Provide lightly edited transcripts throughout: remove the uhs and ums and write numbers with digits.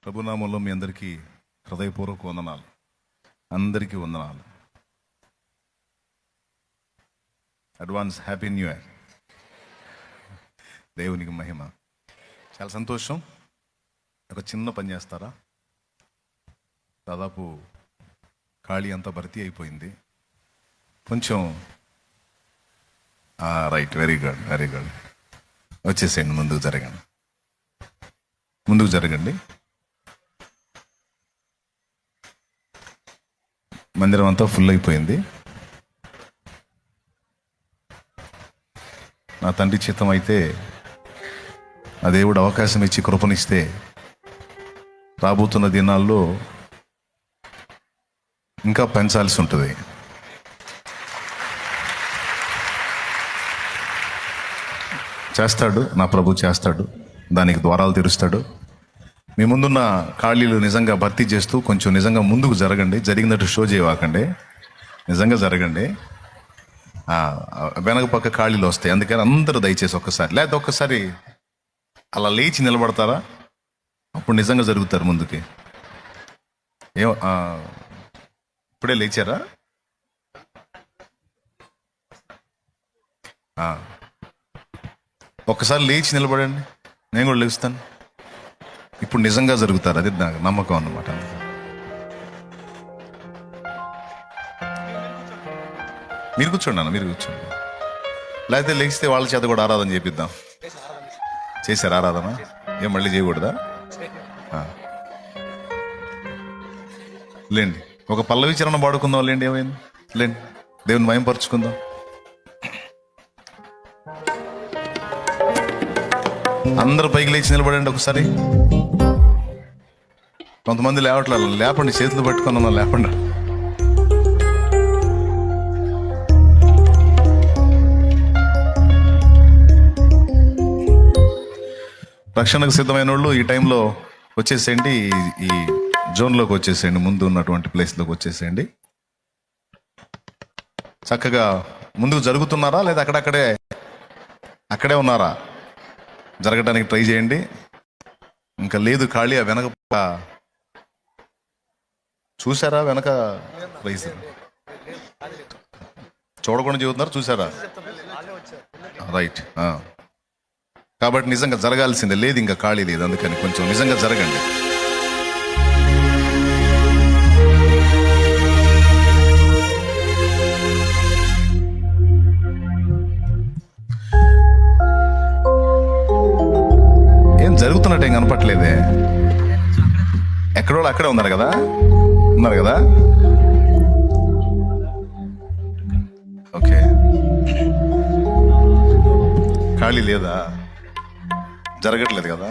ప్రభునామంలో మీ అందరికీ హృదయపూర్వక వందనాలు. అందరికీ వందనాలు. Advance happy new year. దేవునికి మహిమ. చాలా సంతోషం. ఒక చిన్న పని చేస్తారా? దాదాపు ఖాళీ అంతా భర్తీ అయిపోయింది. కొంచెం right, very good, very good. వచ్చేసేయండి, ముందుకు జరగండి, ముందుకు జరగండి. మందిరం అంతా ఫుల్ అయిపోయింది. నా తండ్రి చిత్తం అయితే ఆ దేవుడు అవకాశం ఇచ్చి కృపనిస్తే రాబోతున్న దినాల్లో ఇంకా పెంచాల్సి ఉంటుంది. చేస్తాడు, నా ప్రభు చేస్తాడు. దానికి ద్వారాలు తెరుస్తాడు. మీ ముందున్న ఖాళీలు నిజంగా భర్తీ చేస్తూ కొంచెం నిజంగా ముందుకు జరగండి. జరిగినట్టు షో చేయవాకండి, నిజంగా జరగండి. వెనక పక్క ఖాళీలు వస్తాయి. అందుకని అందరూ దయచేసి ఒక్కసారి, లేదా ఒక్కసారి అలా లేచి నిలబడతారా? అప్పుడు నిజంగా జరుగుతారు ముందుకి. ఏం ఇప్పుడే లేచారా? ఒక్కసారి లేచి నిలబడండి, నేను కూడా లేస్తాను. ఇప్పుడు నిజంగా జరుగుతారు, అది నాకు నమ్మకం అన్నమాట. మీరు కూర్చోండి అన్న, మీరు కూర్చోండి. లేకపోతే లేచితే వాళ్ళ చేత కూడా ఆరాధన చేపిద్దాం. చేశారు ఆరాధన? ఏం మళ్ళీ చేయకూడదా? లేండి, ఒక పల్లవి చరణ పాడుకుందాం. లేండి, ఏమైంది? లేండి, దేవుని మయంపరుచుకుందాం. అందరూ పైకి లేచి నిలబడండి ఒకసారి. కొంతమంది లేవట్లేదు, లేపండి, చేతులు పట్టుకున్నా లేపండి. రక్షణకు సిద్ధమైన వాళ్ళు ఈ టైంలో వచ్చేసేయండి. ఈ జోన్లోకి వచ్చేసేయండి, ముందు ఉన్నటువంటి ప్లేస్లోకి వచ్చేసేయండి. చక్కగా ముందుకు జరుగుతున్నారా లేదా అక్కడే ఉన్నారా? జరగడానికి ట్రై చేయండి. ఇంకా లేదు ఖాళీ. ఆ వెనక చూసారా? వెనక ప్రైజ్ చూడకుండా చెబుతున్నారు, చూసారా? రైట్. కాబట్టి నిజంగా జరగాల్సిందే, లేదు ఇంకా ఖాళీ లేదు. అందుకని కొంచెం నిజంగా జరగండి. ఏం జరుగుతున్నట్టు ఏం కనపట్లేదే. ఎక్కడో అక్కడే ఉన్నారు కదా. ఓకే, ఖాళీ లేదా? జరగట్లేదు కదా.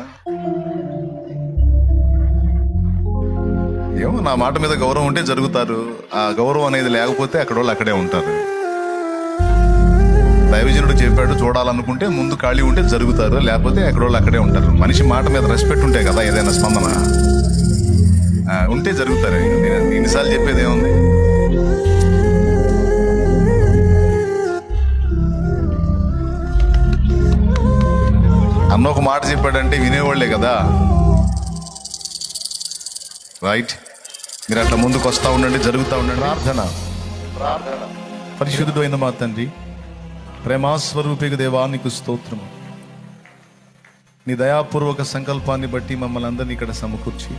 ఏమో, నా మాట మీద గౌరవం ఉంటే జరుగుతారు. ఆ గౌరవం అనేది లేకపోతే అక్కడే ఉంటారు. దైవజనుడు చెప్పాడు, చూడాలనుకుంటే ముందు ఖాళీ ఉంటే జరుగుతారు, లేకపోతే అక్కడే ఉంటారు. మనిషి మాట మీద రెస్పెక్ట్ ఉంటే కదా ఏదైనా స్పందన ఉంటే జరుగుతారు. ఎన్నిసార్లు చెప్పేది ఏముంది? అన్న ఒక మాట చెప్పాడంటే వినేవాళ్లే కదా. రైట్, మీరు అట్లా ముందుకు వస్తూ ఉండండి, జరుగుతూ ఉండండి. ప్రార్థన. పరిశుద్ధుడు అయిన మా తండ్రి, ప్రేమాస్వరూపిక దేవా, నీకు స్తోత్రము. నీ దయాపూర్వక సంకల్పాన్ని బట్టి మమ్మల్ని అందరినీ ఇక్కడ సమకూర్చి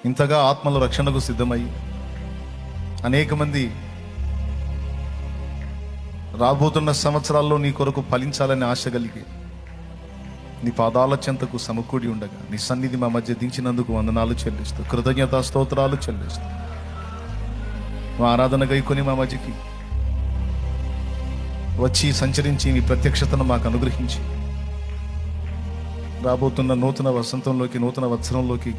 ఇంతగా ఆత్మల రక్షణకు సిద్ధమై అనేక మంది రాబోతున్న సంవత్సరాల్లో నీ కొరకు ఫలించాలని ఆశ కలిగి నీ పాదాల చెంతకు సమకూడి ఉండగా నీ సన్నిధి మా మధ్య దించినందుకు వందనాలు చెల్లిస్తూ, కృతజ్ఞతా స్తోత్రాలు చెల్లిస్తూ, మా ఆరాధన గైకొని మా మధ్యకి వచ్చి సంచరించి నీ ప్రత్యక్షతను మాకు అనుగ్రహించి రాబోతున్న నూతన వసంతంలోకి, నూతన వత్సరంలోకి,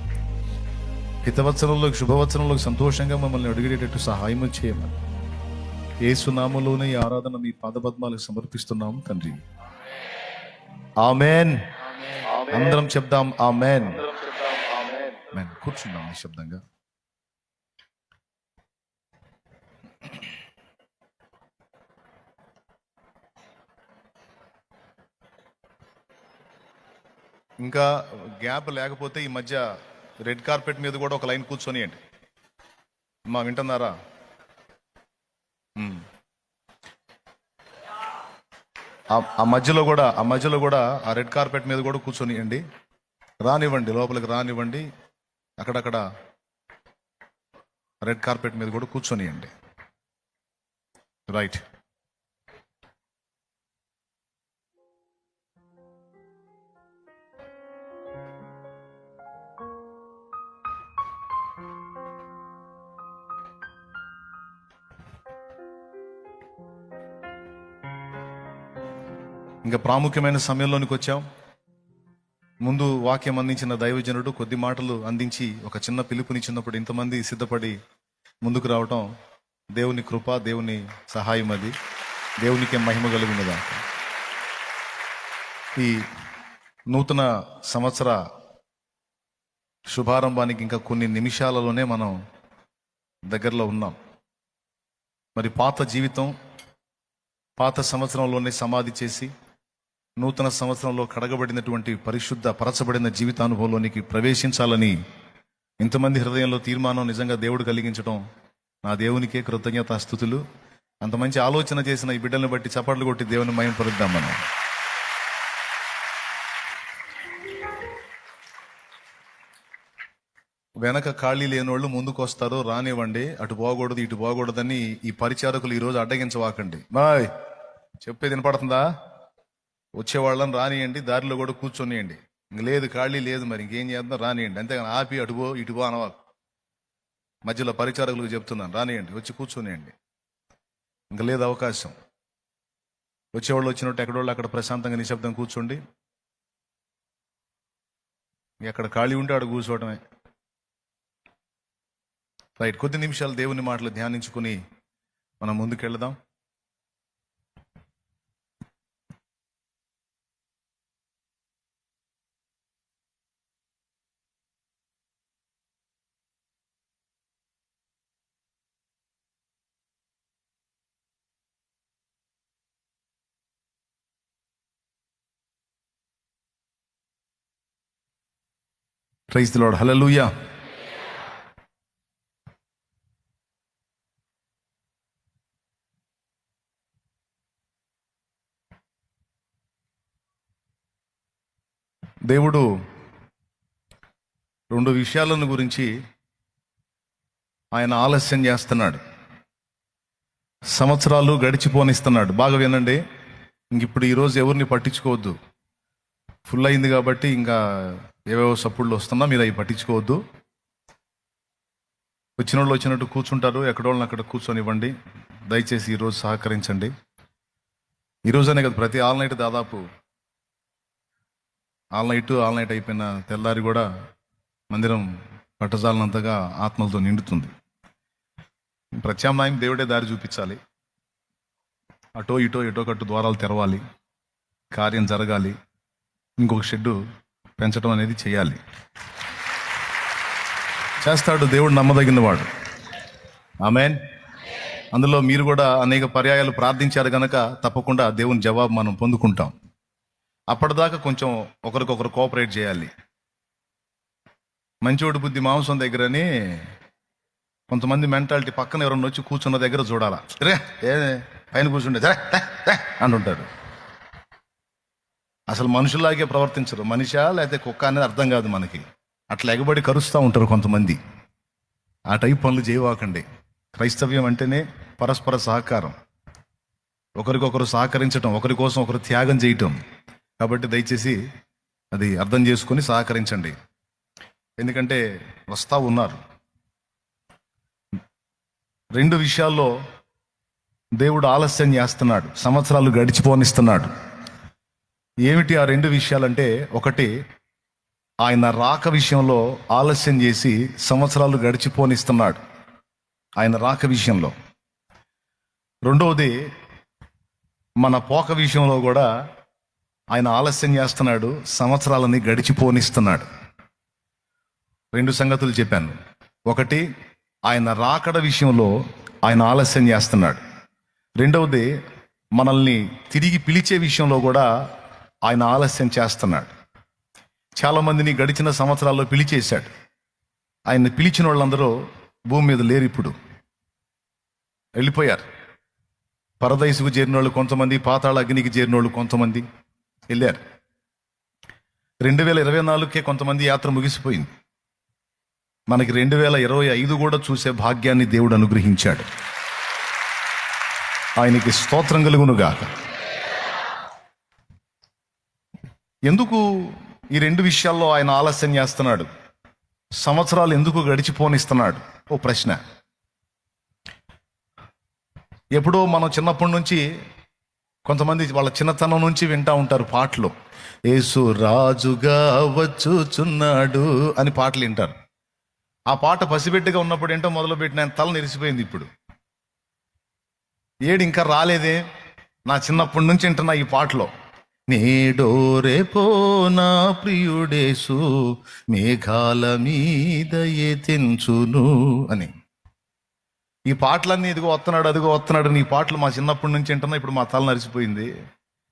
హితవత్సరంలోకి, శుభవత్సరంలోకి సంతోషంగా మమ్మల్ని అడిగేటట్టు సహాయం చేయమని యేసు నామములోనే ఈ ఆరాధన మీ పాదపద్మాలకు సమర్పిస్తున్నాము తండ్రి. ఆమేన్. అందరం చెప్దాం ఆమేన్. కూర్చున్నాం నిశ్శబ్దంగా. ఇంకా గ్యాప్ లేకపోతే ఈ మధ్య రెడ్ కార్పెట్ మీద కూడా ఒక లైన్ కూర్చొనియండి. మా వింటున్నారా? ఆ మధ్యలో కూడా ఆ రెడ్ కార్పెట్ మీద కూడా కూర్చొనియండి. రానివ్వండి, లోపలికి రానివ్వండి. అక్కడక్కడ రెడ్ కార్పెట్ మీద కూడా కూర్చొనియండి. రైట్. ఇంకా ప్రాముఖ్యమైన సమయంలోనికి వచ్చాం. ముందు వాక్యం అందించిన దైవజనుడు కొద్ది మాటలు అందించి ఒక చిన్న పిలుపునిచ్చినప్పుడు ఇంతమంది సిద్ధపడి ముందుకు రావటం దేవుని కృప, దేవుని సహాయం. అది దేవునికే మహిమ కలుగునదా. ఈ నూతన సంవత్సర శుభారంభానికి ఇంకా కొన్ని నిమిషాలలోనే మనం దగ్గరలో ఉన్నాం. మరి పాత జీవితం పాత సంవత్సరంలోనే సమాధి చేసి నూతన సంవత్సరంలో కడగబడినటువంటి పరిశుద్ధ పరచబడిన జీవితానుభవంలోనికి ప్రవేశించాలని ఇంతమంది హృదయంలో తీర్మానం నిజంగా దేవుడు కలిగించడం నా దేవునికే కృతజ్ఞతాస్తుతులు. అంత మంచి ఆలోచన చేసిన ఈ బిడ్డలను బట్టి చప్పట్లు కొట్టి దేవుని మహిమపరుద్దాం. మనం వెనక ఖాళీ లేనోళ్ళు ముందుకు వస్తారు, రానివ్వండి. అటు పోకూడదు ఇటు పోకూడదని ఈ పరిచారకులు ఈరోజు అడ్డగించవాకండి. బాయ్ చెప్పేది వినపడుతుందా? వచ్చేవాళ్ళని రానియండి, దారిలో కూడా కూర్చొనియండి. ఇంక లేదు ఖాళీ లేదు, మరి ఇంకేం చేద్దాం, రానియండి. అంతేగాని ఆపి అటుపో ఇటుపో అనవాకు. మధ్యలో పరిచారకులకు చెప్తున్నాను, రానియండి, వచ్చి కూర్చొనియండి. ఇంక లేదు అవకాశం. వచ్చేవాళ్ళు వచ్చినట్టు ఎక్కడోళ్ళు అక్కడ ప్రశాంతంగా నిశ్శబ్దం కూర్చోండి. ఎక్కడ ఖాళీ ఉంటే ఆడ కూర్చోవటమే. రైట్. కొద్ది నిమిషాలు దేవుని మాటలు ధ్యానించుకుని మనం ముందుకెళ్దాం. Praise the lord. హల్లెలూయా. దేవుడు రెండు విషయాలను గురించి ఆయన ఆలస్యం చేస్తున్నాడు. సంవత్సరాలు గడిచిపోనిస్తున్నాడు. బాగా వినండి. ఇంక ఇప్పుడు ఈరోజు ఎవరిని పట్టించుకోవద్దు. ఫుల్ అయింది కాబట్టి ఇంకా ఏవేవో సప్పుళ్ళు వస్తున్నా మీరు అవి పట్టించుకోవద్దు. వచ్చిన వాళ్ళు వచ్చినట్టు కూర్చుంటారు, ఎక్కడోళ్ళని అక్కడ కూర్చొనివ్వండి. దయచేసి ఈరోజు సహకరించండి. ఈరోజనే కదా, ప్రతి ఆల్ నైట్ దాదాపు ఆల్ నైట్ అయిపోయిన తెల్లారి కూడా మందిరం పట్టజాలనంతగా ఆత్మలతో నిండుతుంది. ప్రత్యామ్నాయం దేవుడే దారి చూపించాలి. అటో ఇటో కట్టు ద్వారాలు తెరవాలి, కార్యం జరగాలి, ఇంకొక షెడ్డు పెంచడం అనేది చేయాలి. చేస్తాడు దేవుడు, నమ్మదగిన వాడు. ఆమేన్. అందులో మీరు కూడా అనేక పర్యాయాలు ప్రార్థించారు కనుక తప్పకుండా దేవుని జవాబు మనం పొందుకుంటాం. అప్పటిదాకా కొంచెం ఒకరికొకరు కోఆపరేట్ చేయాలి. మంచోడు బుద్ధి మాంసం దగ్గరని కొంతమంది మెంటాలిటీ పక్కన ఎవరన్నా వచ్చి కూర్చున్న దగ్గర చూడాలా. రే ఏ పైన కూర్చుంటే అంటుంటారు. అసలు మనుషుల్లాగే ప్రవర్తించరు. మనిషా లేకపోతే కుక్క అనేది అర్థం కాదు మనకి. అట్లా ఎగబడి కరుస్తూ ఉంటారు కొంతమంది. ఆ టైప్ పనులు చేయవాకండి. క్రైస్తవ్యం అంటేనే పరస్పర సహకారం, ఒకరికొకరు సహకరించటం, ఒకరి కోసం ఒకరు త్యాగం చేయటం. కాబట్టి దయచేసి అది అర్థం చేసుకొని సహకరించండి. ఎందుకంటే వస్తా ఉన్నారు. రెండు విషయాల్లో దేవుడు ఆలస్యం చేస్తున్నాడు, సంవత్సరాలు గడిచిపోనిస్తున్నాడు. ఏమిటి ఆ రెండు విషయాలంటే, ఒకటి ఆయన రాక విషయంలో ఆలస్యం చేసి సంవత్సరాలు గడిచిపోనిస్తున్నాడు, ఆయన రాక విషయంలో. రెండవది మన పోక విషయంలో కూడా ఆయన ఆలస్యం చేస్తున్నాడు, సంవత్సరాలని గడిచిపోనిస్తున్నాడు. రెండు సంగతులు చెప్పాను. ఒకటి ఆయన రాకడ విషయంలో ఆయన ఆలస్యం చేస్తున్నాడు. రెండవది మనల్ని తిరిగి పిలిచే విషయంలో కూడా ఆయన ఆలస్యం చేస్తున్నాడు. చాలామందిని గడిచిన సంవత్సరాల్లో పిలిచేశాడు. ఆయన్ని పిలిచిన వాళ్ళందరూ భూమి మీద లేరు, ఇప్పుడు వెళ్ళిపోయారు. పరదైసుకు చేరిన వాళ్ళు కొంతమంది, పాతాళ అగ్నికి చేరిన వాళ్ళు కొంతమంది వెళ్ళారు. 2024కే కొంతమంది యాత్ర ముగిసిపోయింది. మనకి 2025 కూడా చూసే భాగ్యాన్ని దేవుడు అనుగ్రహించాడు. ఆయనకి స్తోత్రం కలుగునుగాక. ఎందుకు ఈ రెండు విషయాల్లో ఆయన ఆలస్యం చేస్తున్నాడు? సంవత్సరాలు ఎందుకు గడిచిపోనిస్తున్నాడు? ఓ ప్రశ్న. ఎప్పుడో మనం చిన్నప్పటి నుంచి కొంతమంది వాళ్ళ చిన్నతనం నుంచి వింటూ ఉంటారు పాటలు. యేసు రాజుగా వచ్చుచున్నాడు అని పాటలు వింటారు. ఆ పాట పసిబిడ్డగా ఉన్నప్పుడు ఏంటో మొదలుపెట్టిన తల నెరిసిపోయింది. ఇప్పుడు ఏడు ఇంకా రాలేదే. నా చిన్నప్పటి నుంచి వింటున్నా ఈ పాటలో, నేడో రేపో నా ప్రియుడేసు మేఘాల మీద ఎత్తించును అని. ఈ పాటలన్నీ ఇదిగో వస్తున్నాడు అదిగో వస్తున్నాడు. నీ పాటలు మా చిన్నప్పటి నుంచి వింటున్నా, ఇప్పుడు మా తల నరిసిపోయింది.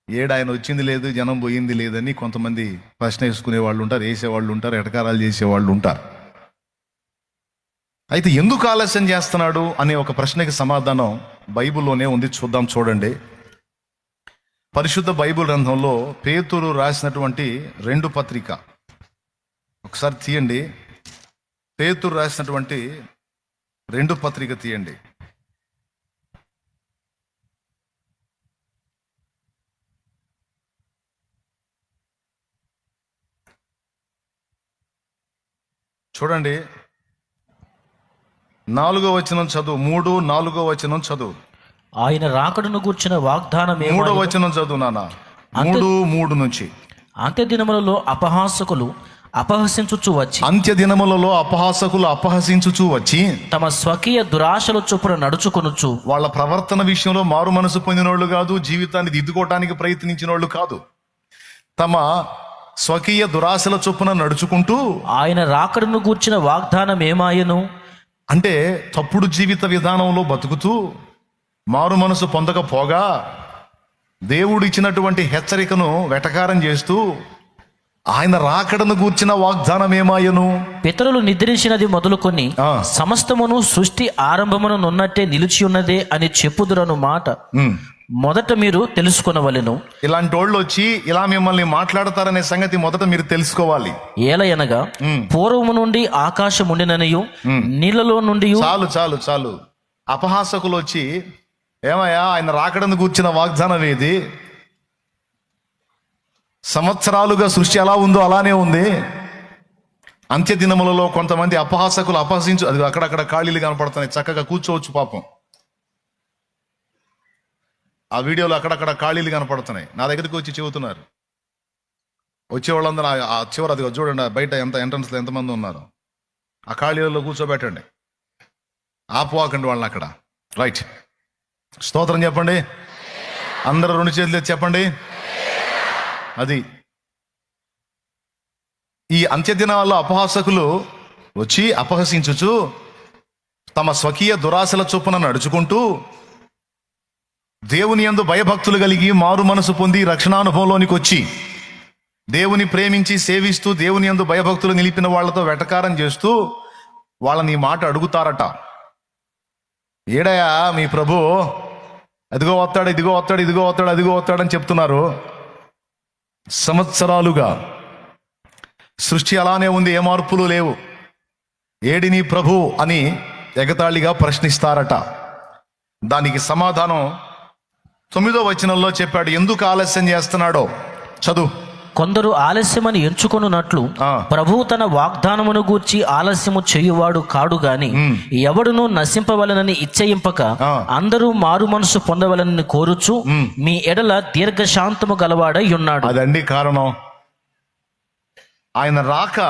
ఏడు ఆయన వచ్చింది లేదు, జనం పోయింది లేదని కొంతమంది ప్రశ్న వేసుకునే వాళ్ళు ఉంటారు, వేసేవాళ్ళు ఉంటారు, ఎటకారాలు చేసేవాళ్ళు ఉంటారు. అయితే ఎందుకు ఆలస్యం చేస్తున్నాడు అనే ఒక ప్రశ్నకి సమాధానం బైబిల్లోనే ఉంది. చూద్దాం, చూడండి. పరిశుద్ధ బైబిల్ గ్రంథంలో పేతురు రాసినటువంటి 2 పత్రిక ఒకసారి తీయండి. పేతురు రాసినటువంటి 2 పత్రిక తీయండి. చూడండి, 4వ వచనం చదువు. 3, 4వ వచనం చదువు. ఆయన రాకడను గూర్చిన వాగ్దానం 3వ వచనం చదువు నాన్న. 3 నుంచి. అంత్యదినములలో అపహాసకులు అపహసించుచు వచ్చి, అంత్యదినములలో అపహాసకులు అపహసించుచు వచ్చి తమ స్వకీయ దురాశల చొప్పున నడుచుకొనుచు. వాళ్ళ ప్రవర్తన విషయంలో మారు మనసు పొందినోళ్ళు కాదు, జీవితాన్ని దిద్దుకోవటానికి ప్రయత్నించిన వాళ్ళు కాదు. తమ స్వకీయ దురాశల చొప్పున నడుచుకుంటూ ఆయన రాకడను గూర్చిన వాగ్దానం ఏమాయను అంటే తప్పుడు జీవిత విధానంలో బతుకుతూ మారు మనసు పొందకపోగా దేవుడు ఇచ్చినటువంటి హెచ్చరికను వెటకారం చేస్తూ ఆయన రాకడను గూర్చిన వాగ్దానం ఏమాయను? పితరులు నిద్రించినది మొదలుకొని సమస్తమును సృష్టి ఆరంభమును నున్నట్టే నిలిచి ఉన్నదే అని చెప్పుదురను మాట మొదట మీరు తెలుసుకొనవలెను. ఇలాంటి వాళ్ళు వచ్చి ఇలా మిమ్మల్ని మాట్లాడతారనే సంగతి మొదట మీరు తెలుసుకోవాలి. ఏలయనగా పూర్వము నుండి ఆకాశం ఉండిననియు నీళ్లలో నుండి. చాలు చాలు చాలు. అపహాసకులు వచ్చి ఏమయ్యా ఆయన రాకడను గూర్చిన వాగ్దానం ఏది? సంవత్సరాలుగా సృష్టి ఎలా ఉందో అలానే ఉంది. అంత్య దినములలో కొంతమంది అపహాసకులు అపహసించు, అది అక్కడక్కడ ఖాళీలు కనపడుతున్నాయి, చక్కగా కూర్చోవచ్చు పాపం. ఆ వీడియోలో అక్కడక్కడ ఖాళీలు కనపడుతున్నాయి. నా దగ్గరికి వచ్చి చెబుతున్నారు. వచ్చేవాళ్ళందరూ ఆ చివరి అదిగో చూడండి, బయట ఎంత ఎంట్రన్స్లో ఎంతమంది ఉన్నారు, ఆ ఖాళీలలో కూర్చోబెట్టండి, ఆపువాకండి వాళ్ళని అక్కడ. రైట్, స్తోత్రం చెప్పండి. అందరూ 2 చేతులు ఎత్తి చెప్పండి. అది ఈ అంత్యదినాల్లో అపహాసకులు వచ్చి అపహసించుచు తమ స్వకీయ దురాశల చొప్పున నడుచుకుంటూ దేవుని యందు భయభక్తులు కలిగి మారు మనసు పొంది రక్షణానుభవంలోనికి వచ్చి దేవుని ప్రేమించి సేవిస్తూ దేవుని యందు భయభక్తులు నిలిపిన వాళ్లతో వెటకారం చేస్తూ వాళ్ళని ఈ మాట అడుగుతారట. ఏడయా మీ ప్రభు అదిగో వస్తాడు, ఇదిగో వస్తాడు, ఇదిగో వస్తాడు, అదిగో వస్తాడని చెప్తున్నారు. సంవత్సరాలుగా సృష్టి అలానే ఉంది, ఏ మార్పులు లేవు. ఏడి నీ ప్రభు అని ఎగతాళిగా ప్రశ్నిస్తారట. దానికి సమాధానం 9వ వచనంలో చెప్పాడు. ఎందుకు ఆలస్యం చేస్తున్నాడో చదువు. కొందరు ఆలస్యమని ఎంచుకొనున్నట్లు ప్రభువు తన వాగ్దానమును గూర్చి ఆలస్యము చేయువాడు కాడు గాని ఎవడును నశింపవలనని ఇచ్చయింపక అందరూ మారు మనసు పొందవలనని కోరుచు మీ ఎడల దీర్ఘశాంతము గలవాడై ఉన్నాడు. అదండి కారణం. ఆయన రాక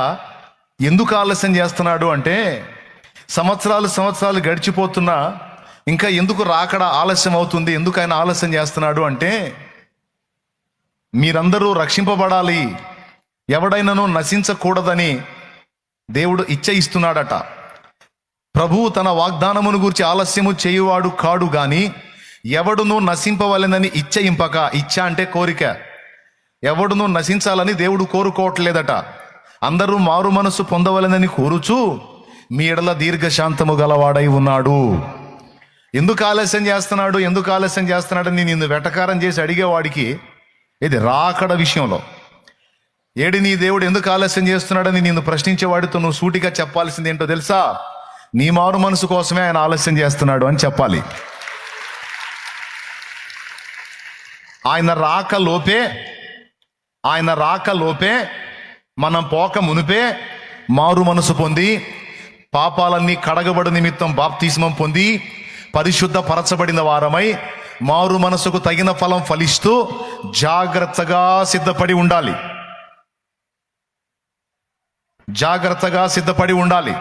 ఎందుకు ఆలస్యం చేస్తున్నాడు అంటే, సంవత్సరాలు గడిచిపోతున్నా ఇంకా ఎందుకు రాకడ ఆలస్యం అవుతుంది? ఎందుకు ఆయన ఆలస్యం చేస్తున్నాడు అంటే, మీరందరూ రక్షింపబడాలి, ఎవడైనాను నశించకూడదని దేవుడు ఇస్తున్నాడట. ప్రభువు తన వాగ్దానమును గురించి ఆలస్యము చేయువాడు కాడు గాని ఎవడును నశింపవలెనని ఇచ్చ అంటే కోరిక. ఎవడును నశించాలని దేవుడు కోరుకోవట్లేదట. అందరూ మారు మనసు పొందవలెనని కోరుచు మీ ఎడల దీర్ఘశాంతము గలవాడై ఉన్నాడు. ఎందుకు ఆలస్యం చేస్తున్నాడని నిన్ను వెటకారం చేసి అడిగేవాడికి ఇది రాకడ విషయంలో, ఏడి నీ దేవుడు ఎందుకు ఆలస్యం చేస్తున్నాడని నిన్ను ప్రశ్నించేవాడితో నువ్వు సూటిగా చెప్పాల్సింది ఏంటో తెలుసా? నీ మారు మనసు కోసమే ఆయన ఆలస్యం చేస్తున్నాడు అని చెప్పాలి. ఆయన రాకలోపే మనం పోక మునిపే మారు మనసు పొంది పాపాలన్నీ కడగబడి నిమిత్తం బాప్తిస్మం పొంది పరిశుద్ధ పరచబడిన వారమై మారు మనసుకు తగిన ఫలం ఫలిస్తూ జాగ్రత్తగా సిద్ధపడి ఉండాలి.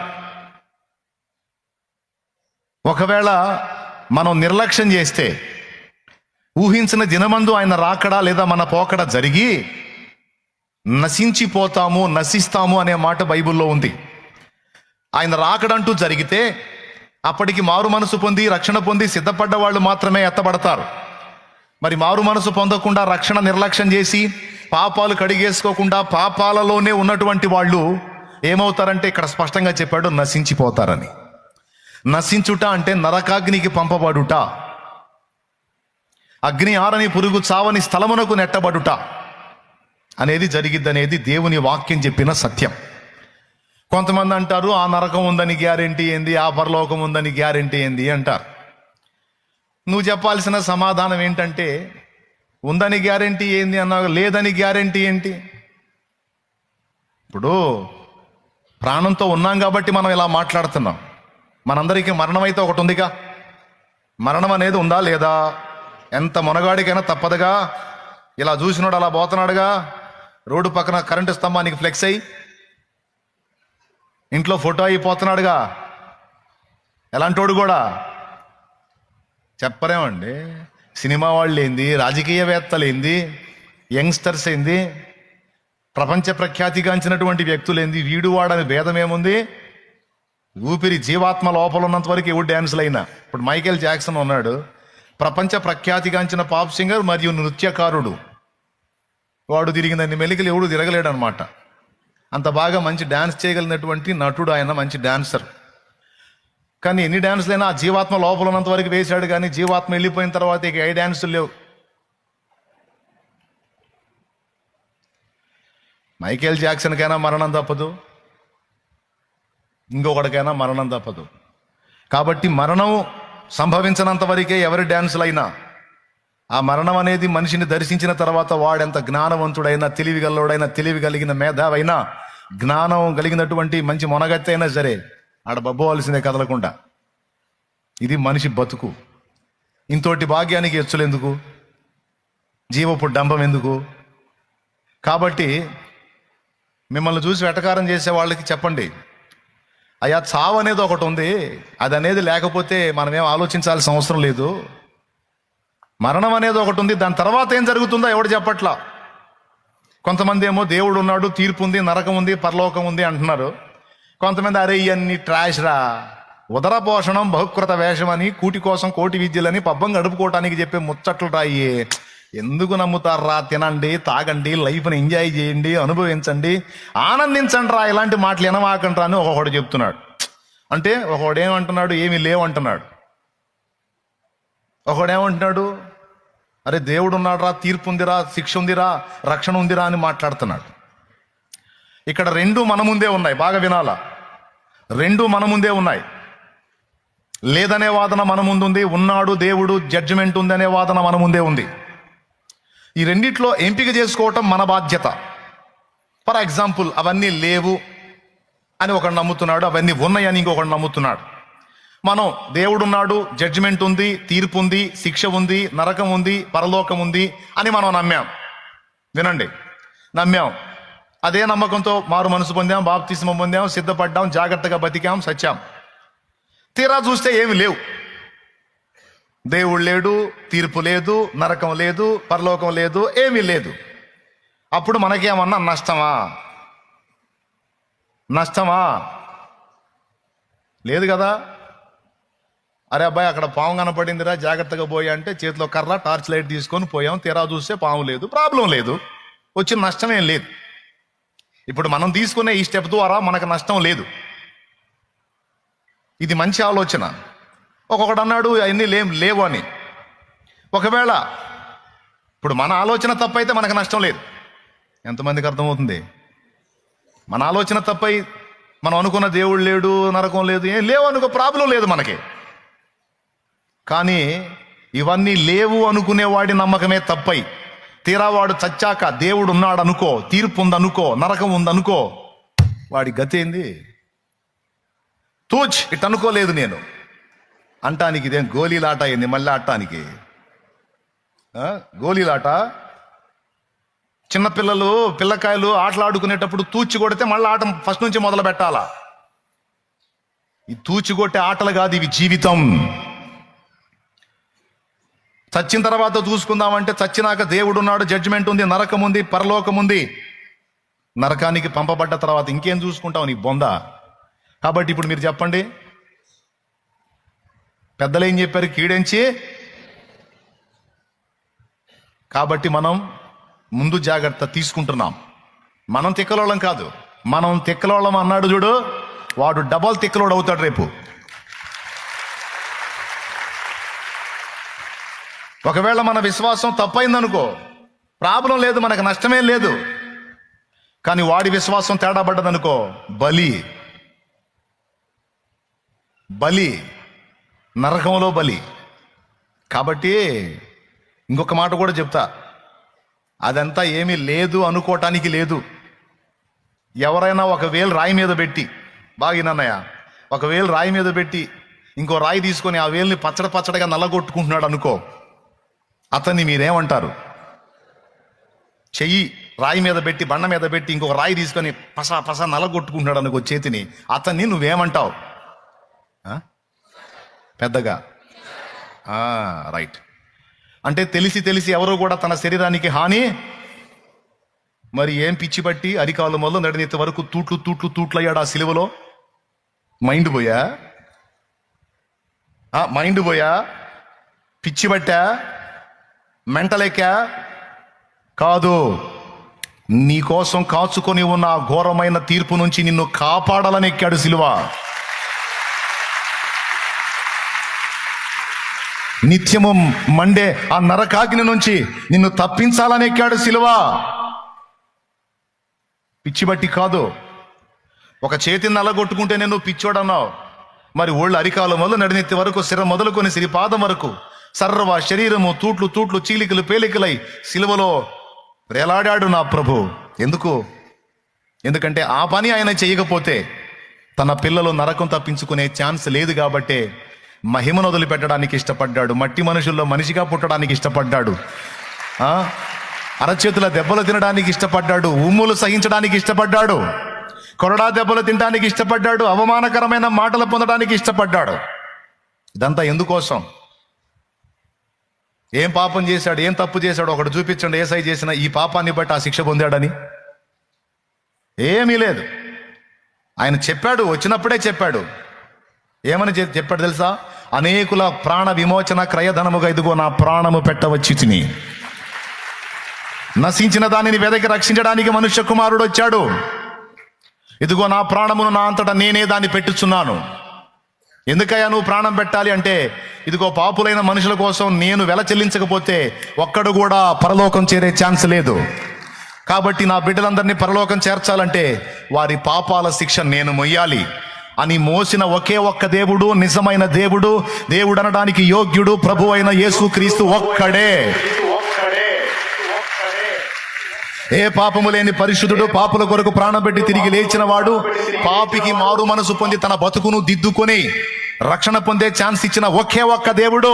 ఒకవేళ మనం నిర్లక్ష్యం చేస్తే ఊహించిన దినమందు ఆయన రాకడా లేదా మన పోకడ జరిగి నశిస్తాము అనే మాట బైబిల్లో ఉంది. ఆయన రాకడంటూ జరిగితే అప్పటికి మారు మనసు పొంది రక్షణ పొంది సిద్ధపడ్డ వాళ్ళు మాత్రమే ఎత్తబడతారు. మరి మారు మనసు పొందకుండా రక్షణ నిర్లక్ష్యం చేసి పాపాలు కడిగేసుకోకుండా పాపాలలోనే ఉన్నటువంటి వాళ్ళు ఏమవుతారంటే ఇక్కడ స్పష్టంగా చెప్పాడు, నశించిపోతారని. నశించుట అంటే నరకాగ్నికి పంపబడుట, అగ్ని ఆరని పురుగు చావని స్థలమునకు నెట్టబడుట అనేది జరిగిద్దనేది దేవుని వాక్యం చెప్పిన సత్యం. కొంతమంది అంటారు ఆ నరకం ఉందని గ్యారెంటీ ఏంది, ఆ పరలోకం ఉందని గ్యారెంటీ ఏంది అంటారు. నువ్వు చెప్పాల్సిన సమాధానం ఏంటంటే ఉందని గ్యారెంటీ ఏంది అన్నావు, లేదని గ్యారెంటీ ఏంటి? ఇప్పుడు ప్రాణంతో ఉన్నాం కాబట్టి మనం ఇలా మాట్లాడుతున్నాం. మనందరికీ మరణం అయితే ఒకటి ఉందిగా. మరణం అనేది ఉందా లేదా? ఎంత మొనగాడికైనా తప్పదుగా. ఇలా చూసినాడు అలా పోతున్నాడుగా, రోడ్డు పక్కన కరెంటు స్తంభానికి ఫ్లెక్స్ అయ్యి ఇంట్లో ఫోటో అయిపోతున్నాడుగా. ఎలాంటోడు కూడా చెప్పరేమండి. సినిమా వాళ్ళు ఏంది, రాజకీయవేత్తలు ఏంది, యంగ్స్టర్స్ ఏంది, ప్రపంచ ప్రఖ్యాతిగాంచినటువంటి వ్యక్తులు ఏంది, వీడు వాడని భేదం ఏముంది? ఊపిరి జీవాత్మ లోపల ఉన్నంత వరకు ఎవడు డ్యాన్సులు అయినా. ఇప్పుడు మైకేల్ జాక్సన్ ఉన్నాడు, ప్రపంచ ప్రఖ్యాతిగాంచిన పాప్ సింగర్ మరియు నృత్యకారుడు. వాడు తిరిగినన్ని మెలికలు ఎవడు తిరగలేడు అనమాట. అంత బాగా మంచి డ్యాన్స్ చేయగలిగినటువంటి నటుడు ఆయన, మంచి డాన్సర్. కానీ ఎన్ని డ్యాన్సులైనా ఆ జీవాత్మ లోపల ఉన్నంత వరకు వేశాడు, కానీ జీవాత్మ వెళ్ళిపోయిన తర్వాత ఇక ఏ డ్యాన్సులు లేవు. మైకేల్ జాక్సన్కైనా మరణం తప్పదు, ఇంకొకటికైనా మరణం తప్పదు. కాబట్టి మరణం సంభవించినంత వరకే ఎవరి డ్యాన్సులైనా, ఆ మరణం అనేది మనిషిని దర్శించిన తర్వాత వాడెంత జ్ఞానవంతుడైనా, తెలివిగల్లోడైనా, తెలివి కలిగిన మేధావైనా, జ్ఞానం కలిగినటువంటి మంచి మొనగత్తి అయినా సరే ఆడ బబ్బోవలసిందే కదలకుండా. ఇది మనిషి బతుకు. ఇంతోటి భాగ్యానికి ఎచ్చులెందుకు, జీవపు డంబం ఎందుకు? కాబట్టి మిమ్మల్ని చూసి వెటకారం చేసే వాళ్ళకి చెప్పండి, అయ్యా చావు అనేది ఒకటి ఉంది, అది అనేది లేకపోతే మనమేం ఆలోచించాల్సిన అవసరం లేదు. మరణం అనేది ఒకటి ఉంది, దాని తర్వాత ఏం జరుగుతుందో ఎవడు చెప్పట్లా. కొంతమంది ఏమో దేవుడు ఉన్నాడు, తీర్పు ఉంది, నరకం ఉంది, పరలోకం ఉంది అంటున్నారు. కొంతమంది అరే ఇవన్నీ ట్రాష్ రా, ఉదరపోషణం బహుకృత వేషం అని, కూటి కోసం కోటి విద్యలని పబ్బం గడుపుకోవటానికి చెప్పే ముచ్చట్లు రాయి. ఎందుకు నమ్ముతారా? తినండి, తాగండి, లైఫ్ని ఎంజాయ్ చేయండి, అనుభవించండి, ఆనందించండి రా, ఇలాంటి మాటలు వినమాకండి రా అని ఒకడు చెప్తున్నాడు. అంటే ఒకడు ఏమంటున్నాడు, ఏమీ లేవంటున్నాడు. ఒకడేమంటున్నాడు, అరే దేవుడు ఉన్నాడు రా, తీర్పు ఉందిరా, శిక్ష ఉందిరా, రక్షణ ఉందిరా అని మాట్లాడుతున్నాడు. ఇక్కడ రెండు మన ముందే ఉన్నాయి, బాగా వినాలా. రెండు మన ముందే ఉన్నాయి. లేదనే వాదన మన ముందుంది, ఉన్నాడు దేవుడు, జడ్జిమెంట్ ఉంది అనే వాదన మన ముందే ఉంది. ఈ రెండిట్లో ఎంపిక చేసుకోవటం మన బాధ్యత. ఫర్ ఎగ్జాంపుల్, అవన్నీ లేవు అని ఒకడు నమ్ముతున్నాడు, అవన్నీ ఉన్నాయని ఇంకొకడు నమ్ముతున్నాడు. మనం దేవుడున్నాడు, జడ్జిమెంట్ ఉంది, తీర్పు ఉంది, శిక్ష ఉంది, నరకం ఉంది, పరలోకం ఉంది అని మనం నమ్మాం. వినండి, నమ్మాం. అదే నమ్మకంతో మారు మనసు పొందాం, బాప్తిస్మం పొందాం, సిద్ధపడ్డాం, జాగ్రత్తగా బతికాం, సచ్చాం. తీరా చూస్తే ఏమి లేవు. దేవుడు లేడు, తీర్పు లేదు, నరకం లేదు, పరలోకం లేదు, ఏమీ లేదు. అప్పుడు మనకేమన్నా నష్టమా? లేదు కదా. అరే అబ్బాయి అక్కడ పాము కనపడిందిరా, జాగ్రత్తగా పోయా అంటే చేతిలో కర్ర, టార్చ్ లైట్ తీసుకొని పోయాం, తీరా చూస్తే పాము లేదు, ప్రాబ్లం లేదు, వచ్చిన నష్టమేం లేదు. ఇప్పుడు మనం తీసుకునే ఈ స్టెప్ ద్వారా మనకు నష్టం లేదు. ఇది మంచి ఆలోచన. ఒక్కొక్కడు అన్నాడు అవన్నీ లేవు అని. ఒకవేళ ఇప్పుడు మన ఆలోచన తప్పైతే మనకు నష్టం లేదు. ఎంతమందికి అర్థమవుతుంది? మన ఆలోచన తప్పై మనం అనుకున్న దేవుడు లేడు, నరకం లేదు, ఏం లేవు అనుకో, ప్రాబ్లం లేదు మనకి. కానీ ఇవన్నీ లేవు అనుకునేవాడి నమ్మకమే తప్పై తీరా వాడు చచ్చాక దేవుడు ఉన్నాడు అనుకో, తీర్పు ఉందనుకో, నరకం ఉందనుకో, వాడి గతి ఏంది? తూచ్ ఇట్ అనుకోలేదు నేను అంటానికి ఇదేం గోళీలాట అయింది? మళ్ళీ ఆడటానికి గోళీలాట. చిన్నపిల్లలు పిల్లకాయలు ఆటలాడుకునేటప్పుడు తూచి కొడితే మళ్ళీ ఆట ఫస్ట్ నుంచి మొదలు పెట్టాలా? ఈ తూచి కొట్టే ఆటలు కాదు ఇవి, జీవితం. చచ్చిన తర్వాత చూసుకుందామంటే చచ్చినాక దేవుడు ఉన్నాడు, జడ్జిమెంట్ ఉంది, నరకం ఉంది, పరలోకం ఉంది. నరకానికి పంపబడ్డ తర్వాత ఇంకేం చూసుకుంటావు నీ బొంద? కాబట్టి ఇప్పుడు మీరు చెప్పండి, పెద్దలు ఏం చెప్పారు? కీడెంచి. కాబట్టి మనం ముందు జాగ్రత్త తీసుకుంటున్నాం. మనం తిక్కలోళ్ళం కాదు, మనం తిక్కలోళ్ళం అన్నాడు చూడు, వాడు డబల్ తిక్కలోడు అవుతాడు రేపు. ఒకవేళ మన విశ్వాసం తప్పైందనుకో, ప్రాబ్లం లేదు, మనకు నష్టమేం లేదు. కానీ వాడి విశ్వాసం తేడా పడ్డదనుకో, బలి నరకంలో బలి. కాబట్టి ఇంకొక మాట కూడా చెప్తా, అదంతా ఏమీ లేదు అనుకోవటానికి లేదు. ఎవరైనా ఒక వేలు రాయి మీద పెట్టి, బాగినన్నయ్య, ఒక వేలు రాయి మీద పెట్టి ఇంకో రాయి తీసుకొని ఆ వేలుని పచ్చడగా నల్లగొట్టుకుంటున్నాడు అనుకో, అతన్ని మీరేమంటారు? చెయ్యి రాయి మీద పెట్టి, బండ మీద పెట్టి ఇంకొక రాయి తీసుకొని పస నల్లగొట్టుకుంటున్నాడు అనుకో చేతిని, అతన్ని నువ్వేమంటావు? పెద్దగా రైట్. అంటే తెలిసి ఎవరో కూడా తన శరీరానికి హాని. మరి ఏం పిచ్చి పట్టి అరికాలు మొదలు నడినెత్తి వరకు తూట్లు అయ్యాడు ఆ సిలువలో. మైండ్ పోయా, పిచ్చి పట్టా, మెంటలెక్కా? కాదు, నీ కోసం కాచుకొని ఉన్న ఆ ఘోరమైన తీర్పు నుంచి నిన్ను కాపాడాలని ఎక్కాడు సిలువ. నిత్యము మండే ఆ నరకాగ్ని నుంచి నిన్ను తప్పించాలని ఎక్కాడు సిలువ. పిచ్చి బట్టి కాదు. ఒక చేతిని నల్లగొట్టుకుంటే నేను పిచ్చోడన్నావు, మరి ఒళ్ళు అరికాలు మొదలు నడినెత్తి వరకు, శిర మొదలుకొని సిరిపాదం వరకు సర్వ శరీరము తూట్లు చీలికలు పేలికలై సిలువలో వేలాడాడు నా ప్రభు. ఎందుకంటే ఆ పని ఆయన చేయకపోతే తన పిల్లలు నరకం తప్పించుకునే ఛాన్స్ లేదు. కాబట్టే మహిమను వదిలిపెట్టడానికి ఇష్టపడ్డాడు, మట్టి మనుషుల్లో మనిషిగా పుట్టడానికి ఇష్టపడ్డాడు, అరచేతుల దెబ్బలు తినడానికి ఇష్టపడ్డాడు, ఉమ్ములు సహించడానికి ఇష్టపడ్డాడు, కొరడా దెబ్బలు తినడానికి ఇష్టపడ్డాడు, అవమానకరమైన మాటలు పొందడానికి ఇష్టపడ్డాడు. ఇదంతా ఎందుకోసం? ఏం పాపం చేశాడు, ఏం తప్పు చేశాడు ఒకటి చూపించండి. ఏసై చేసిన ఈ పాపాన్ని బట్టి ఆ శిక్ష పొందాడని ఏమీ లేదు. ఆయన చెప్పాడు, వచ్చినప్పుడే చెప్పాడు. ఏమని చెప్పాడు తెలుసా? అనేకుల ప్రాణ విమోచన క్రయధనముగా ఇదిగో నా ప్రాణము పెట్టవచ్చి తిని, నశించిన దానిని వెదకి రక్షించడానికి మనుష్య కుమారుడు వచ్చాడు. ఇదిగో నా ప్రాణమును నా అంతటా నేనే దాన్ని పెట్టుచున్నాను. ఎందుకయ్యా నువ్వు ప్రాణం పెట్టాలి అంటే, ఇదిగో పాపులైన మనుషుల కోసం నేను వెల చెల్లించకపోతే ఒక్కడు కూడా పరలోకం చేరే ఛాన్స్ లేదు. కాబట్టి నా బిడ్డలందరినీ పరలోకం చేర్చాలంటే వారి పాపాల శిక్ష నేను మొయ్యాలి అని మోసిన ఒకే ఒక్క దేవుడు, నిజమైన దేవుడు, దేవుడు అనడానికి యోగ్యుడు, ప్రభు అయిన యేసుక్రీస్తు ఒక్కడే. ఏ పాపము లేని పరిశుద్ధుడు, పాపుల కొరకు ప్రాణం పెట్టి తిరిగి లేచిన వాడు, పాపికి మారు మనసు పొంది తన బతుకును దిద్దుకొని రక్షణ పొందే ఛాన్స్ ఇచ్చిన ఒకే ఒక్క దేవుడు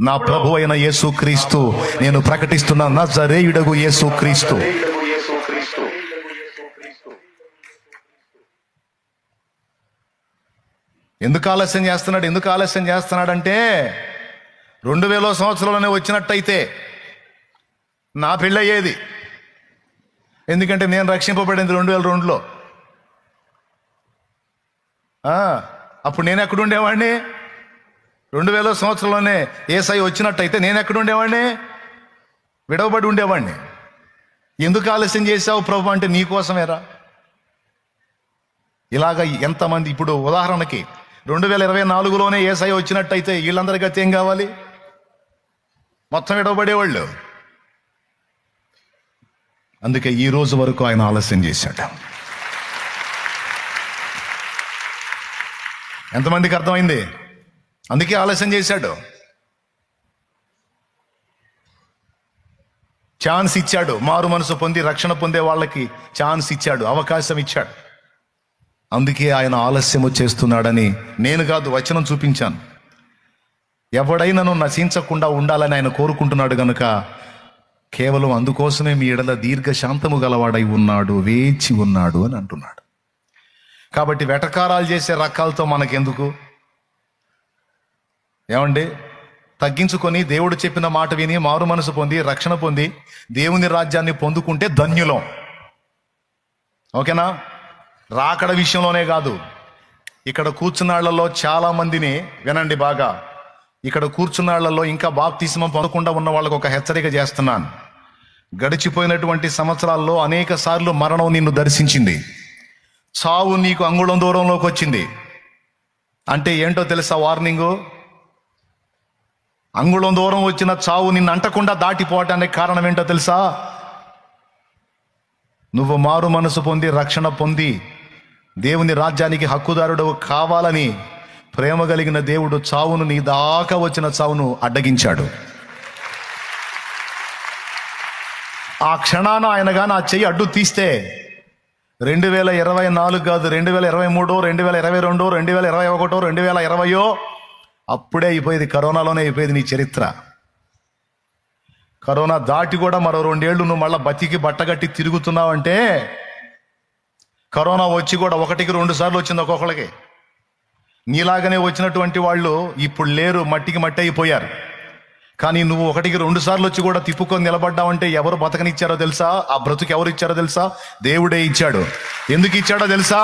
నా ప్రభు అయిన యేసుక్రీస్తు. నేను ప్రకటిస్తున్న నజరేయుడగు యేసుక్రీస్తు. ఎందుకు ఆలస్యం చేస్తున్నాడంటే 2000 సంవత్సరంలోనే వచ్చినట్టయితే నా పెళ్ళయ్యేది. ఎందుకంటే నేను రక్షింపబడింది 2002లో. అప్పుడు నేను ఎక్కడుండేవాడిని? 2000 సంవత్సరంలోనే యేసయ్య వచ్చినట్టయితే నేను ఎక్కడుండేవాడిని? విడవబడి ఉండేవాడిని. ఎందుకు ఆలస్యం చేశావు ప్రభు అంటే నీకోసమేరా. ఇలాగ ఎంతమంది, ఇప్పుడు ఉదాహరణకి 2024లోనే యేసయ్య వచ్చినట్టయితే వీళ్ళందరి గతి ఏం కావాలి? మొత్తం విడవబడేవాళ్ళు. అందుకే ఈ రోజు వరకు ఆయన ఆలస్యం చేశాడు. ఎంతమందికి అర్థమైంది? అందుకే ఆలస్యం చేశాడు. ఛాన్స్ ఇచ్చాడు. మారు మనసు పొంది రక్షణ పొందే వాళ్ళకి ఛాన్స్ ఇచ్చాడు, అవకాశం ఇచ్చాడు. అందుకే ఆయన ఆలస్యము చేస్తున్నాడని నేను కాదు, వచనం చూపించాను. ఎవడైనాను నశించకుండా ఉండాలని ఆయన కోరుకుంటున్నాడు గనుక కేవలం అందుకోసమే మీ ఎడల దీర్ఘశాంతము గలవాడై ఉన్నాడు, వేచి ఉన్నాడు అని అంటున్నాడు. కాబట్టి వెటకారాలు చేసే రకాలతో మనకెందుకు? ఏమండి, తగ్గించుకొని దేవుడు చెప్పిన మాట విని మారు మనసు పొంది రక్షణ పొంది దేవుని రాజ్యాన్ని పొందుకుంటే ధన్యులం. ఓకేనా? రాకడ విషయంలోనే కాదు, ఇక్కడ కూర్చున్నాళ్లలో చాలా మందిని వినండి బాగా. ఇక్కడ కూర్చున్నాళ్లలో ఇంకా బాప్తిస్మం పొందకుండా ఉన్న వాళ్ళకు ఒక హెచ్చరిక చేస్తున్నాను. గడిచిపోయినటువంటి సంవత్సరాల్లో అనేక సార్లు మరణం నిన్ను దర్శించింది. చావు నీకు అంగుళం దూరంలోకి వచ్చింది. అంటే ఏంటో తెలుసా వార్నింగు? అంగుళం దూరం వచ్చిన చావు నిన్ను అంటకుండా దాటిపోవటానికి కారణం ఏంటో తెలుసా? నువ్వు మారు మనసు పొంది రక్షణ పొంది దేవుని రాజ్యానికి హక్కుదారుడు కావాలని ప్రేమ కలిగిన దేవుడు చావును, నీ దాకా వచ్చిన చావును అడ్డగించాడు. ఆ క్షణాన ఆయన గాని ఆ చెయ్యి అడ్డు తీస్తే 2024 కాదు, 2023, 2022, 2021, 2020 అప్పుడే అయిపోయేది. కరోనాలోనే అయిపోయేది నీ చరిత్ర. కరోనా దాటి కూడా మరో 2 ఏళ్ళు నువ్వు మళ్ళీ బతికి బట్టగట్టి తిరుగుతున్నావంటే, కరోనా వచ్చి కూడా 1కి 2 సార్లు వచ్చింది ఒక్కొక్కరికి. నీలాగనే వచ్చినటువంటి వాళ్ళు ఇప్పుడు లేరు, మట్టికి మట్టి అయిపోయారు. కానీ నువ్వు 1కి 2 సార్లు వచ్చి కూడా తిప్పుకొని నిలబడ్డావంటే ఎవరు బతకనిచ్చారో తెలుసా? ఆ బ్రతుకు ఎవరు ఇచ్చారో తెలుసా? దేవుడే ఇచ్చాడు. ఎందుకు ఇచ్చాడో తెలుసా?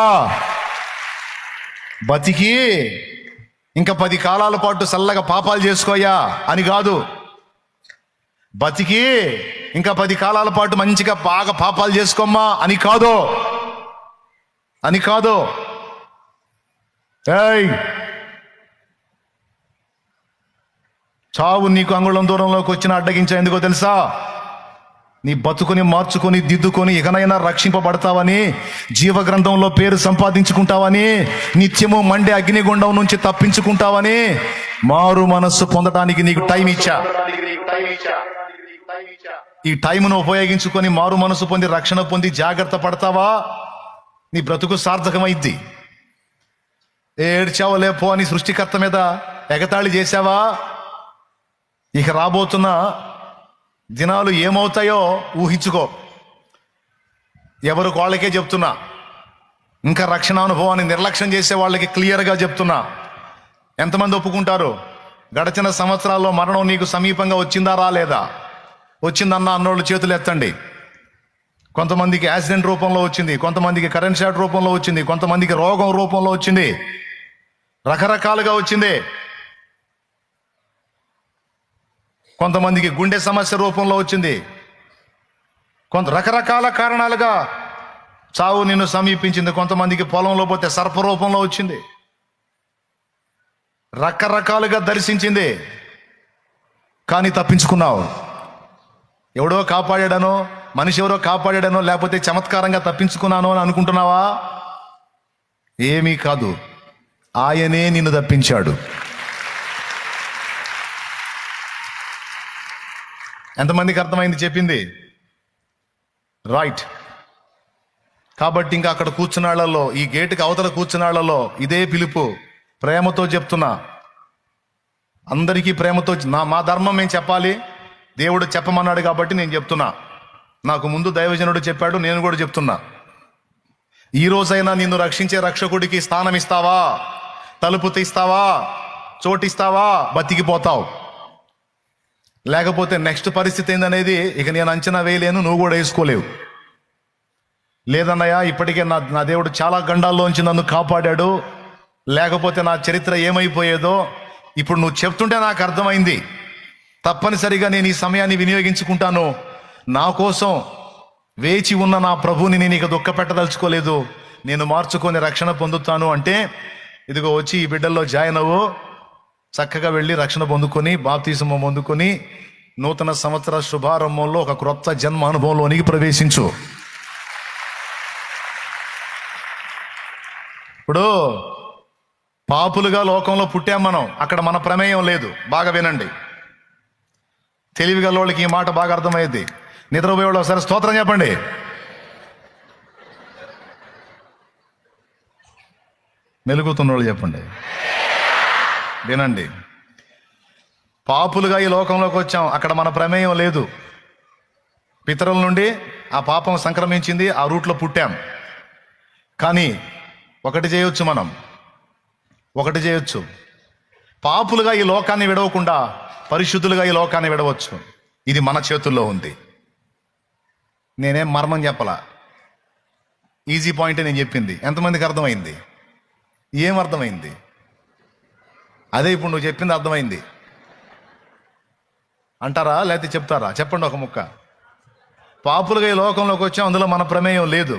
బతికి ఇంకా 10 కాలాల పాటు చల్లగా పాపాలు చేసుకోయా అని కాదు. బతికి ఇంకా 10 కాలాల పాటు మంచిగా బాగా పాపాలు చేసుకోమ్మా అని కాదు. ఏయ్, చావు నీకు అంగుళం దూరంలోకి వచ్చిన అడ్డగించా. ఎందుకో తెలుసా? నీ బతుకుని మార్చుకొని దిద్దుకొని ఇకనైనా రక్షింపబడతావని, జీవగ్రంథంలో పేరు సంపాదించుకుంటావని, నిత్యము మండే అగ్నిగుండం నుంచి తప్పించుకుంటావని, మారు మనస్సు పొందడానికి నీకు టైం ఇచ్చా. ఈ టైంను ఉపయోగించుకొని మారు మనసు పొంది రక్షణ పొంది జాగ్రత్త పడతావా? నీ బ్రతుకు సార్థకమైద్ది. ఏడ్చావో లేపో అని సృష్టికర్త మీద ఎగతాళి చేశావా? ఇక రాబోతున్న దినాలు ఏమవుతాయో ఊహించుకో. ఎవరు వాళ్ళకే చెప్తున్నా. ఇంకా రక్షణ అనుభవాన్ని నిర్లక్ష్యం చేసే వాళ్ళకి క్లియర్గా చెప్తున్నా. ఎంతమంది ఒప్పుకుంటారు? గడిచిన సంవత్సరాల్లో మరణం నీకు సమీపంగా వచ్చిందా రాలేదా? వచ్చిందన్న అన్నోళ్ళు చేతులు ఎత్తండి. కొంతమందికి యాక్సిడెంట్ రూపంలో వచ్చింది, కొంతమందికి కరెంట్ షాట్ రూపంలో వచ్చింది, కొంతమందికి రోగం రూపంలో వచ్చింది, రకరకాలుగా వచ్చింది. కొంతమందికి గుండె సమస్య రూపంలో వచ్చింది. రకరకాల కారణాలుగా చావు నిన్ను సమీపించింది. కొంతమందికి పొలంలో పోతే సర్ప రూపంలో వచ్చింది. రకరకాలుగా దర్శించింది. కానీ తప్పించుకున్నావు. ఎవడో కాపాడాడనో, మనిషి ఎవరో కాపాడాడనో, లేకపోతే చమత్కారంగా తప్పించుకున్నానో అని అనుకుంటున్నావా? ఏమీ కాదు, ఆయనే నిన్ను తప్పించాడు. ఎంతమందికి అర్థమైంది చెప్పింది? రైట్. కాబట్టి ఇంకా అక్కడ కూర్చున్నాళ్లలో, ఈ గేటుకి అవతల కూర్చున్నాళ్లలో ఇదే పిలుపు. ప్రేమతో చెప్తున్నా, అందరికీ ప్రేమతో. మా ధర్మం మేము చెప్పాలి, దేవుడు చెప్పమన్నాడు కాబట్టి నేను చెప్తున్నా. నాకు ముందు దైవజనుడు చెప్పాడు, నేను కూడా చెప్తున్నా. ఈ రోజైనా నిన్ను రక్షించే రక్షకుడికి స్థానం ఇస్తావా? తలుపు తీస్తావా? చోటిస్తావా? బతికిపోతావు. లేకపోతే నెక్స్ట్ పరిస్థితి ఏందనేది ఇక నేను అంచనా వేయలేను, నువ్వు కూడా వేసుకోలేవు. లేదన్నయ్య, ఇప్పటికే నా దేవుడు చాలా గండాల్లోంచి నన్ను కాపాడాడు, లేకపోతే నా చరిత్ర ఏమైపోయేదో ఇప్పుడు నువ్వు చెప్తుంటే నాకు అర్థమైంది. తప్పనిసరిగా నేను ఈ సమయాన్ని వినియోగించుకుంటాను. నా కోసం వేచి ఉన్న నా ప్రభువుని నేను ఇక దుఃఖ పెట్టదలుచుకోలేదు. నేను మార్చుకొని రక్షణ పొందుతాను అంటే, ఇదిగో వచ్చి ఈ బిడ్డల్లో జాయిన్ అవ్వు, చక్కగా వెళ్ళి రక్షణ పొందుకొని బాప్తిసము పొందుకొని నూతన సంవత్సర శుభారంభంలో ఒక క్రొత్త జన్మ అనుభవంలోనికి ప్రవేశించు. ఇప్పుడు పాపులుగా లోకంలో పుట్టాం మనం, అక్కడ మన ప్రమేయం లేదు. బాగా వినండి, తెలివిగల వాళ్ళకి ఈ మాట బాగా అర్థమయ్యేది. నిద్రపోయేవాళ్ళు ఒకసారి స్తోత్రం చెప్పండి. మెలుగుతున్న వాళ్ళు చెప్పండి. వినండి, పాపులుగా ఈ లోకంలోకి వచ్చాం, అక్కడ మన ప్రమేయం లేదు. పితరుల నుండి ఆ పాపం సంక్రమించింది, ఆ రూట్లో పుట్టాం. కానీ ఒకటి చేయొచ్చు, పాపులుగా ఈ లోకాన్ని విడవకుండా పరిశుద్ధులుగా ఈ లోకాన్ని విడవచ్చు. ఇది మన చేతుల్లో ఉంది. నేనేం మర్మం చెప్పలా, ఈజీ పాయింటే నేను చెప్పింది. ఎంతమందికి అర్థమైంది? ఏం అర్థమైంది? అదే ఇప్పుడు నువ్వు చెప్పింది అర్థమైంది అంటారా, లేకపోతే చెప్తారా? చెప్పండి ఒక ముక్క. పాపులుగా ఈ లోకంలోకి వచ్చాం, అందులో మన ప్రమేయం లేదు.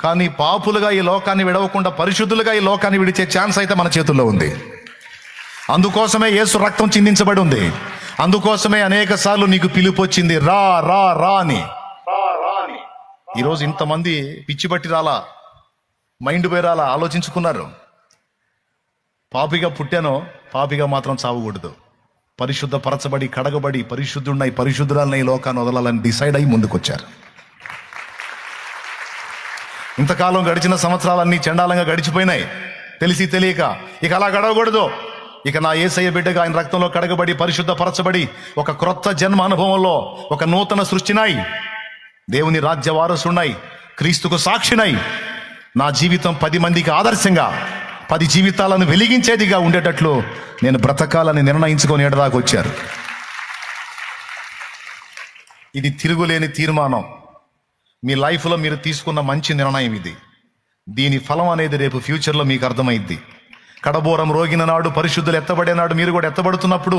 కానీ పాపులుగా ఈ లోకాన్ని విడవకుండా పరిశుద్ధులుగా ఈ లోకాన్ని విడిచే ఛాన్స్ అయితే మన చేతుల్లో ఉంది. అందుకోసమే యేసు రక్తం చిందించబడి ఉంది. అందుకోసమే అనేక సార్లు నీకు పిలుపు వచ్చింది, రా రా రా అని. ఈరోజు ఇంతమంది పిచ్చి పట్టి రాలా, మైండ్ పోయి రాలా, ఆలోచించుకున్నారు. పాపిగా పుట్టానో, పాపిగా మాత్రం చావకూడదు. పరిశుద్ధ పరచబడి కడగబడి పరిశుద్ధురాలని ఈ లోకాన్ని వదలాలని డిసైడ్ అయ్యి ముందుకొచ్చారు. ఇంతకాలం గడిచిన సంవత్సరాలన్నీ చండాలంగా గడిచిపోయినాయి, తెలిసి తెలియక. ఇక అలా గడవకూడదు. ఇక నా యేసయ్య బిడ్డగా ఆయన రక్తంలో కడగబడి పరిశుద్ధ పరచబడి ఒక క్రొత్త జన్మ అనుభవంలో ఒక నూతన సృష్టినై, దేవుని రాజ్య వారసునై, క్రీస్తుకు సాక్షినై, నా జీవితం 10 మందికి ఆదర్శంగా, 10 జీవితాలను వెలిగించేదిగా ఉండేటట్లు నేను బ్రతకాలని నిర్ణయించుకొని ఎడదాకా వచ్చారు. ఇది తిరుగులేని తీర్మానం. మీ లైఫ్లో మీరు తీసుకున్న మంచి నిర్ణయం ఇది. దీని ఫలం అనేది రేపు ఫ్యూచర్లో మీకు అర్థమైద్ది. కడబోరం రోగిన నాడు, పరిశుద్ధులు ఎత్తబడే నాడు మీరు కూడా ఎత్తబడుతున్నప్పుడు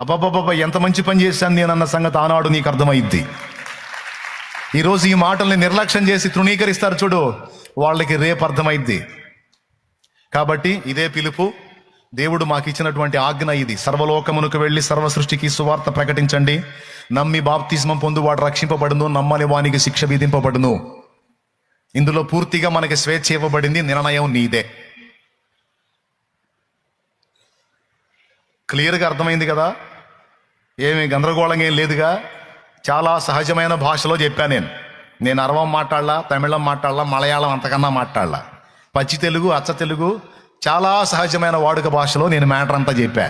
అబ్బాబ్బాబ్బా ఎంత మంచి పని చేశాను నేనన్న సంగతి ఆనాడు నీకు అర్థమైద్ది. ఈరోజు ఈ మాటల్ని నిర్లక్ష్యం చేసి తృణీకరిస్తారు చూడు, వాళ్ళకి రేపు అర్థమైద్ది. కాబట్టి ఇదే పిలుపు, దేవుడు మాకు ఇచ్చినటువంటి ఆజ్ఞ ఇది. సర్వలోకమునకు వెళ్ళి సర్వ సృష్టికి సువార్త ప్రకటించండి. నమ్మి బాప్తిస్మం పొందువాడు రక్షింపబడును, నమ్మని వానికి శిక్ష విధింపబడును. ఇందులో పూర్తిగా మనకి స్వేచ్ఛ ఇవ్వబడింది. నిర్ణయం నీదే. క్లియర్గా అర్థమైంది కదా? ఏమి గందరగోళంగా ఏం లేదుగా. చాలా సహజమైన భాషలో చెప్పాను నేను అరవం మాట్లాడలా, తమిళం మాట్లాడలా, మలయాళం అంతకన్నా మాట్లాడలా. పచ్చి తెలుగు, అచ్చ తెలుగు, చాలా సహజమైన వాడుక భాషలో నేను మ్యాటర్ అంతా చెప్పా.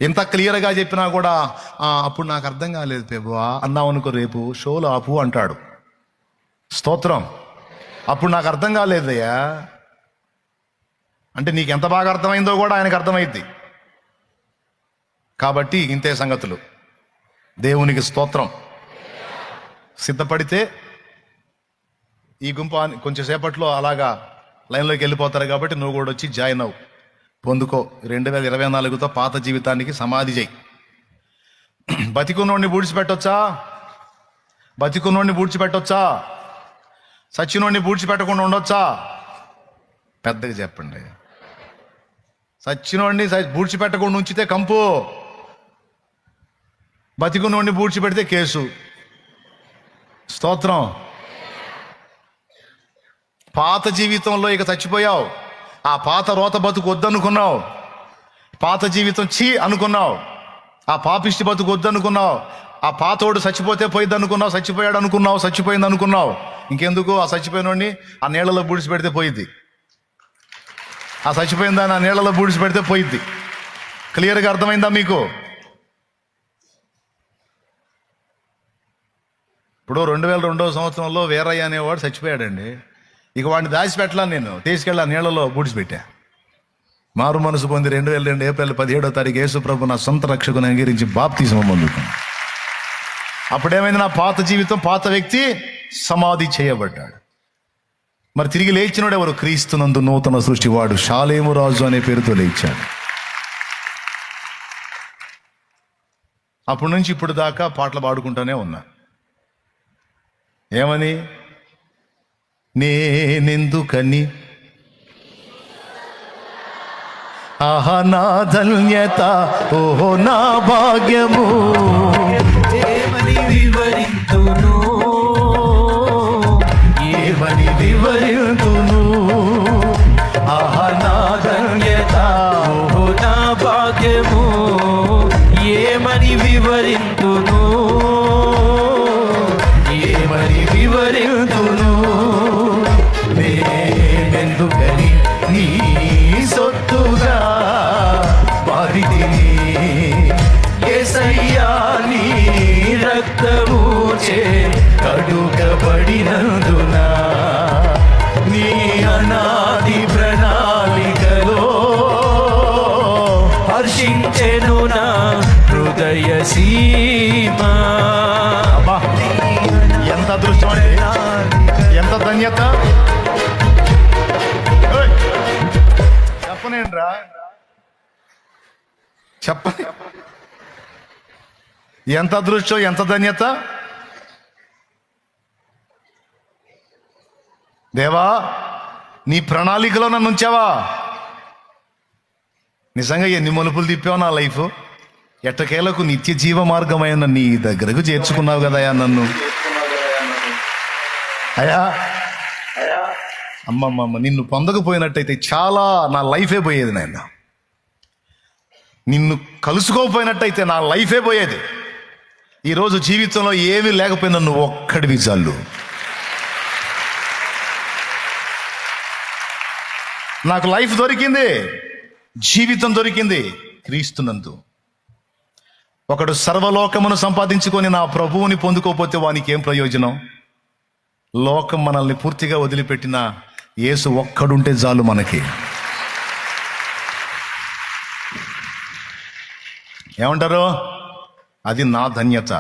ఇంత క్లియర్గా చెప్పినా కూడా అప్పుడు నాకు అర్థం కాలేదు ప్రభువా అన్నావు అనుకో, రేపు షోలు ఆపు అంటాడు. స్తోత్రం. అప్పుడు నాకు అర్థం కాలేదయ్యా అంటే నీకు ఎంత బాగా అర్థమైందో కూడా ఆయనకు అర్థమైద్ది. కాబట్టి ఇంతే సంగతులు. దేవునికి స్తోత్రం. సిద్ధపడితే ఈ గుంపు కొంచెం సేపట్లో అలాగా లైన్లోకి వెళ్ళిపోతారు. కాబట్టి నువ్వు కూడా వచ్చి జాయిన్ అవ్వు, పొందుకో. 2024తో పాత జీవితానికి సమాధి చేయి. బతికున్నోడిని పూడ్చిపెట్టొచ్చా? సచ్చినోడిని పూడ్చిపెట్టకుండా ఉండొచ్చా? పెద్దగా చెప్పండి. సచ్చినోడిని పూడ్చిపెట్టకుండా ఉంచితే కంపు, బతికున్నోడిని పూడ్చిపెడితే కేసు. స్తోత్రం. పాత జీవితంలో ఇక చచ్చిపోయావు. ఆ పాత రోత బతుకు వద్దనుకున్నావు, పాత జీవితం అనుకున్నావు, ఆ పాపిష్టి బతుకు వద్దనుకున్నావు, ఆ పాతోడు చచ్చిపోతే పోయిద్ది అనుకున్నావు, చచ్చిపోయాడు అనుకున్నావు, చచ్చిపోయింది అనుకున్నావు. ఇంకెందుకు? ఆ చచ్చిపోయినోడిని ఆ నీళ్ళలో బూడిసిపెడితే పోయిద్ది. ఆ చచ్చిపోయిన దాన్ని ఆ నీళ్ళలో బూడిసిపెడితే పోయిద్ది. క్లియర్గా అర్థమైందా మీకు? ఇప్పుడు 2002వ సంవత్సరంలో వీరయ్య అనేవాడు చచ్చిపోయాడండి. ఇక వాడిని దాచిపెట్టలా, నేను తీసుకెళ్ళి ఆ నీళ్ళలో బూడిసిపెట్టా. మారు మనసు పొంది 2002 ఏప్రిల్ 17వ తారీఖు యేసు ప్రభు నా సొంత రక్షకుని అంగీకరించి బాప్తిస్మం పొందుకున్నాను. అప్పుడేమైంది? నా పాత జీవితం, పాత వ్యక్తి సమాధి చేయబడ్డాడు. మరి తిరిగి లేచినోడు ఎవరు? క్రీస్తునందు నూతన సృష్టి. వాడు షాలేము రాజు అనే పేరుతో లేచాడు. అప్పటి నుంచి ఇప్పుడు దాకా పాటలు పాడుకుంటూనే ఉన్నా. ఏమని? నేనెందుకని ఆహా నా ధన్యత ఓహో నా భాగ్యము ఏమని వివరింతును ఏమని వివరింతును ఆహా నా ధన్యత ఓహో నా భాగ్యము ఏమని వివరింతును ఏమని వివరింతును నేనెందుకని నీ సొత్తుగా మారితిని యేసయ్యా నీ రక్తము చే కడుగబడినందున నీ అనాది ప్రణాళికలో హర్షించెను నా హృదయ సీమా. అబ్బా, ఎంత అదృష్టం అండి, ఎంత ధన్యత. ఓయ్, చెప్పనేంట్రా చెప్పని, ఎంత అదృష్టం, ఎంత ధన్యత. దేవా నీ ప్రణాళికలో నన్ను ఉంచావా. నిజంగా ఎన్ని మలుపులు తిప్పావు నా లైఫ్. ఎట్టకేలకు నిత్య జీవ మార్గమైన నీ దగ్గరకు చేర్చుకున్నావు కదయా నన్ను. అయ్యా అమ్మమ్మమ్మ, నిన్ను పొందకపోయినట్టయితే చాలా నా లైఫే పోయేది నాయన. నిన్ను కలుసుకోకపోయినట్టయితే నా లైఫే పోయేది. ఈరోజు జీవితంలో ఏమీ లేకపోయినా నువ్వు ఒక్కడివి చాలు. నాకు లైఫ్ దొరికింది, జీవితం దొరికింది క్రీస్తునందు. ఒకడు సర్వలోకమును సంపాదించుకొని నా ప్రభువుని పొందుకోకపోతే వానికి ఏం ప్రయోజనం. లోకం మనల్ని పూర్తిగా వదిలిపెట్టిన యేసు ఒక్కడుంటే చాలు మనకి. ఏమంటారు? అది నా ధన్యత.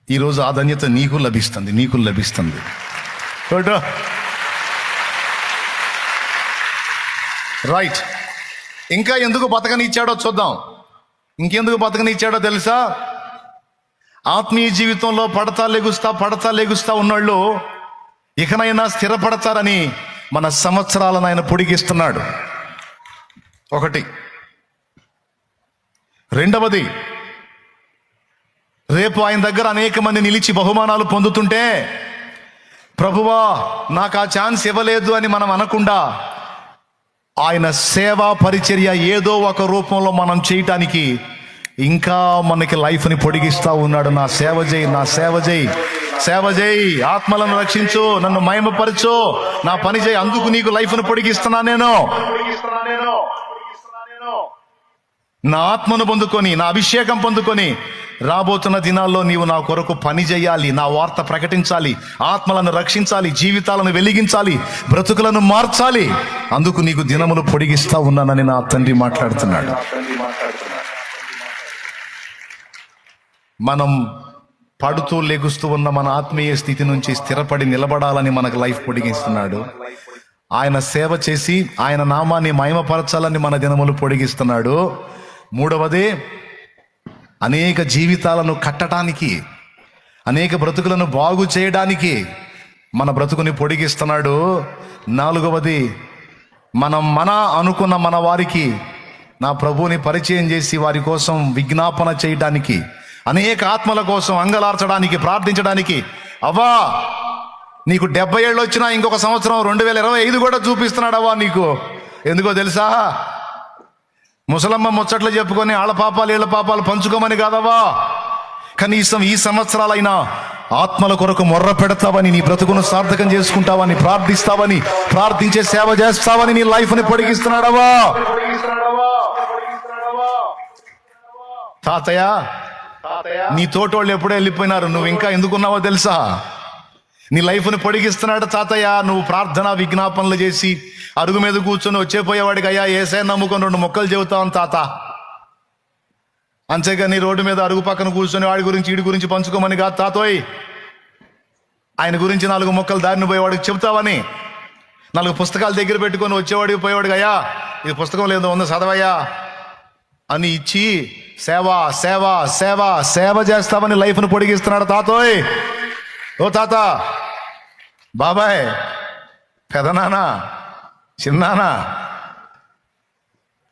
ఈరోజు ఆ ధన్యత నీకు లభిస్తుంది, నీకు లభిస్తుంది. రైట్. ఇంకా ఎందుకు బతకనిచ్చాడో చూద్దాం. ఇంకెందుకు బతకనిచ్చాడో తెలుసా? ఆత్మీయ జీవితంలో పడతా లెగుస్తా ఉన్నోళ్ళు ఇకనైనా స్థిరపడతారని మన సంవత్సరాలను ఆయన పొడిగిస్తున్నాడు. ఒకటి. రెండవది, రేపు ఆయన దగ్గర అనేక మంది నిలిచి బహుమానాలు పొందుతుంటే ప్రభువా నాకు ఆ ఛాన్స్ ఇవ్వలేదు అని మనం అనకుండా ఆయన సేవా పరిచర్య ఏదో ఒక రూపంలో మనం చేయటానికి ఇంకా మనకి లైఫ్ని పొడిగిస్తా ఉన్నాడు. నా సేవ చేయి, నా సేవ చేయి, సేవ చేయి, ఆత్మలను రక్షించు, నన్ను మహిమపరచు, నా పని చేయి, అందుకు నీకు లైఫ్ను పొడిగిస్తున్నా నేను. నా ఆత్మను పొందుకొని, నా అభిషేకం పొందుకొని రాబోతున్న దినాల్లో నీవు నా కొరకు పని చేయాలి, నా వార్త ప్రకటించాలి, ఆత్మలను రక్షించాలి, జీవితాలను వెలిగించాలి, బ్రతుకులను మార్చాలి. అందుకు నీకు దినములు పొడిగిస్తా ఉన్నానని నా తండ్రి మాట్లాడుతున్నాడు. మనం పడుతూ లెగుస్తూ ఉన్న మన ఆత్మీయ స్థితి నుంచి స్థిరపడి నిలబడాలని మనకు లైఫ్ పొడిగిస్తున్నాడు. ఆయన సేవ చేసి ఆయన నామాన్ని మహిమపరచాలని మన దినములు పొడిగిస్తున్నాడు. మూడవది, అనేక జీవితాలను కట్టడానికి, అనేక బ్రతుకులను బాగు చేయడానికి మన బ్రతుకుని పొడిగిస్తున్నాడు. నాలుగవది, మన అనుకున్న మన వారికి నా ప్రభువుని పరిచయం చేసి వారి కోసం విజ్ఞాపన చేయడానికి, అనేక ఆత్మల కోసం అంగలార్చడానికి, ప్రార్థించడానికి. అవ్వా నీకు 70 ఏళ్ళు వచ్చినా ఇంకొక సంవత్సరం 2025 కూడా చూపిస్తున్నాడు అవ్వా నీకు. ఎందుకో తెలుసా? ముసలమ్మ ముచ్చట్లు చెప్పుకొని వాళ్ళ పాపాలు వీళ్ళ పాపాలు పంచుకోమని కాదవ్వా. కనీసం ఈ సంవత్సరాలైనా ఆత్మల కొరకు మొర్ర పెడతావని, నీ బ్రతుకును సార్థకం చేసుకుంటావని, ప్రార్థిస్తావని, ప్రార్థించే సేవ చేస్తావని నీ లైఫ్ని పొడిగిస్తున్నాడవా. తాతయ్య, నీ తోటోళ్ళు ఎప్పుడో వెళ్ళిపోయినారు, నువ్వు ఇంకా ఎందుకున్నావో తెలుసా? నీ లైఫ్ని పొడిగిస్తున్నాడు తాతయ్య. నువ్వు ప్రార్థన విజ్ఞాపనలు చేసి అరుగు మీద కూర్చొని వచ్చేపోయేవాడికి అయ్యా ఏసే నమ్ముకొని 2 మొక్కలు చెబుతావు తాత. అంతేగాని రోడ్డు మీద అరుగు పక్కన కూర్చొని వాడి గురించి వీడి గురించి పంచుకోమని కాదు తాతోయ్. ఆయన గురించి 4 మొక్కలు దారిని పోయేవాడికి చెబుతావని, 4 పుస్తకాలు దగ్గర పెట్టుకొని వచ్చేవాడికి పోయేవాడికి అయ్యా ఇది పుస్తకం లేదో ఉందో చదవయ్యా అని ఇచ్చి సేవ సేవ సేవ సేవ చేస్తావని లైఫ్ను పొడిగిస్తున్నాడు తాతోయ్. ఓ తాత, బాబాయ్, పెదనాన్న, చిన్నాన్న,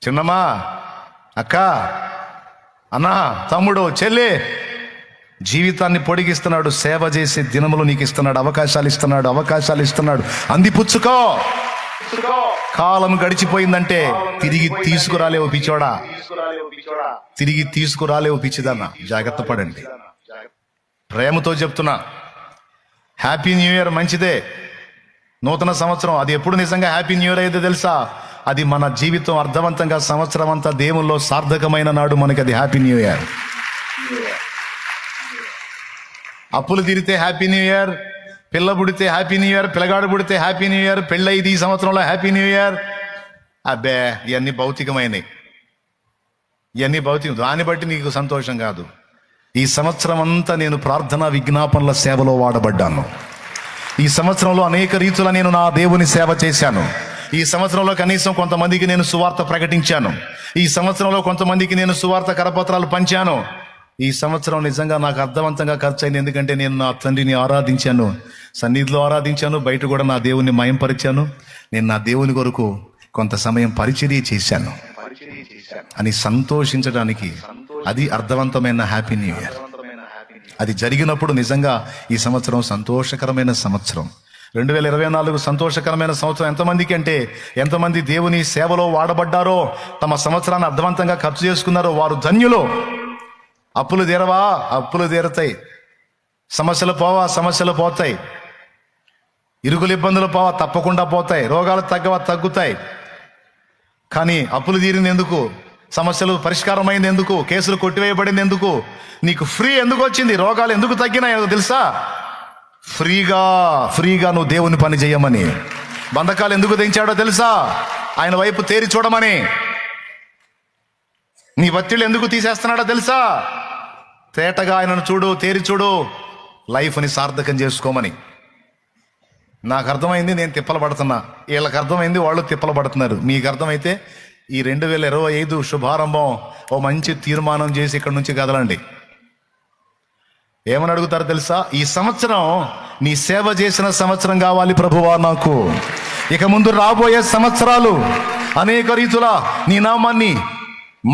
చిన్నమ్మా, అక్క, అన్న, తమ్ముడు, చెల్లి, జీవితాన్ని పొడిగిస్తున్నాడు. సేవ చేసే దినములు నీకు ఇస్తున్నాడు, అవకాశాలు ఇస్తున్నాడు. అందిపుచ్చుకో. కాలం గడిచిపోయిందంటే తిరిగి తీసుకురాలేవు పిచ్చోడా, తిరిగి తీసుకురాలేవు పిచ్చిదన్న. జాగ్రత్త పడండి. ప్రేమతో చెప్తున్నా, హ్యాపీ న్యూ ఇయర్ మంచిదే. నూతన సంవత్సరం అది ఎప్పుడు నిజంగా హ్యాపీ న్యూ ఇయర్ అయితే తెలుసా? అది మన జీవితం అర్థవంతంగా సంవత్సరం అంతా దేవుల్లో సార్థకమైన నాడు మనకి అది హ్యాపీ న్యూ ఇయర్. అప్పులు తీరితే హ్యాపీ న్యూ ఇయర్, పిల్ల పుడితే హ్యాపీ న్యూ ఇయర్, పిల్లగాడు పుడితే హ్యాపీ న్యూ ఇయర్, పెళ్ళైది ఈ సంవత్సరంలో హ్యాపీ న్యూ ఇయర్. అబ్బే, ఇవన్నీ భౌతికమైనవి, ఇవన్నీ భౌతికం. దాన్ని బట్టి నీకు సంతోషం కాదు. ఈ సంవత్సరం అంతా నేను ప్రార్థనా విజ్ఞాపనల సేవలో వాడబడ్డాను. ఈ సంవత్సరంలో అనేక రీతుల నేను నా దేవుని సేవ చేశాను. ఈ సంవత్సరంలో కనీసం కొంతమందికి నేను సువార్త ప్రకటించాను. ఈ సంవత్సరంలో కొంతమందికి నేను సువార్త కరపత్రాలు పంచాను. ఈ సంవత్సరం నిజంగా నాకు అర్థవంతంగా ఖర్చు అయింది. ఎందుకంటే నేను నా తండ్రిని ఆరాధించాను, సన్నిధిలో ఆరాధించాను, బయట కూడా నా దేవుని మయంపరిచాను. నేను నా దేవుని కొరకు కొంత సమయం పరిచర్య చేశాను అని సంతోషించడానికి అది అర్థవంతమైన హ్యాపీ న్యూ ఇయర్. అది జరిగినప్పుడు నిజంగా ఈ సంవత్సరం సంతోషకరమైన సంవత్సరం. 2024 సంతోషకరమైన సంవత్సరం. ఎంతమందికి అంటే ఎంతమంది దేవుని సేవలో వాడబడ్డారో, తమ సంవత్సరాన్ని అర్థవంతంగా ఖర్చు చేసుకున్నారో వారు ధన్యులు. అప్పులు తీరవా? అప్పులు తీరతాయి. సమస్యలు పోవా? సమస్యలు పోతాయి. ఇరుకులు ఇబ్బందులు పోవా? తప్పకుండా పోతాయి. రోగాలు తగ్గవా? తగ్గుతాయి. కానీ అప్పులు తీరింది ఎందుకు? సమస్యలు పరిష్కారమైంది ఎందుకు? కేసులు కొట్టివేయబడింది ఎందుకు? నీకు ఫ్రీ ఎందుకు వచ్చింది? రోగాలు ఎందుకు తగ్గినాయో తెలుసా? ఫ్రీగా నువ్వు దేవుని పని చేయమని. బంధకాలు ఎందుకు దించాడో తెలుసా? ఆయన వైపు తేరి చూడమని. నీ ఒత్తిళ్ళు ఎందుకు తీసేస్తున్నాడో తెలుసా? తేటగా ఆయనను చూడు, తేరి చూడు, లైఫ్ని సార్థకం చేసుకోమని. నాకు అర్థమైంది, నేను తిప్పలు పడుతున్నా. వీళ్ళకి అర్థమైంది, వాళ్ళు తిప్పలు పడుతున్నారు. మీకు అర్థమైతే ఈ 2025 శుభారంభం ఓ మంచి తీర్మానం చేసి ఇక్కడ నుంచి కదలండి. ఏమని అడుగుతారో తెలుసా? ఈ సంవత్సరం నీ సేవ చేసిన సంవత్సరం కావాలి ప్రభువా నాకు. ఇక ముందు రాబోయే సంవత్సరాలు అనేక రీతుల నీ నామాన్ని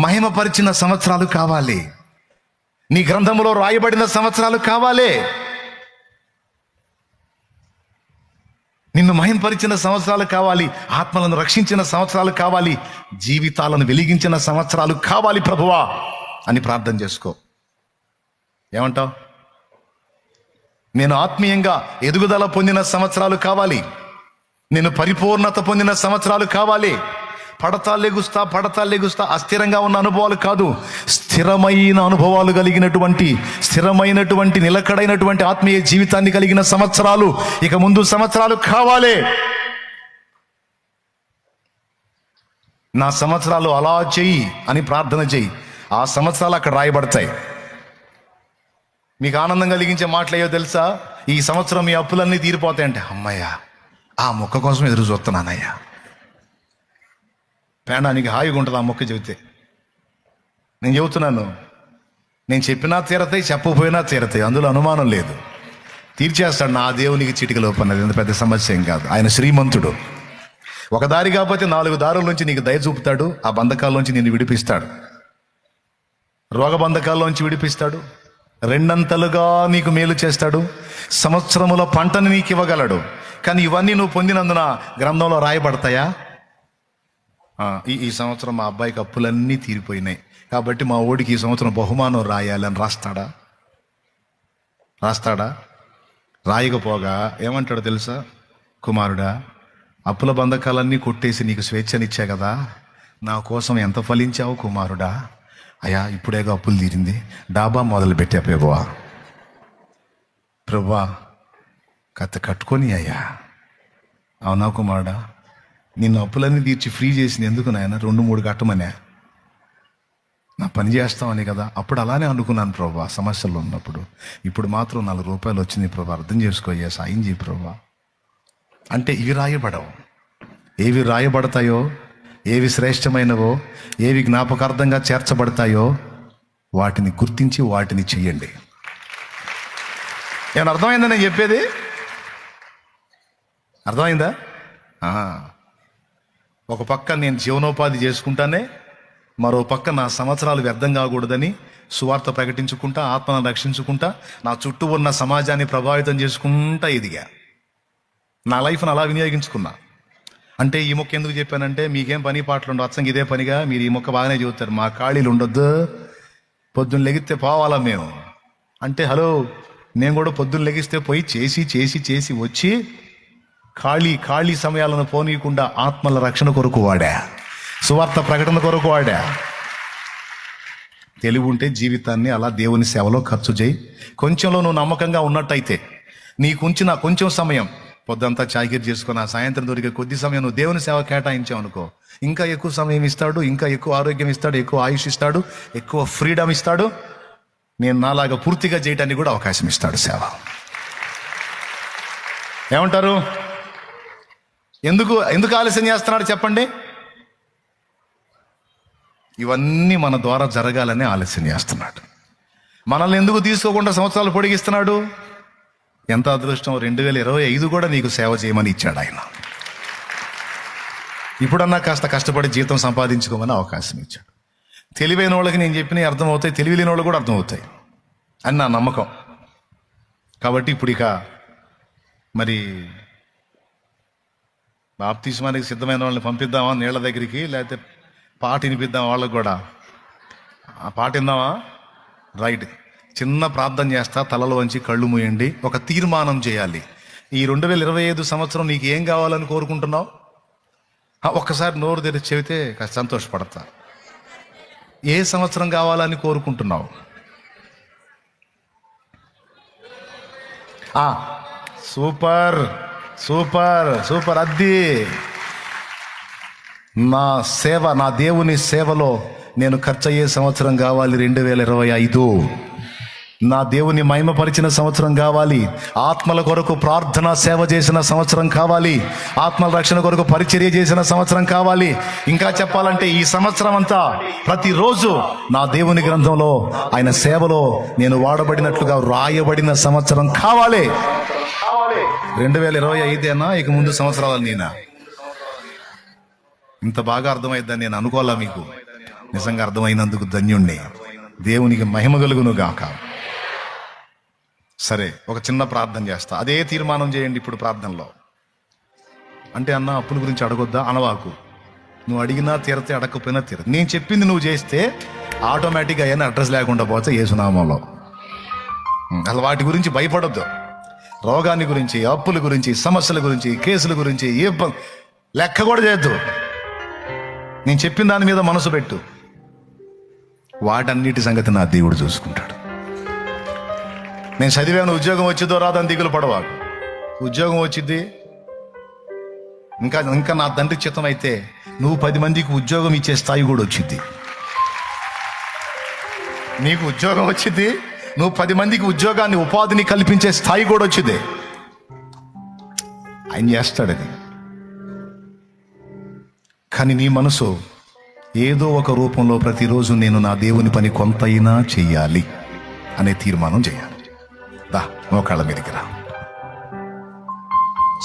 మహిమపరిచిన సంవత్సరాలు కావాలి. నీ గ్రంథములో రాయబడిన సంవత్సరాలు కావాలి. నిన్ను మహింపరిచిన సంవత్సరాలు కావాలి. ఆత్మలను రక్షించిన సంవత్సరాలు కావాలి. జీవితాలను వెలిగించిన సంవత్సరాలు కావాలి ప్రభువా అని ప్రార్థన చేసుకో. ఏమంటావు? నేను ఆత్మీయంగా ఎదుగుదల పొందిన సంవత్సరాలు కావాలి. నేను పరిపూర్ణత పొందిన సంవత్సరాలు కావాలి. పడతా లెగుస్తా అస్థిరంగా ఉన్న అనుభవాలు కాదు, స్థిరమైన అనుభవాలు కలిగినటువంటి, స్థిరమైనటువంటి, నిలకడైనటువంటి ఆత్మీయ జీవితాన్ని కలిగిన సంవత్సరాలు, ఇక ముందు సంవత్సరాలు కావాలి. నా సంవత్సరాలు అలా చెయ్యి అని ప్రార్థన చెయ్యి. ఆ సంవత్సరాలు అక్కడ రాయబడతాయి. మీకు ఆనందం కలిగించే మాటలు అయ్యో తెలుసా? ఈ సంవత్సరం మీ అప్పులన్నీ తీరిపోతాయంటే, అమ్మయ్యా ఆ మొక్క కోసం ఎదురు చూస్తున్నానయ్యా. పేడానికి హాయిగా ఉంటుంది ఆ మొక్క చెబితే. నేను చెబుతున్నాను, నేను చెప్పినా తీరతాయి, చెప్పకపోయినా తీరతాయి, అందులో అనుమానం లేదు. తీర్చేస్తాడు నా దేవునికి చిటికలో పన్నది. ఎంత పెద్ద సమస్య ఏం కాదు. ఆయన శ్రీమంతుడు. ఒక దారి కాకపోతే 4 దారుల నుంచి నీకు దయ చూపుతాడు. ఆ బంధకాల్లోంచి నిన్ను విడిపిస్తాడు. రోగ బంధకాల్లోంచి విడిపిస్తాడు. 2 అంతలుగా నీకు మేలు చేస్తాడు. సంవత్సరముల పంటను నీకు ఇవ్వగలడు. కానీ ఇవన్నీ నువ్వు పొందినందున గ్రంథంలో రాయబడతాయా? ఈ సంవత్సరం మా అబ్బాయికి అప్పులన్నీ తీరిపోయినాయి కాబట్టి మా ఓడికి ఈ సంవత్సరం బహుమానం రాయాలని రాస్తాడా? రాయకపోగా ఏమంటాడో తెలుసా? కుమారుడా, అప్పుల బంధకాలన్నీ కొట్టేసి నీకు స్వేచ్ఛనిచ్చా కదా, నా కోసం ఎంత ఫలించావు కుమారుడా. అయ్యా ఇప్పుడేగా అప్పులు తీరింది, డాబా మొదలు పెట్టా ప్రభువా కథ కట్టుకొని. అయ్యా అవునా కుమారుడా, నిన్ను అప్పులన్నీ తీర్చి ఫ్రీ చేసింది ఎందుకు నాయన? 2-3 కట్టమనే నా పని చేస్తామని కదా. అప్పుడు అలానే అనుకున్నాను ప్రభా సమస్యలు ఉన్నప్పుడు. ఇప్పుడు మాత్రం 4 రూపాయలు వచ్చింది ప్రభా, అర్థం చేసుకోయ్యా, సాయం చేయి ప్రభా అంటే. ఇవి రాయబడవు. ఏవి రాయబడతాయో, ఏవి శ్రేష్టమైనవో, ఏవి జ్ఞాపకార్థంగా చేర్చబడతాయో వాటిని గుర్తించి వాటిని చెయ్యండి. ఏమైనా అర్థమైందని నేను చెప్పేది? అర్థమైందా? ఒక పక్క నేను జీవనోపాధి చేసుకుంటానే, మరో పక్క నా సంవత్సరాలు వ్యర్థం కాకూడదని సువార్త ప్రకటించుకుంటా, ఆత్మను రక్షించుకుంటా, నా చుట్టూ ఉన్న సమాజాన్ని ప్రభావితం చేసుకుంటా ఎదిగా. నా లైఫ్ను అలా వినియోగించుకున్నా. అంటే ఈ మొక్క ఎందుకు చెప్పానంటే, మీకేం పని పాటలు ఉండవు, అచ్చంగా ఇదే పనిగా మీరు ఈ మొక్క బాగానే చెబుతారు, మా ఖాళీలు ఉండొద్దు, పొద్దున్న లెగిస్తే పోవాలా మేము అంటే, హలో, నేను కూడా పొద్దున్న లెగిస్తే పోయి చేసి చేసి చేసి వచ్చి ఖాళీ సమయాలను పోనీయకుండా ఆత్మల రక్షణ కొరకు వాడా, సువార్త ప్రకటన కొరకు వాడా. తెలివి ఉంటే జీవితాన్ని అలా దేవుని సేవలో ఖర్చు చేయి. కొంచెంలో నువ్వు నమ్మకంగా ఉన్నట్టయితే నీకుంచిన కొంచెం సమయం, పొద్దంతా చాకిరి చేసుకుని ఆ సాయంత్రం దొరికే కొద్ది సమయం నువ్వు దేవుని సేవ కేటాయించావు అనుకో, ఇంకా ఎక్కువ సమయం ఇస్తాడు, ఇంకా ఎక్కువ ఆరోగ్యం ఇస్తాడు, ఎక్కువ ఆయుష్ ఇస్తాడు, ఎక్కువ ఫ్రీడమ్ ఇస్తాడు. నేను నాలాగా పూర్తిగా చేయటానికి కూడా అవకాశం ఇస్తాడు సేవ. ఏమంటారు? ఎందుకు ఆలస్యం చేస్తున్నాడు చెప్పండి? ఇవన్నీ మన ద్వారా జరగాలని ఆలస్యం చేస్తున్నాడు. మనల్ని ఎందుకు తీసుకోకుండా సంవత్సరాలు పొడిగిస్తున్నాడు? ఎంత అదృష్టం, 2025 కూడా నీకు సేవ చేయమని ఇచ్చాడు ఆయన. ఇప్పుడన్నా కాస్త కష్టపడి జీతం సంపాదించుకోమని అవకాశం ఇచ్చాడు. తెలివైన వాళ్ళకి నేను చెప్పినవి అర్థమవుతాయి, తెలివిలేని వాళ్ళు కూడా అర్థమవుతాయి అని నా నమ్మకం. కాబట్టి ఇప్పుడు ఇక మరి బాప్తిస్మానికి సిద్ధమైన వాళ్ళని పంపిద్దామా నీళ్ళ దగ్గరికి, లేకపోతే పాట వినిపిద్దాం వాళ్ళకు కూడా? ఆ పాట విందామా? రైట్. చిన్న ప్రార్థన చేస్తా, తలలో వంచి కళ్ళు మూయండి. ఒక తీర్మానం చేయాలి. ఈ 2025 సంవత్సరం నీకు ఏం కావాలని కోరుకుంటున్నావు? ఒక్కసారి నోరు తెరిచి చెబితే కాస్త సంతోషపడతా. ఏ సంవత్సరం కావాలని కోరుకుంటున్నావు? Super super super. అద్ది నా సేవ, నా దేవుని సేవలో నేను ఖర్చు అయ్యే సంవత్సరం కావాలి 2025. నా దేవుని మహిమపరిచిన సంవత్సరం కావాలి. ఆత్మల కొరకు ప్రార్థన సేవ చేసిన సంవత్సరం కావాలి. ఆత్మల రక్షణ కొరకు పరిచర్య చేసిన సంవత్సరం కావాలి. ఇంకా చెప్పాలంటే ఈ సంవత్సరం అంతా ప్రతిరోజు నా దేవుని గ్రంథంలో ఆయన సేవలో నేను వాడబడినట్లుగా రాయబడిన సంవత్సరం కావాలి. 2025 ఇక ముందు సంవత్సరాలు నేనా? ఇంత బాగా అర్థమైద్దని నేను అనుకోవాలా మీకు? నిజంగా అర్థమైనందుకు ధన్యుణ్ణి. దేవునికి మహిమ కలుగును గాక. సరే, ఒక చిన్న ప్రార్థన చేస్తా. అదే తీర్మానం చేయండి ఇప్పుడు ప్రార్థనలో. అంటే అన్న అప్పుల గురించి అడగొద్దా అనవాకు. నువ్వు అడిగినా తీరతే, అడగకపోయినా తీరదు. నేను చెప్పింది నువ్వు చేస్తే ఆటోమేటిక్గా అయినా అడ్రస్ లేకుండా పోతే యేసునామంలో. అసలు వాటి గురించి భయపడొద్దు. రోగాన్ని గురించి, అప్పుల గురించి, సమస్యల గురించి, కేసుల గురించి ఏ లెక్క కూడా చేయొద్దు. నేను చెప్పిన దాని మీద మనసు పెట్టు. వాటన్నిటి సంగతి నా దేవుడు చూసుకుంటాడు. నేను చదివాను, ఉద్యోగం వచ్చిందో రాదని దిగులు పడవాడు. ఉద్యోగం వచ్చింది, ఇంకా నా తండ్రి చిత్తం అయితే నువ్వు 10 మందికి ఉద్యోగం ఇచ్చే స్థాయి కూడా వచ్చింది. నీకు ఉద్యోగం వచ్చింది, నువ్వు 10 మందికి ఉద్యోగాన్ని, ఉపాధిని కల్పించే స్థాయి కూడా వచ్చింది. ఆయన చేస్తాడు అది. కానీ నీ మనసు ఏదో ఒక రూపంలో ప్రతిరోజు నేను నా దేవుని పని కొంతైనా చెయ్యాలి అనే తీర్మానం చేయాలి. దా మోకాళ్ళ మీదకి రా.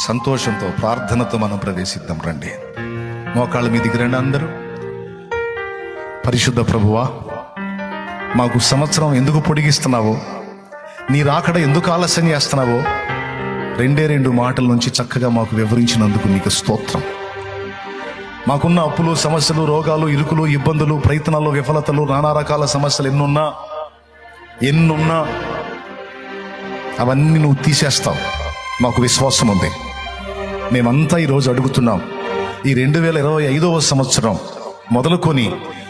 సంతోషంతో ప్రార్థనతో మనం ప్రవేశిద్దాం. రండి, మోకాళ్ళ మీదకి రండి అందరూ. పరిశుద్ధ ప్రభువా, మాకు సంవత్సరం ఎందుకు పొడిగిస్తున్నావో, నీ రాకడ ఎందుకు ఆలస్యం చేస్తున్నావో 2 మాటల నుంచి చక్కగా మాకు వివరించినందుకు నీకు స్తోత్రం. మాకున్న అప్పులు, సమస్యలు, రోగాలు, ఇరుకులు, ఇబ్బందులు, ప్రయత్నాలు, విఫలతలు, నానా రకాల సమస్యలు ఎన్నున్నా అవన్నీ నువ్వు తీసేస్తావు. మాకు విశ్వాసం ఉంది. మేమంతా ఈరోజు అడుగుతున్నాం, ఈ 2025వ సంవత్సరం మొదలుకొని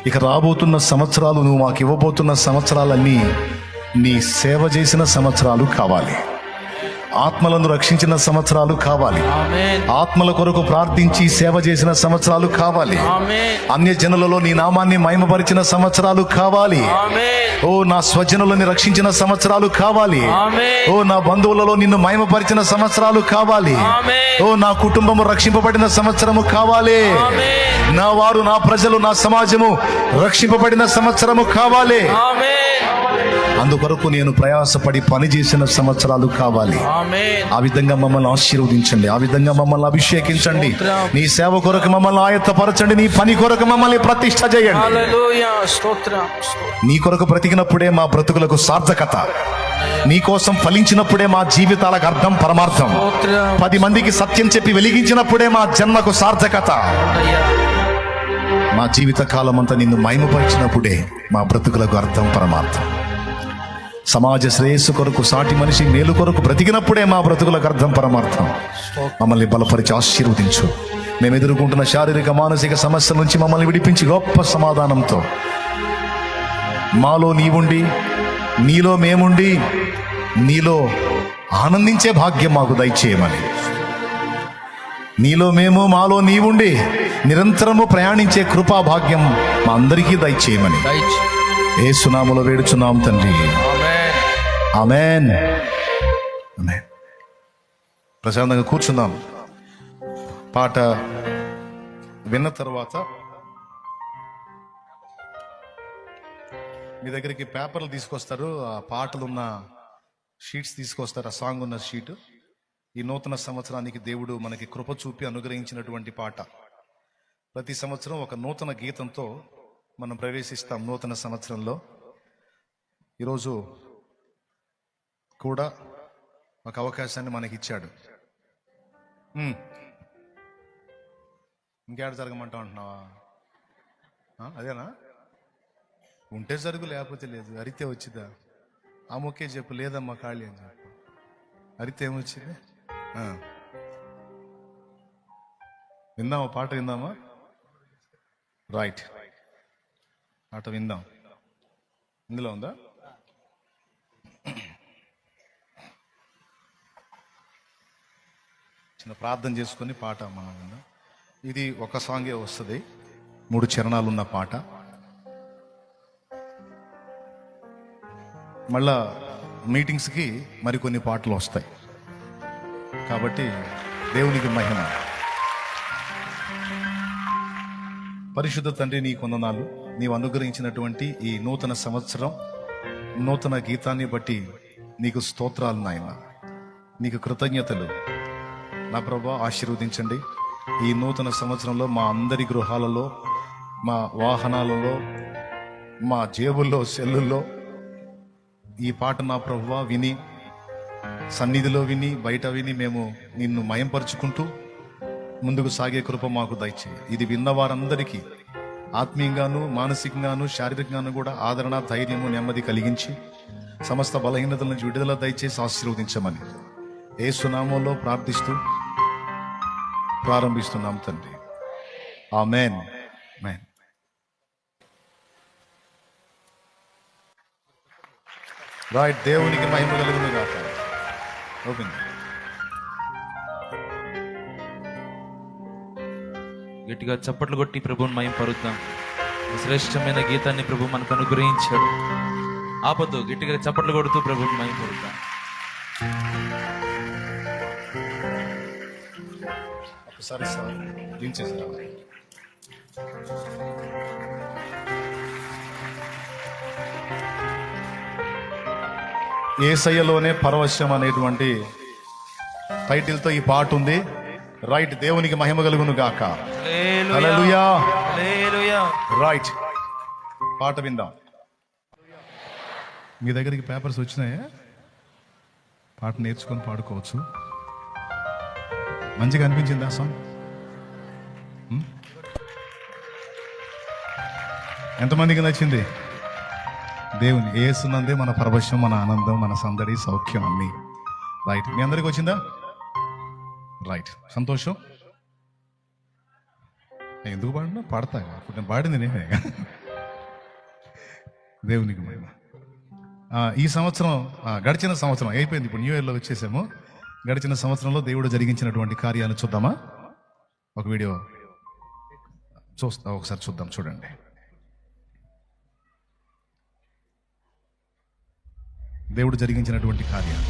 ఇక రాబోతున్న సంవత్సరాలు, నువ్వు మాకు ఇవ్వబోతున్న సంవత్సరాలన్నీ నీ సేవ చేసిన సంవత్సరాలు కావాలి. ఆత్మలను రక్షించిన సంవత్సరాలు కావాలి. ఆత్మల కొరకు ప్రార్థించి సేవ చేసిన సంవత్సరాలు కావాలి. అన్య జనులలో నీ నామాన్ని మహిమపరిచిన సంవత్సరాలు కావాలి. ఓ నా స్వజనులని రక్షించిన సంవత్సరాలు కావాలి. ఓ నా బంధువులలో నిన్ను మహిమపరిచిన సంవత్సరాలు కావాలి. ఓ నా కుటుంబము రక్షింపబడిన సంవత్సరము కావాలి. నా వారు, నా ప్రజలు, నా సమాజము రక్షింపబడిన సంవత్సరము కావాలి. అందుకొరకు నేను ప్రయాసపడి పని చేసిన సంవత్సరాలు కావాలి. ఆ విధంగా మమ్మల్ని ఆశీర్వదించండి, ఆ విధంగా మమ్మల్ని అభిషేకించండి, నీ సేవ కొరకు మమ్మల్ని ఆయత్తపరచండి, నీ పని కొరకు మమ్మల్ని ప్రతిష్ఠ చేయండి. నీ కొరకు బ్రతికినప్పుడే మా బ్రతుకులకు సార్థకత, నీ కోసం ఫలించినప్పుడే మా జీవితాలకు అర్థం పరమార్థం, 10 మందికి సత్యం చెప్పి వెలిగించినప్పుడే మా జన్మకు సార్థకత, మా జీవిత కాలం అంతా నిన్ను మహిమపరిచినప్పుడే మా బ్రతుకులకు అర్థం పరమార్థం. సమాజ శ్రేయస్సు కొరకు, సాటి మనిషి మేలు కొరకు బ్రతికినప్పుడే మా బ్రతుకులకు అర్థం పరమార్థం. మమ్మల్ని బలపరిచి ఆశీర్వదించు. మేము ఎదుర్కొంటున్న శారీరక మానసిక సమస్యల నుంచి మమ్మల్ని విడిపించి గొప్ప సమాధానంతో మాలో నీవుండి, నీలో మేముండి, నీలో ఆనందించే భాగ్యం మాకు దయచేయమని, నీలో మేము మాలో నీవుండి నిరంతరము ప్రయాణించే కృపా భాగ్యం మా అందరికీ దయచేయమని యేసు నామములో వేడుచున్నాం తండ్రి. ఆమేన్. ఆమేన్. ప్రశాంతంగా కూర్చుందాం. పాట విన్న తర్వాత మీ దగ్గరికి పేపర్లు తీసుకొస్తారు, ఆ పాటలు ఉన్న షీట్స్ తీసుకొస్తారు, ఆ సాంగ్ ఉన్న షీట్. ఈ నూతన సంవత్సరానికి దేవుడు మనకి కృప చూపి అనుగ్రహించినటువంటి పాట. ప్రతి సంవత్సరం ఒక నూతన గీతంతో మనం ప్రవేశిస్తాం నూతన సంవత్సరంలో. ఈరోజు కూడా ఒక అవకాశాన్ని మనకి ఇచ్చాడు. ఇంకేడ జరగమంటా అంటున్నావా? అదేనా? ఉంటే జరుగు, లేకపోతే లేదు. అరితే వచ్చిందా? ఆ మొక్కే చెప్పు, లేదమ్మా ఖాళీ అని చెప్పు. అరితే ఏమొచ్చింది? విందామా? పాట విందామా? రైట్, పాట విందాం. ఇందులో ఉందా? చిన్న ప్రార్థన చేసుకొని పాట మనం విందాం. ఇది ఒక సాంగే వస్తుంది, 3 చరణాలు ఉన్న పాట. మళ్ళా మీటింగ్స్కి మరికొన్ని పాటలు వస్తాయి కాబట్టి దేవునికి మహిమ. పరిశుద్ధ తండ్రి, నీ వందనాలు. నీవు అనుగ్రహించినటువంటి ఈ నూతన సంవత్సరం, నూతన గీతాన్ని బట్టి నీకు స్తోత్రాలు నాయన, నీకు కృతజ్ఞతలు నా ప్రభా. ఆశీర్వదించండి. ఈ నూతన సంవత్సరంలో మా అందరి గృహాలలో, మా వాహనాలలో, మా జేబుల్లో, సెల్లుల్లో ఈ పాట నా ప్రభువా విని, సన్నిధిలో విని, బయట విని మేము నిన్ను మయంపరుచుకుంటూ ముందుకు సాగే కృప మాకు దయచేయి. ఇది విన్న వారందరికీ ఆత్మీయంగాను, మానసికంగాను, శారీరకంగాను కూడా ఆదరణ, ధైర్యము, నెమ్మది కలిగించి సమస్త బలహీనతల నుంచి విడుదల దయచేసి ఆశీర్వదించమని యేసు నామములో ప్రార్థిస్తూ ప్రారంభిస్తున్నాం తండ్రి. ఆమేన్. ఆమేన్. రైట్. దేవునికి మహిమ కలుగును గాక. ఓపెన్. గట్టిగా చప్పట్లు కొట్టి ప్రభువుని మహిమ పరుద్దాం. శ్రేష్టమైన గీతాన్ని ప్రభు మనకు అనుగ్రహించాడు. ఆపద్దు, గట్టిగా చప్పట్లు కొడుతూ ప్రభువుని మహిమ పరుద్దాం. ఒకసారి సార్ దించేసారు. యేసయ్యలోనే పరవశం అనేటువంటి టైటిల్తో ఈ పాట ఉంది. రైట్. దేవునికి మహిమ కలుగును గాక. హల్లెలూయా. రైట్, పాట విందాం. మీ దగ్గరికి పేపర్స్ వచ్చినాయా? పాట నేర్చుకొని పాడుకోవచ్చు. మంచిగా అనిపించిందా సాంగ్? ఎంతమందికి నచ్చింది? దేవుని యేసునందే మన పరవశం, మన ఆనందం, మన సందడి, సౌఖ్యం అన్ని. రైట్. మీ అందరికి వచ్చిందా? రైట్, సంతోషం. ఎందుకు పాడినా పాడతా, అప్పుడు నేను పాడింది నేనే. దేవునికి మహిమ. ఈ సంవత్సరం, గడిచిన సంవత్సరం అయిపోయింది, ఇప్పుడు న్యూ ఇయర్లో వచ్చేసాము. గడిచిన సంవత్సరంలో దేవుడు జరిగించినటువంటి కార్యాలు చూద్దామా? ఒక వీడియో ఒకసారి చూద్దాం. చూడండి. దేవుడు జరిగించినటువంటి కార్యాలు.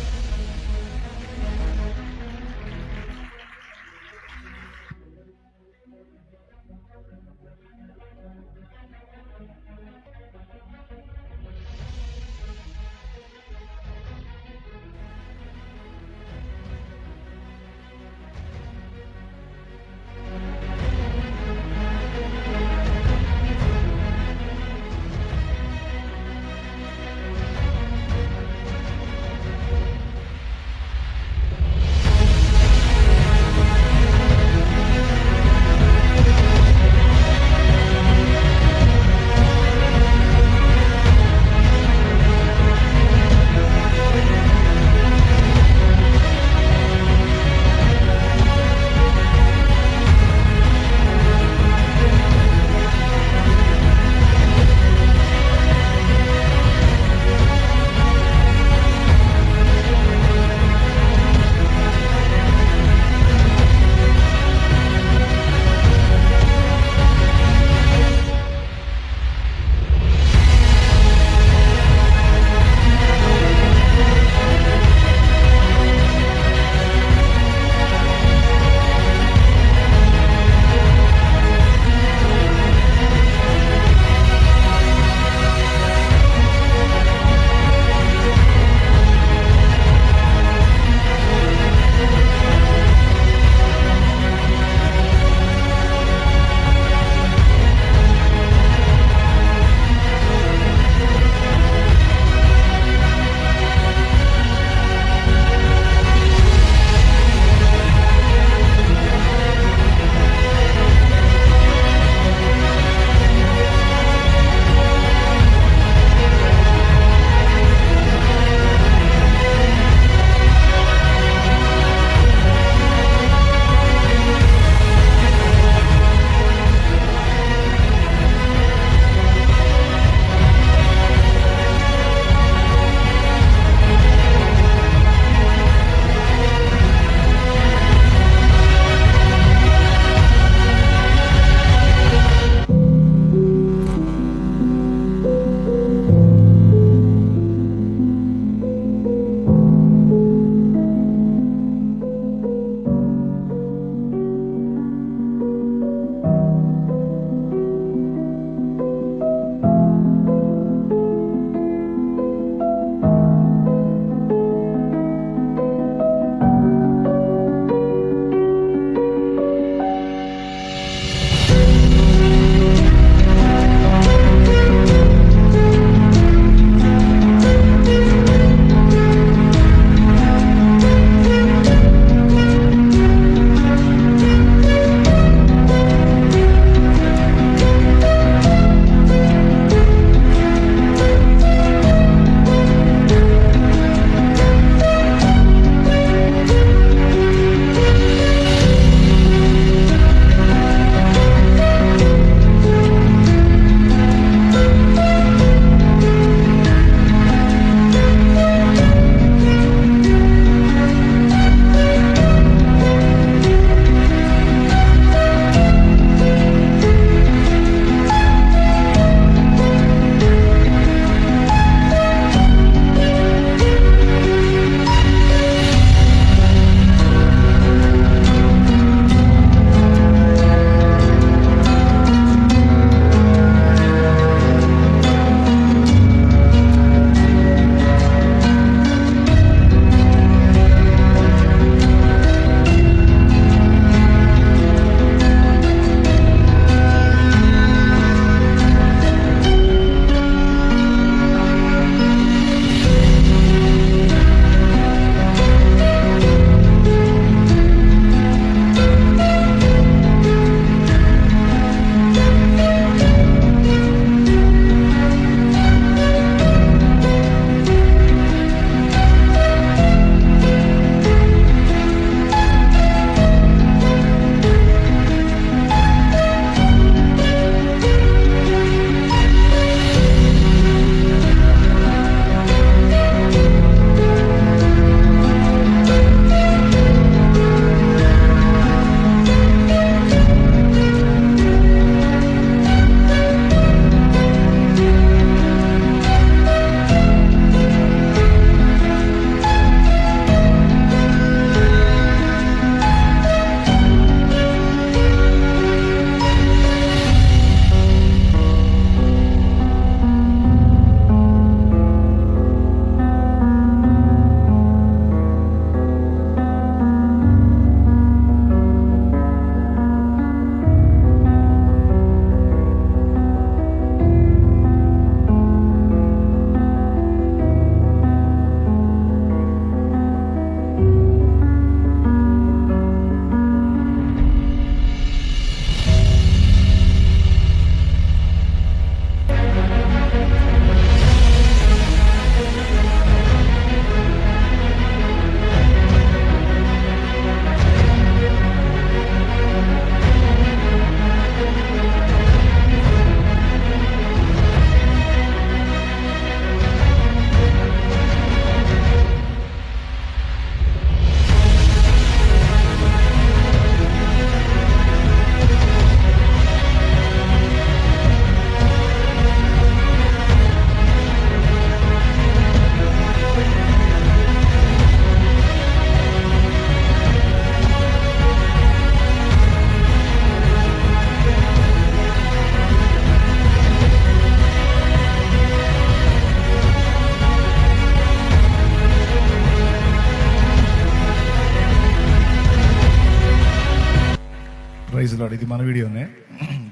Praise lord. ఇది మన వీడియోనే,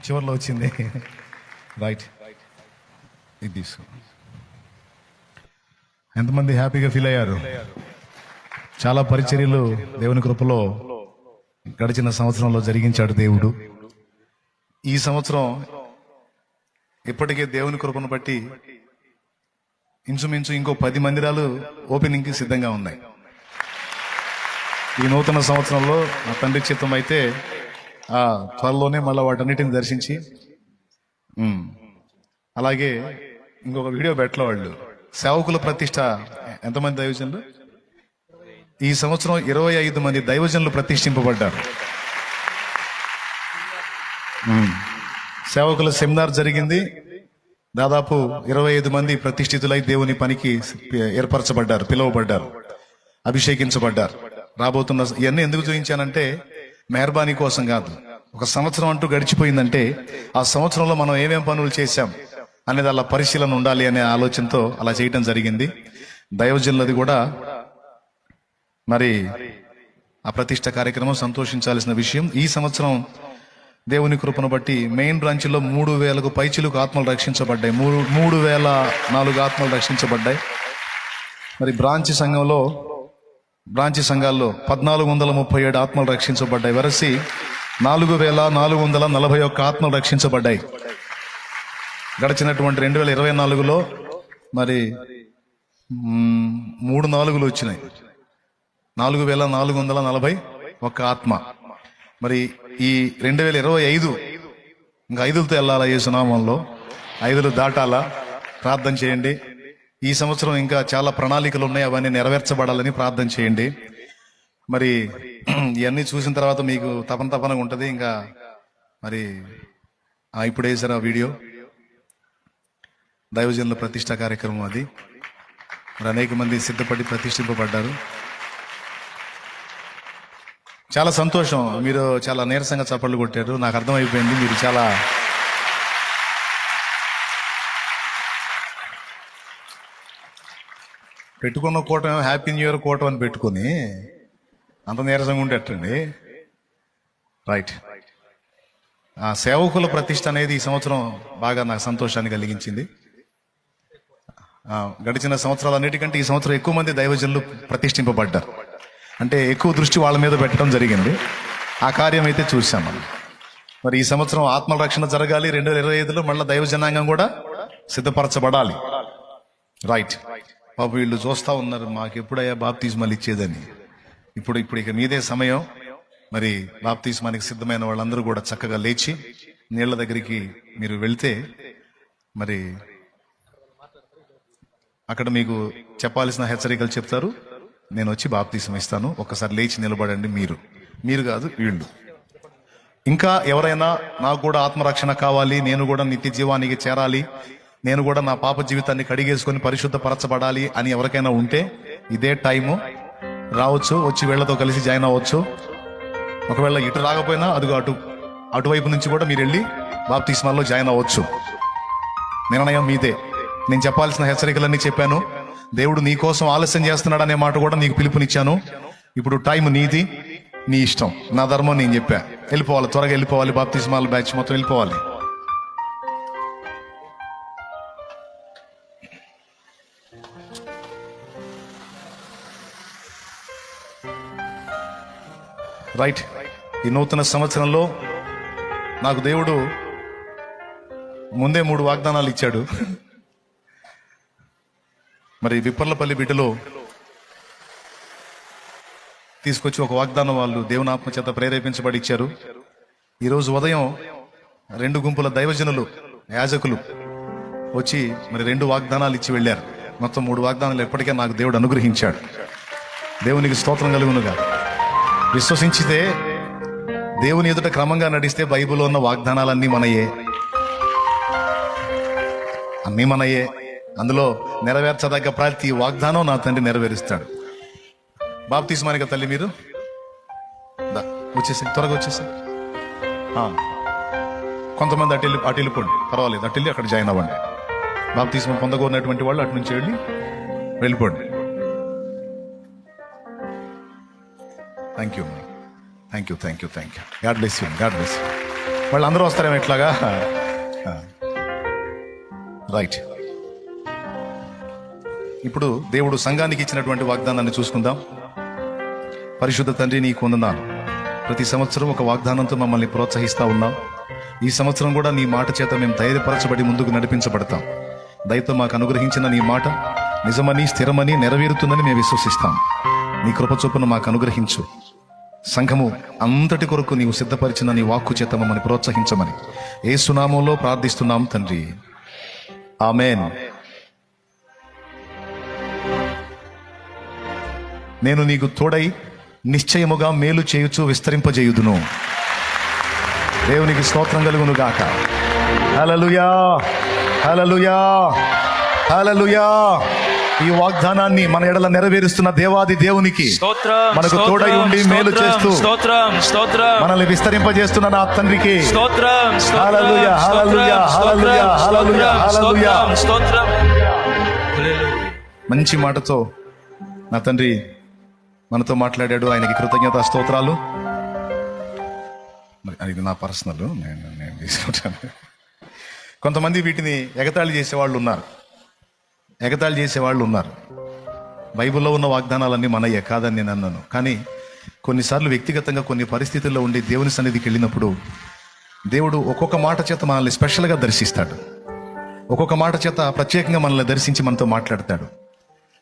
చివరిలో వచ్చింది. రైట్, ఇది తీసుకో. ఎంతమంది హ్యాపీగా ఫీల్ అయ్యారు? చాలా పరిచర్యలు దేవుని కృపలో గడిచిన సంవత్సరంలో జరిగించాడు దేవుడు. ఈ సంవత్సరం ఇప్పటికే దేవుని కృపను బట్టి ఇంచుమించు ఇంకో 10 మందిరాలు ఓపెనింగ్కి సిద్ధంగా ఉన్నాయి. ఈ నూతన సంవత్సరంలో నా తండ్రి చిత్తం అయితే త్వరలోనే మళ్ళీ వాటన్నిటిని దర్శించి, అలాగే ఇంకొక వీడియో పెట్టలే వాళ్ళు. సేవకుల ప్రతిష్ట ఎంతమంది దైవజనులు? ఈ సంవత్సరం 25 మంది దైవజనులు ప్రతిష్ఠింపబడ్డారు. సేవకుల సెమినార్ జరిగింది. దాదాపు 25 మంది ప్రతిష్ఠితులై దేవుని పనికి ఏర్పరచబడ్డారు, పిలువబడ్డారు, అభిషేకించబడ్డారు. రాబోతున్న ఇవన్నీ ఎందుకు చూపించానంటే మెహర్బానీ కోసం కాదు. ఒక సంవత్సరం అంటూ గడిచిపోయిందంటే ఆ సంవత్సరంలో మనం ఏమేం పనులు చేశాం అనేది అలా పరిశీలన ఉండాలి అనే ఆలోచనతో అలా చేయటం జరిగింది. దైవజనులది కూడా మరి ఆ ప్రతిష్ట కార్యక్రమం సంతోషించాల్సిన విషయం. ఈ సంవత్సరం దేవుని కృపను బట్టి మెయిన్ బ్రాంచ్లో 3000కు పైచిలకు ఆత్మలు రక్షించబడ్డాయి. 3004 ఆత్మలు రక్షించబడ్డాయి. మరి బ్రాంచ్ సంఘాల్లో 1437 ఆత్మలు రక్షించబడ్డాయి. వరసి 4441 ఆత్మలు రక్షించబడ్డాయి. గడిచినటువంటి 2024లో మరి 3 4లు వచ్చినాయి. 4441 ఆత్మ. మరి ఈ 2025 ఇంకా 5లతో వెళ్ళాలా? యేసునామంలో 5లు దాటాలా? ప్రార్థన చేయండి. ఈ సంవత్సరం ఇంకా చాలా ప్రణాళికలు ఉన్నాయి, అవన్నీ నెరవేర్చబడాలని ప్రార్థన చేయండి. మరి ఇవన్నీ చూసిన తర్వాత మీకు తపనగా ఉంటుంది. ఇంకా మరి ఇప్పుడు వేసారు ఆ వీడియో, దైవజనుల ప్రతిష్ట కార్యక్రమం. అది మరి అనేక మంది సిద్ధపడి ప్రతిష్ఠింపబడ్డారు. చాలా సంతోషం. మీరు చాలా నీరసంగా చప్పట్లు కొట్టారు. నాకు అర్థమైపోయింది మీరు చాలా పెట్టుకున్న కూటమి హ్యాపీ న్యూ ఇయర్ కూటమి అని పెట్టుకుని అంత నీరసంగా ఉండేటండి. రైట్. ఆ సేవకుల ప్రతిష్ట అనేది ఈ సంవత్సరం బాగా నాకు సంతోషాన్ని కలిగించింది. గడిచిన సంవత్సరాలన్నిటికంటే ఈ సంవత్సరం ఎక్కువ మంది దైవజనులు ప్రతిష్ఠింపబడ్డారు. అంటే ఎక్కువ దృష్టి వాళ్ళ మీద పెట్టడం జరిగింది. ఆ కార్యం అయితే చూసాం మనం. మరి ఈ సంవత్సరం ఆత్మల రక్షణ జరగాలి. 2025లో మళ్ళీ దైవజనాంగం కూడా సిద్ధపరచబడాలి. రైట్. పాప వీళ్ళు చూస్తా ఉన్నారు, మాకు ఎప్పుడయ్యా బాప్తిస్మాలు ఇచ్చేదని. ఇప్పుడు ఇక మీదే సమయం. మరి బాప్తిస్మానికి సిద్ధమైన వాళ్ళందరూ కూడా చక్కగా లేచి నీళ్ల దగ్గరికి మీరు వెళ్తే మరి అక్కడ మీకు చెప్పాల్సిన హెచ్చరికలు చెప్తారు. నేను వచ్చి బాప్తిసం ఇస్తాను, ఒక్కసారి లేచి నిలబడండి. మీరు కాదు, వీళ్ళు. ఇంకా ఎవరైనా నాకు కూడా ఆత్మరక్షణ కావాలి, నేను కూడా నిత్య జీవానికి చేరాలి, నేను కూడా నా పాప జీవితాన్ని కడిగేసుకొని పరిశుద్ధపరచబడాలి అని ఎవరికైనా ఉంటే ఇదే టైము. రావచ్చు, వచ్చి వీళ్లతో కలిసి జాయిన్ అవ్వచ్చు. ఒకవేళ ఇటు రాకపోయినా అదిగో అటువైపు నుంచి కూడా మీరు వెళ్ళి బాప్తిస్మాల్లో జాయిన్ అవ్వచ్చు. నిర్ణయం మీదే. నేను చెప్పాల్సిన హెచ్చరికలన్నీ చెప్పాను. దేవుడు నీ కోసం ఆలస్యం చేస్తున్నాడు అనే మాట కూడా నీకు పిలుపునిచ్చాను. ఇప్పుడు టైం నీది, నీ ఇష్టం. నా ధర్మం నేను చెప్పా. వెళ్ళిపోవాలి, త్వరగా వెళ్ళిపోవాలి. బాప్తిస్మాల బ్యాచ్ మొత్తం వెళ్ళిపోవాలి. రైట్. ఈ నూతన సంవత్సరంలో నాకు దేవుడు ముందే 3 వాగ్దానాలు ఇచ్చాడు. మరి విప్పర్లపల్లి బిడ్డలో తీసుకొచ్చి ఒక వాగ్దానం వాళ్ళు దేవుని ఆత్మ చేత ప్రేరేపించబడి ఇచ్చారు. ఈరోజు ఉదయం 2 గుంపుల దైవజనులు, యాజకులు వచ్చి మరి 2 వాగ్దానాలు ఇచ్చి వెళ్ళారు. మొత్తం 3 వాగ్దానాలు ఎప్పటికే నాకు దేవుడు అనుగ్రహించాడు. దేవునికి స్తోత్రం కలుగునుగా. విశ్వసించితే, దేవుని ఎదుట క్రమంగా నడిస్తే బైబిల్లో ఉన్న వాగ్దానాలన్నీ మనయే, అన్నీ మనయే. అందులో నెరవేర్చదగ్గ ప్రతి వాగ్దానం నా తండ్రి నెరవేరుస్తాడు. బాప్తిస్మానిక తల్లి మీరు వచ్చేసి త్వరగా వచ్చేసి కొంతమంది అటు వెళ్ళిపోండి, పర్వాలేదు. అటు వెళ్ళి అక్కడ జాయిన్ అవ్వండి. బాప్తిస్మం పొందగోరినటువంటి వాళ్ళు అటు నుంచి వెళ్ళిపోండి. Thank you. Thank you God bless you వాళ్ళు అందరూ వస్తారేమో ఇట్లాగా. రైట్, ఇప్పుడు దేవుడు సంఘానికి ఇచ్చినటువంటి వాగ్దానాన్ని చూసుకుందాం. పరిశుద్ధ తండ్రి, నీకు వందనాలు. ప్రతి సంవత్సరం ఒక వాగ్దానంతో మమ్మల్ని ప్రోత్సహిస్తా ఉన్నాం. ఈ సంవత్సరం కూడా నీ మాట చేత మేము ధైర్యపరచబడి ముందుకు నడిపించబడతాం. దయతో మాకు అనుగ్రహించిన నీ మాట నిజమని, స్థిరమని, నెరవేరుతుందని మేము విశ్వసిస్తాం. నీ కృప చొప్పున మాకు అనుగ్రహించు. సంఘము అంతటి కొరకు నీవు సిద్ధపరిచిన నీ వాక్కు చేత మమ్మల్ని ప్రోత్సహించమని యేసు నామములో ప్రార్థిస్తున్నాం తండ్రి, ఆమేన్. నేను నీకు తోడై నిశ్చయముగా మేలు చేయుచు విస్తరింపజేయుదును. దేవునికి స్తోత్రం కలుగును గాక. హల్లెలూయా, హల్లెలూయా, హల్లెలూయా. ఈ వాగ్దానాన్ని మన ఎడల నెరవేరుస్తున్న దేవాది దేవునికి మనకు తోడై ఉండి మేలు చేస్తూ మనల్ని విస్తరింపజేస్తున్న నా తండ్రికి హల్లెలూయా, హల్లెలూయా, హల్లెలూయా, హల్లెలూయా, హల్లెలూయా. మంచి మాటతో నా తండ్రి మనతో మాట్లాడాడు. ఆయనకి కృతజ్ఞతా స్తోత్రాలు. మరి ఇది నా పర్సనల్, నేను తీసుకుంటాను. కొంతమంది వీటిని ఎగతాళి చేసేవాళ్ళు ఉన్నారు. బైబిల్లో ఉన్న వాగ్దానాలన్నీ మనయ్యే, కాదని నేను అన్నాను. కానీ కొన్నిసార్లు వ్యక్తిగతంగా కొన్ని పరిస్థితుల్లో ఉండి దేవుని సన్నిధికి వెళ్ళినప్పుడు దేవుడు ఒక్కొక్క మాట చేత మనల్ని స్పెషల్గా దర్శిస్తాడు. ఒక్కొక్క మాట చేత ప్రత్యేకంగా మనల్ని దర్శించి మనతో మాట్లాడతాడు.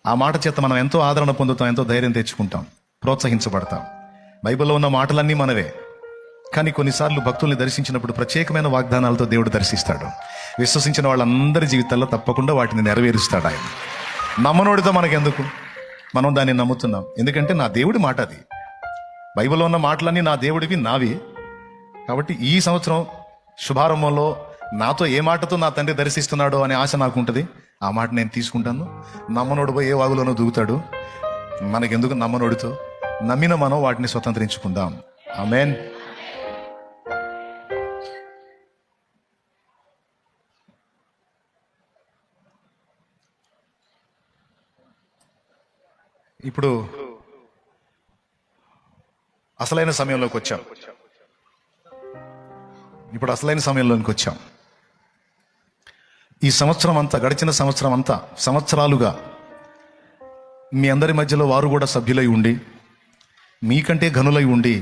ఆ మాట చేత మనం ఎంతో ఆదరణ పొందుతాం, ఎంతో ధైర్యం తెచ్చుకుంటాం, ప్రోత్సహించబడతాం. బైబిల్లో ఉన్న మాటలన్నీ మనవే, కానీ కొన్నిసార్లు భక్తుల్ని దర్శించినప్పుడు ప్రత్యేకమైన వాగ్దానాలతో దేవుడు దర్శిస్తాడు. విశ్వసించిన వాళ్ళందరి జీవితాల్లో తప్పకుండా వాటిని నెరవేరుస్తాడు ఆయన. నమ్మనోడితో మనకెందుకు, మనం దాన్ని నమ్ముతున్నాం. ఎందుకంటే నా దేవుడి మాట అది. బైబిల్లో ఉన్న మాటలన్నీ నా దేవుడివి, నావి. కాబట్టి ఈ సంవత్సరం శుభారంభంలో నాతో ఏ మాటతో నా తండ్రి దర్శిస్తున్నాడో అనే ఆశ నాకు ఉంటుంది. ఆ మాట నేను తీసుకుంటాను. నమ్మనోడు పోయి ఏ వాగులోనో దూకుతాడు, మనకెందుకు నమ్మనోడితో. నమ్మిన మనం వాటిని స్వతంత్రించుకుందాం. ఆమేన్. ఇప్పుడు అసలైన సమయంలోకి వచ్చాం. ఈ సంవత్సరం అంతా, గడిచిన సంవత్సరం అంతా, సంవత్సరాలుగా మీ అందరి మధ్యలో వారు కూడా సభ్యులై ఉండి, మీకంటే ఘనులై ఉండి,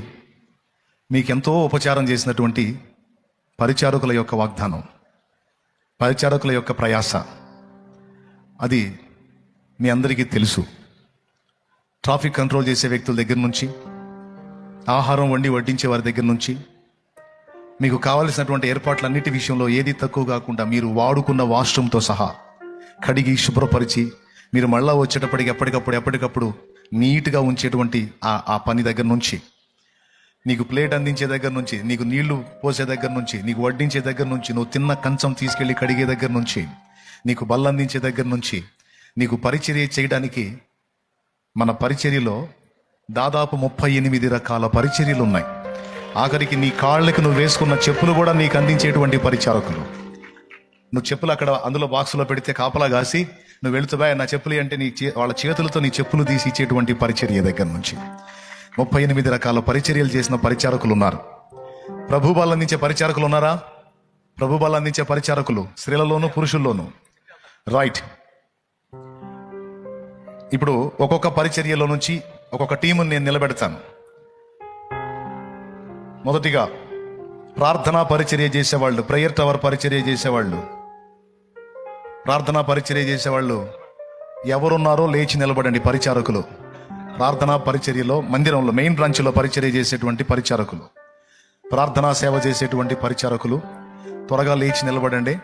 మీకెంతో ఉపచారం చేసినటువంటి పరిచారకుల యొక్క వాగ్దానం, పరిచారకుల యొక్క ప్రయాస, అది మీ అందరికీ తెలుసు. ట్రాఫిక్ కంట్రోల్ చేసే వ్యక్తుల దగ్గర నుంచి, ఆహారం వడ్డించే వారి దగ్గర నుంచి, మీకు కావలసినటువంటి ఏర్పాట్లన్నిటి విషయంలో ఏది తక్కువ కాకుండా మీరు వాడుకున్న వాష్రూమ్తో సహా కడిగి శుభ్రపరిచి మీరు మళ్ళా వచ్చేటప్పటికి ఎప్పటికప్పుడు నీట్గా ఉంచేటువంటి ఆ పని దగ్గర నుంచి, నీకు ప్లేట్ అందించే దగ్గర నుంచి, నీకు నీళ్లు పోసే దగ్గర నుంచి, నీకు వడ్డించే దగ్గర నుంచి, నువ్వు తిన్న కంచం తీసుకెళ్లి కడిగే దగ్గర నుంచి, నీకు బల్ల అందించే దగ్గర నుంచి, నీకు పరిచర్య చేయడానికి, మన పరిచర్యలో దాదాపు 38 రకాల పరిచర్యలు ఉన్నాయి. ఆఖరికి నీ కాళ్ళకి నువ్వు వేసుకున్న చెప్పులు కూడా నీకు అందించేటువంటి పరిచారకులు. నువ్వు చెప్పులు అక్కడ అందులో బాక్సులో పెడితే కాపలా కాసి నువ్వు వెళుతువా నా చెప్పులు అంటే వాళ్ళ చేతులతో నీ చెప్పులు తీసి ఇచ్చేటువంటి పరిచర్య దగ్గర నుంచి 38 రకాల పరిచర్యలు చేసిన పరిచారకులు ఉన్నారు. ప్రభుబలం అందించే పరిచారకులు ఉన్నారా? ప్రభుబలం అందించే పరిచారకులు స్త్రీలలోనూ పురుషుల్లోనూ. రైట్. ఇప్పుడు ఒక్కొక్క పరిచర్యలో నుంచి ఒక్కొక్క టీముని నేను నిలబెడతాను. మొదటిగా ప్రార్థనా పరిచర్య చేసేవాళ్ళు, ప్రేయర్ టవర్ పరిచర్య చేసేవాళ్ళు, ప్రార్థనా పరిచర్య చేసేవాళ్ళు ఎవరున్నారో లేచి నిలబడండి. పరిచారకులు ప్రార్థనా పరిచర్యలో, మందిరంలో మెయిన్ బ్రాంచ్లో పరిచర్య చేసేటువంటి పరిచారకులు, ప్రార్థనా సేవ చేసేటువంటి పరిచారకులు త్వరగా లేచి నిలబడండి.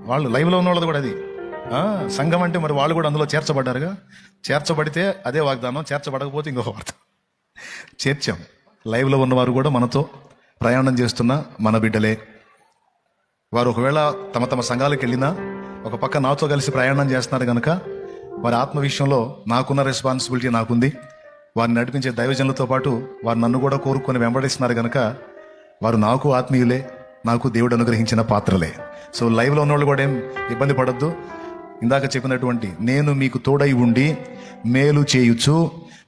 వాళ్ళు లైవ్లో ఉన్న వాళ్ళది కూడా అది సంఘం అంటే మరి వాళ్ళు కూడా అందులో చేర్చబడ్డారుగా. చేర్చబడితే అదే వాగ్దానం, చేర్చబడకపోతే ఇంకొక వాగ్దానం. చేర్చాం. లైవ్లో ఉన్నవారు కూడా మనతో ప్రయాణం చేస్తున్న మన బిడ్డలే. వారు ఒకవేళ తమ తమ సంఘాలకు వెళ్ళినా ఒక పక్క నాతో కలిసి ప్రయాణం చేస్తున్నారు కనుక వారి ఆత్మ విషయంలో నాకున్న రెస్పాన్సిబిలిటీ నాకుంది. వారిని నడిపించే దైవజనులతో పాటు వారు నన్ను కూడా కోరుకొని వెంబడిస్తున్నారు కనుక వారు నాకు ఆత్మీయులే. నాకు దేవుడు అనుగ్రహించిన పాత్రలే. సో లైవ్లో ఉన్నవాళ్ళు కూడా ఏం ఇబ్బంది పడద్దు. ఇందాక చెప్పినటువంటి నేను మీకు తోడై ఉండి మేలు చేయుచు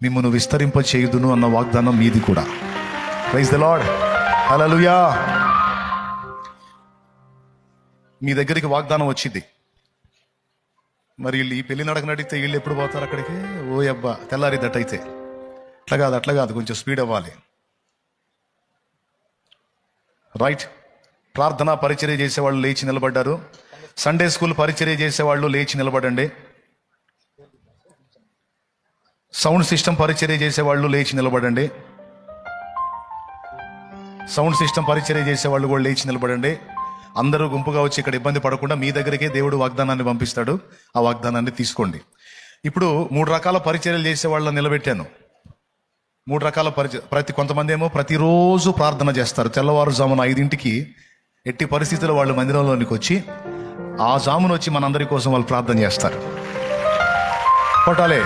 మిమ్మల్ని విస్తరింప చేయుదును అన్న వాగ్దానం మీది కూడా. Praise the lord. హల్లెలూయా. మీ దగ్గరికి వాగ్దానం వచ్చింది. మరి వీళ్ళు ఈ పెళ్లి నడక నడితే వీళ్ళు ఎప్పుడు పోతారు అక్కడికి? ఓ అబ్బా తెల్లారిద్దటైతే. అట్లా కాదు, కొంచెం స్పీడ్ అవ్వాలి. రైట్. ప్రార్థన పరిచర్య చేసేవాళ్ళు లేచి నిలబడ్డారు. సండే స్కూల్ పరిచర్య చేసేవాళ్ళు లేచి నిలబడండి. సౌండ్ సిస్టమ్ పరిచర్య చేసేవాళ్ళు లేచి నిలబడండి. సౌండ్ సిస్టమ్ పరిచర్య చేసేవాళ్ళు కూడా లేచి నిలబడండి. అందరూ గుంపుగా వచ్చి ఇక్కడ ఇబ్బంది పడకుండా మీ దగ్గరికే దేవుడు వాగ్దానాన్ని పంపిస్తాడు. ఆ వాగ్దానాన్ని తీసుకోండి. ఇప్పుడు 3 రకాల పరిచర్యలు చేసే వాళ్ళని నిలబెట్టాను. 3 రకాల కొంతమంది ఏమో ప్రతిరోజు ప్రార్థన చేస్తారు. తెల్లవారుజామున 5 ఎట్టి పరిస్థితుల్లో వాళ్ళు మందిరంలోనికి వచ్చి ఆ జామున వచ్చి మనందరి కోసం వాళ్ళు ప్రార్థన చేస్తారు. కొట్టాలే.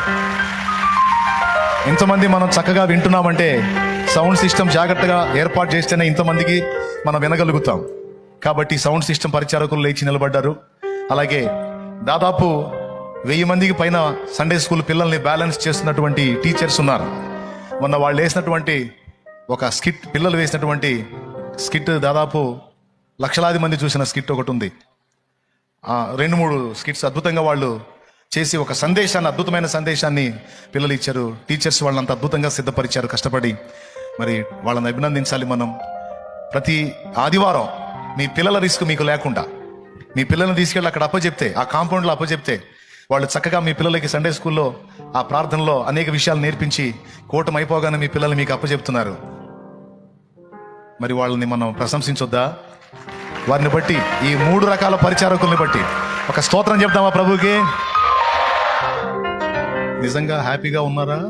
ఇంతమంది మనం చక్కగా వింటున్నామంటే సౌండ్ సిస్టమ్ జాగ్రత్తగా ఏర్పాటు చేస్తేనే ఇంతమందికి మనం వినగలుగుతాం. కాబట్టి సౌండ్ సిస్టమ్ పరిచారకులు లేచి నిలబడ్డారు. అలాగే దాదాపు 1000 మందికి పైన సండే స్కూల్ పిల్లల్ని బ్యాలెన్స్ చేస్తున్నటువంటి టీచర్స్ ఉన్నారు. మొన్న వాళ్ళు వేసినటువంటి ఒక స్కిట్, పిల్లలు వేసినటువంటి స్కిట్ దాదాపు లక్షలాది మంది చూసిన స్కిట్ ఒకటి ఉంది. 2-3 స్కిట్స్ అద్భుతంగా వాళ్ళు చేసి ఒక సందేశాన్ని, అద్భుతమైన సందేశాన్ని పిల్లలు ఇచ్చారు. టీచర్స్ వాళ్ళని అంత అద్భుతంగా సిద్ధపరిచారు కష్టపడి. మరి వాళ్ళని అభినందించాలి మనం. ప్రతి ఆదివారం మీ పిల్లల రిస్క్ మీకు లేకుండా మీ పిల్లల్ని తీసుకెళ్ళి అక్కడ అప్పచెప్తే, ఆ కాంపౌండ్లో అప్పచెప్తే వాళ్ళు చక్కగా మీ పిల్లలకి సండే స్కూల్లో ఆ ప్రార్థనలో అనేక విషయాలు నేర్పించి కూటమి అయిపోగానే మీ పిల్లలు మీకు అప్పచెప్తున్నారు. మరి వాళ్ళని మనం ప్రశంసించొద్దా? వారిని బట్టి, ఈ 3 రకాల పరిచారకుల్ని బట్టి ఒక స్తోత్రం చెప్దామా ప్రభుకి? నిజంగా హ్యాపీగా ఉన్నారా?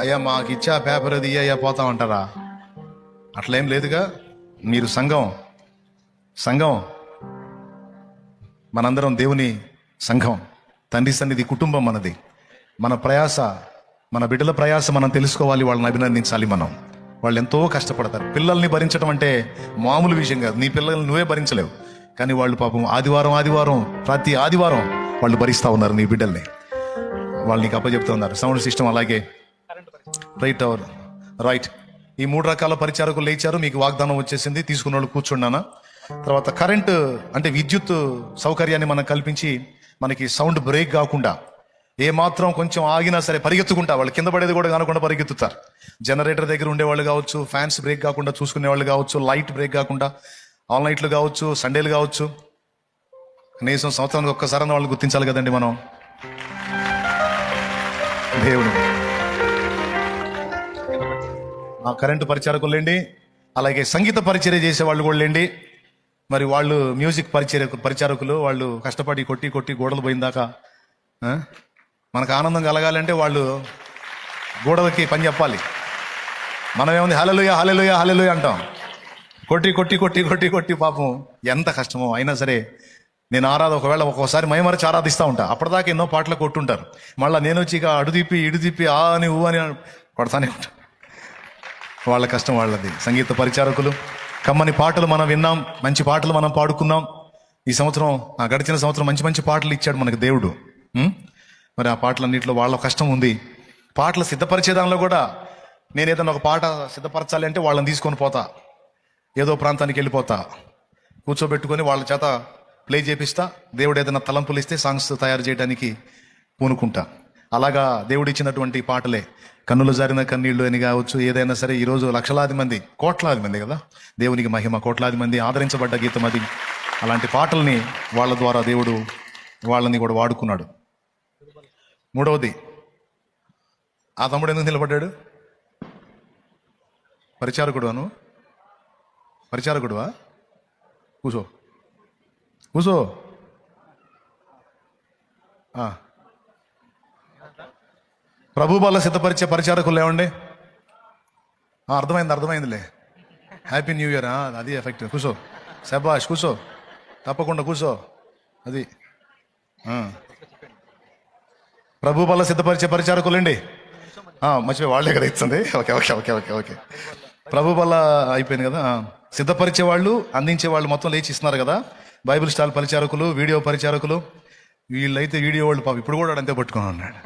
అయ్యా మాకు ఇచ్చా పేపర్ అది అయ్యా పోతామంటారా? అట్లేం లేదుగా. మీరు సంఘం మనందరం దేవుని సంఘం, తండ్రి సన్నిధి, కుటుంబం మనది. మన ప్రయాస, మన బిడ్డల ప్రయాస మనం తెలుసుకోవాలి, వాళ్ళని అభినందించాలి మనం. వాళ్ళు ఎంతో కష్టపడతారు. పిల్లల్ని భరించడం అంటే మామూలు విషయం కాదు. నీ పిల్లల్ని నువ్వే భరించలేవు, కానీ వాళ్ళు పాపం ఆదివారం ప్రతి ఆదివారం వాళ్ళు భరిస్తూ ఉన్నారు నీ బిడ్డల్ని. వాళ్ళు నీకు అప్పచెప్తూ ఉన్నారు. సౌండ్ సిస్టమ్ అలాగే రైట్. ఈ 3 రకాల పరిచారకులు లేచారు. మీకు వాగ్దానం వచ్చేసింది. తీసుకున్న వాళ్ళు కూర్చున్నానా. తర్వాత కరెంటు అంటే విద్యుత్ సౌకర్యాన్ని మనం కల్పించి మనకి సౌండ్ బ్రేక్ కాకుండా, ఏ మాత్రం కొంచెం ఆగినా సరే పరిగెత్తుకుంటా, వాళ్ళు కింద పడేది కూడా కానకుండా పరిగెత్తుతారు. జనరేటర్ దగ్గర ఉండేవాళ్ళు కావచ్చు, ఫ్యాన్స్ బ్రేక్ కాకుండా చూసుకునే వాళ్ళు కావచ్చు, లైట్ బ్రేక్ కాకుండా, ఆల్ నైట్లు కావచ్చు, సండేలు కావచ్చు. కనీసం సంవత్సరానికి ఒక్కసారి వాళ్ళు గుర్తించాలి కదండి మనం. దేవుడు ఆ కరెంటు పరిచారకులు లేండి. అలాగే సంగీత పరిచర్య చేసే వాళ్ళు కూడా లేండి. మరి వాళ్ళు మ్యూజిక్ పరిచారకులు, వాళ్ళు కష్టపడి కొట్టి గోడలు పోయిందాకా మనకు ఆనందం కలగాలంటే వాళ్ళు గోడలకి పని చెప్పాలి. మనం ఏముంది హల్లెలూయా హల్లెలూయా హల్లెలూయా అంటాం. కొట్టి పాపం ఎంత కష్టమో. అయినా సరే నేను ఒకవేళ ఒక్కోసారి మైమరచి ఆరాధిస్తూ ఉంటా. అప్పటిదాకా ఎన్నో పాటలు కొట్టుంటారు. మళ్ళీ నేను వచ్చి ఇక ఇడుదిప్పి ఆ అని ఊ అని కొడతానే ఉంటా. వాళ్ళ కష్టం వాళ్ళది. సంగీత పరిచారకులు, కమ్మని పాటలు మనం విన్నాం, మంచి పాటలు మనం పాడుకున్నాం. ఈ సంవత్సరం, గడిచిన సంవత్సరం మంచి పాటలు ఇచ్చాడు మనకు దేవుడు. మరి ఆ పాటలన్నింటిలో వాళ్ళ కష్టం ఉంది. పాటలు సిద్ధపరిచే దానిలో కూడా నేను ఏదైనా ఒక పాట సిద్ధపరచాలి అంటే వాళ్ళని తీసుకొని పోతా, ఏదో ప్రాంతానికి వెళ్ళిపోతా, కూర్చోబెట్టుకొని వాళ్ళ చేత ప్లే చేపిస్తా. దేవుడు ఏదైనా తలంపులు ఇస్తే సాంగ్స్ తయారు చేయడానికి పూనుకుంటా. అలాగా దేవుడు ఇచ్చినటువంటి పాటలే కన్నులు జారిన కన్నీళ్లు అని కావచ్చు, ఏదైనా సరే. ఈరోజు లక్షలాది మంది, కోట్లాది మంది కదా, దేవునికి మహిమ, కోట్లాది మంది ఆదరించబడ్డ గీతం అది. అలాంటి పాటల్ని వాళ్ళ ద్వారా దేవుడు వాళ్ళని కూడా వాడుకున్నాడు. 3వది, ఆ తమ్ముడు ఎందుకు నిలబడ్డాడు? పరిచారకుడువా? కూసో. ప్రభు బల్ల సిద్ధపరిచే పరిచారకులు ఏమండి? అర్థమైందిలే. Happy new year. అది ఎఫెక్ట్. కూసో, శబాష్, కూసో, తప్పకుండా కూసో. అది ప్రభు బల్ల సిద్ధపరిచే పరిచారకులండి. మర్చిపోయి వాళ్ళే కదా ఇస్తుంది. ఓకే. ప్రభు బల్ల అయిపోయింది కదా. సిద్ధపరిచే వాళ్ళు, అందించే వాళ్ళు మొత్తం లేచి ఇస్తున్నారు కదా. బైబిల్ స్టాల్ పరిచారకులు, వీడియో పరిచారకులు, వీళ్ళైతే వీడియో వాళ్ళు పాపం ఇప్పుడు కూడా అంతే పట్టుకుని ఉన్నాడు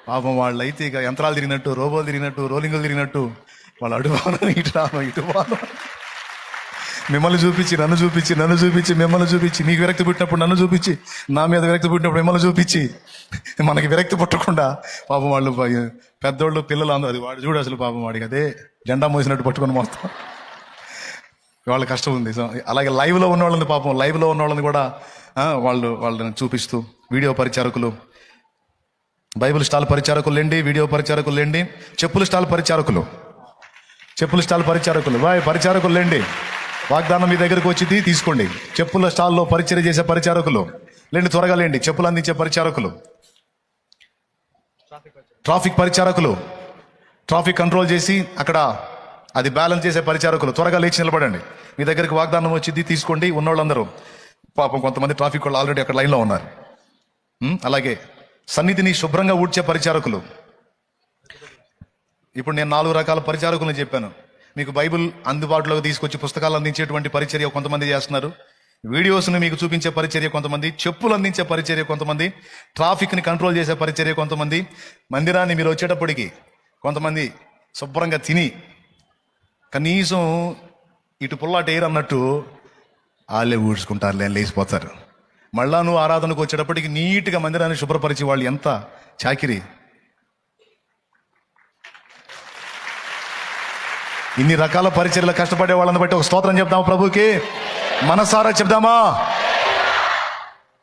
పాపం. వాళ్ళైతే ఇక యంత్రాలు తిరిగినట్టు, రోబోలు తిరిగినట్టు, రోలింగులు తిరిగినట్టు వాళ్ళు అడుగును ఇటు రాను ఇటు బాను, మిమ్మల్ని చూపించి నన్ను చూపించి, నన్ను చూపించి మిమ్మల్ని చూపించి, మీకు విరక్తి పుట్టినప్పుడు నన్ను చూపించి, నా మీద విరక్తి పుట్టినప్పుడు మిమ్మల్ని చూపించి, మనకి విరక్తి పుట్టకుండా పాపం వాళ్ళు పెద్దోళ్ళు పిల్లలు అందరూ, అది వాడు చూడు అసలు పాపం వాడికి అదే జెండా మోసినట్టు పట్టుకొని మొత్తం వాళ్ళ కష్టం ఉంది. సో అలాగే లైవ్లో ఉన్న వాళ్ళని పాపం, లైవ్లో ఉన్న వాళ్ళని కూడా వాళ్ళని చూపిస్తూ వీడియో పరిచారకులు, బైబిల్ స్టాల్ పరిచారకులు లేండి, వీడియో పరిచారకులు లేండి, చెప్పుల స్టాల్ పరిచారకులు, చెప్పుల స్టాల్ పరిచారకులు, పరిచారకులు లేండి. వాగ్దానం మీ దగ్గరకు వచ్చింది తీసుకోండి. చెప్పుల స్టాల్లో పరిచయం చేసే పరిచారకులు లేండి, త్వరగా లేండి. చెప్పులు అందించే పరిచారకులు, ట్రాఫిక్ పరిచారకులు, ట్రాఫిక్ కంట్రోల్ చేసి అక్కడ అది బ్యాలెన్స్ చేసే పరిచారకులు త్వరగా లేచి నిలబడండి. మీ దగ్గరికి వాగ్దానం వచ్చింది తీసుకోండి. ఉన్నోళ్ళందరూ పాపం కొంతమంది ట్రాఫిక్ వాళ్ళు ఆల్రెడీ అక్కడ లైన్లో ఉన్నారు. అలాగే సన్నిధిని శుభ్రంగా ఊడ్చే పరిచారకులు. ఇప్పుడు నేను 4 రకాల పరిచారకులను చెప్పాను. మీకు బైబిల్ అందుబాటులోకి తీసుకొచ్చి పుస్తకాలు అందించేటువంటి పరిచర్య కొంతమంది చేస్తున్నారు. వీడియోస్ని మీకు చూపించే పరిచర్య కొంతమంది, చెప్పులు అందించే పరిచర్య కొంతమంది, ట్రాఫిక్ని కంట్రోల్ చేసే పరిచర్య కొంతమంది, మందిరాన్ని మీరు వచ్చేటప్పటికి కొంతమంది శుభ్రంగా తిని కనీసం ఇటు పుల్లాట ఎయిర్ అన్నట్టు వాళ్ళే ఊడ్చుకుంటారులే లేచిపోతారు. మళ్ళా నువ్వు ఆరాధనకు వచ్చేటప్పటికి నీట్గా మందిరాన్ని శుభ్రపరిచి వాళ్ళు ఎంత చాకిరి. ఇన్ని రకాల పరిచర్యలు కష్టపడే వాళ్ళని బట్టి ఒక స్తోత్రం చెప్దామా ప్రభుకి? మనసారా చెప్దామా?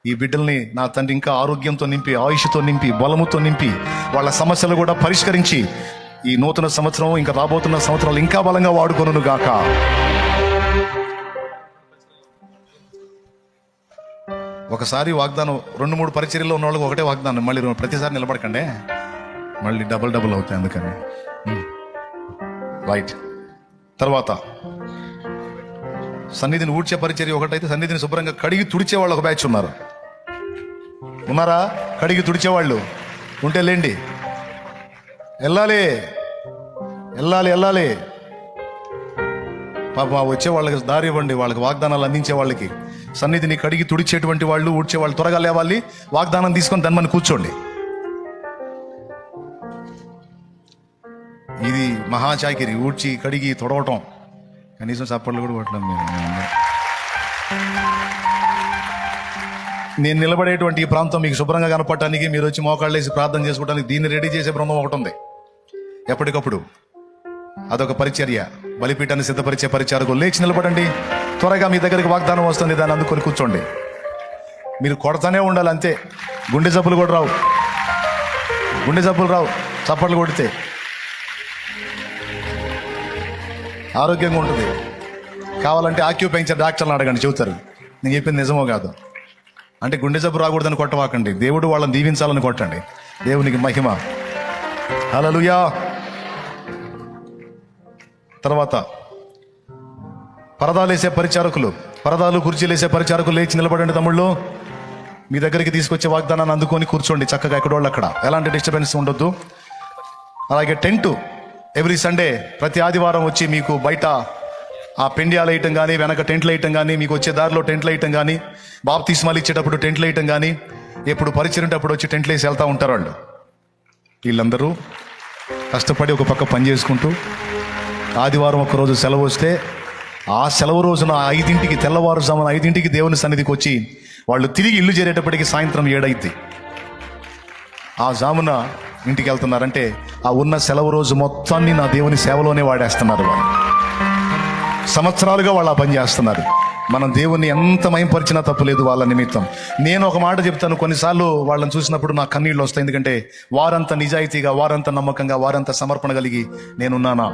ఈ బిడ్డల్ని నా తండ్రి ఇంకా ఆరోగ్యంతో నింపి, ఆయుష్తో నింపి, బలముతో నింపి, వాళ్ళ సమస్యలు కూడా పరిష్కరించి ఈ నూతన సంవత్సరం ఇంకా రాబోతున్న సంవత్సరాలు ఇంకా బలంగా వాడుకొనును గాక. ఒకసారి వాగ్దానం 2-3 పరిచర్యల్లో ఉన్న వాళ్ళకి ఒకటే వాగ్దానం, మళ్ళీ ప్రతిసారి నిలబడకండి, మళ్ళీ డబుల్ అవుతాయి. అందుకని రైట్. తర్వాత సన్నిధిని ఊడ్చే పరిచర్య ఒకటైతే, సన్నిధిని శుభ్రంగా కడిగి తుడిచే వాళ్ళు ఒక బ్యాచ్ ఉన్నారా? కడిగి తుడిచేవాళ్ళు ఉంటే లేండి, వెళ్ళాలి. పాప వచ్చే వాళ్ళకి దారి ఇవ్వండి, వాళ్ళకి వాగ్దానాలు అందించే వాళ్ళకి. సన్నిధిని కడిగి తుడిచేటువంటి వాళ్ళు, ఊడ్చేవాళ్ళు త్వరగా లేవాలి, వాగ్దానం తీసుకొని దాన్ని కూర్చోండి. ఇది మహాచాకిరి, ఊడ్చి కడిగి తొడవటం. కనీసం చప్పట్లు కూడా కొట్టడం. నేను నిలబడేటువంటి ఈ ప్రాంతం మీకు శుభ్రంగా కనపడటానికి, మీరు వచ్చి మోకాళ్ళు వేసి ప్రార్థన చేసుకోవడానికి దీన్ని రెడీ చేసే బృందం ఒకటి ఉంది. ఎప్పటికప్పుడు అదొక పరిచర్య. బలిపీఠాన్ని సిద్ధపరిచే పరిచారకులు లేచి నిలబడండి. త్వరగా మీ దగ్గరికి వాగ్దానం వస్తుంది, దాన్ని అందుకొని కూర్చోండి. మీరు కొడతానే ఉండాలి అంతే. గుండె జబ్బులు కూడా రావు, చప్పట్లు కొడితే ఆరోగ్యంగా ఉంటుంది. కావాలంటే ఆక్యుపెంచర్ డాక్టర్ని అడగండి, చెబుతారు నేను చెప్పింది నిజమో కాదు. అంటే గుండె జబ్బు రాకూడదని కొట్టవాకండి, దేవుడు వాళ్ళని దీవించాలని కొట్టండి. దేవునికి మహిమ. హల్లెలూయా. తర్వాత పరదాలు వేసే పరిచారకులు, పరదాలు కుర్చీలు వేసే పరిచారకులు లేచి నిలబడండి తమ్ముళ్ళు. మీ దగ్గరికి తీసుకొచ్చే వాగ్దానాన్ని అందుకొని కూర్చోండి చక్కగా, ఎక్కడోళ్ళు అక్కడ, ఎలాంటి డిస్టర్బెన్స్ ఉండొద్దు. అలాగే టెంటు ఎవ్రీ సండే, ప్రతి ఆదివారం వచ్చి మీకు బయట ఆ పెండియాలు వేయటం కానీ, వెనక టెంట్లు వేయటం కానీ, మీకు వచ్చే దారిలో టెంట్లు వేయటం కానీ, బాప్తిస్మాలు ఇచ్చేటప్పుడు టెంట్లు వేయటం కానీ, ఎప్పుడు పరిచయంటప్పుడు వచ్చి టెంట్లు వేసి వెళ్తూ ఉంటారు వాళ్ళు. వీళ్ళందరూ కష్టపడి ఒక పక్క పని చేసుకుంటూ, ఆదివారం ఒక్కరోజు సెలవు వస్తే ఆ సెలవు రోజున 5ంటికి, తెల్లవారుజామున 5ంటికి దేవుని సన్నిధికి వచ్చి వాళ్ళు తిరిగి ఇల్లు చేరేటప్పటికి సాయంత్రం 7 అయింది. ఆ జామున ఇంటికి వెళ్తున్నారంటే ఆ ఉన్న సెలవు రోజు మొత్తాన్ని నా దేవుని సేవలోనే వాడేస్తున్నారు. వాళ్ళు సంవత్సరాలుగా వాళ్ళు ఆ పని చేస్తున్నారు. మనం దేవుణ్ణి ఎంత మయంపరిచినా తప్పులేదు వాళ్ళ నిమిత్తం. నేను ఒక మాట చెప్తాను, కొన్నిసార్లు వాళ్ళని చూసినప్పుడు నాకు కన్నీళ్ళు వస్తాయి. ఎందుకంటే వారంత నిజాయితీగా, వారంత నమ్మకంగా, వారంత సమర్పణ కలిగి నేనున్నానా.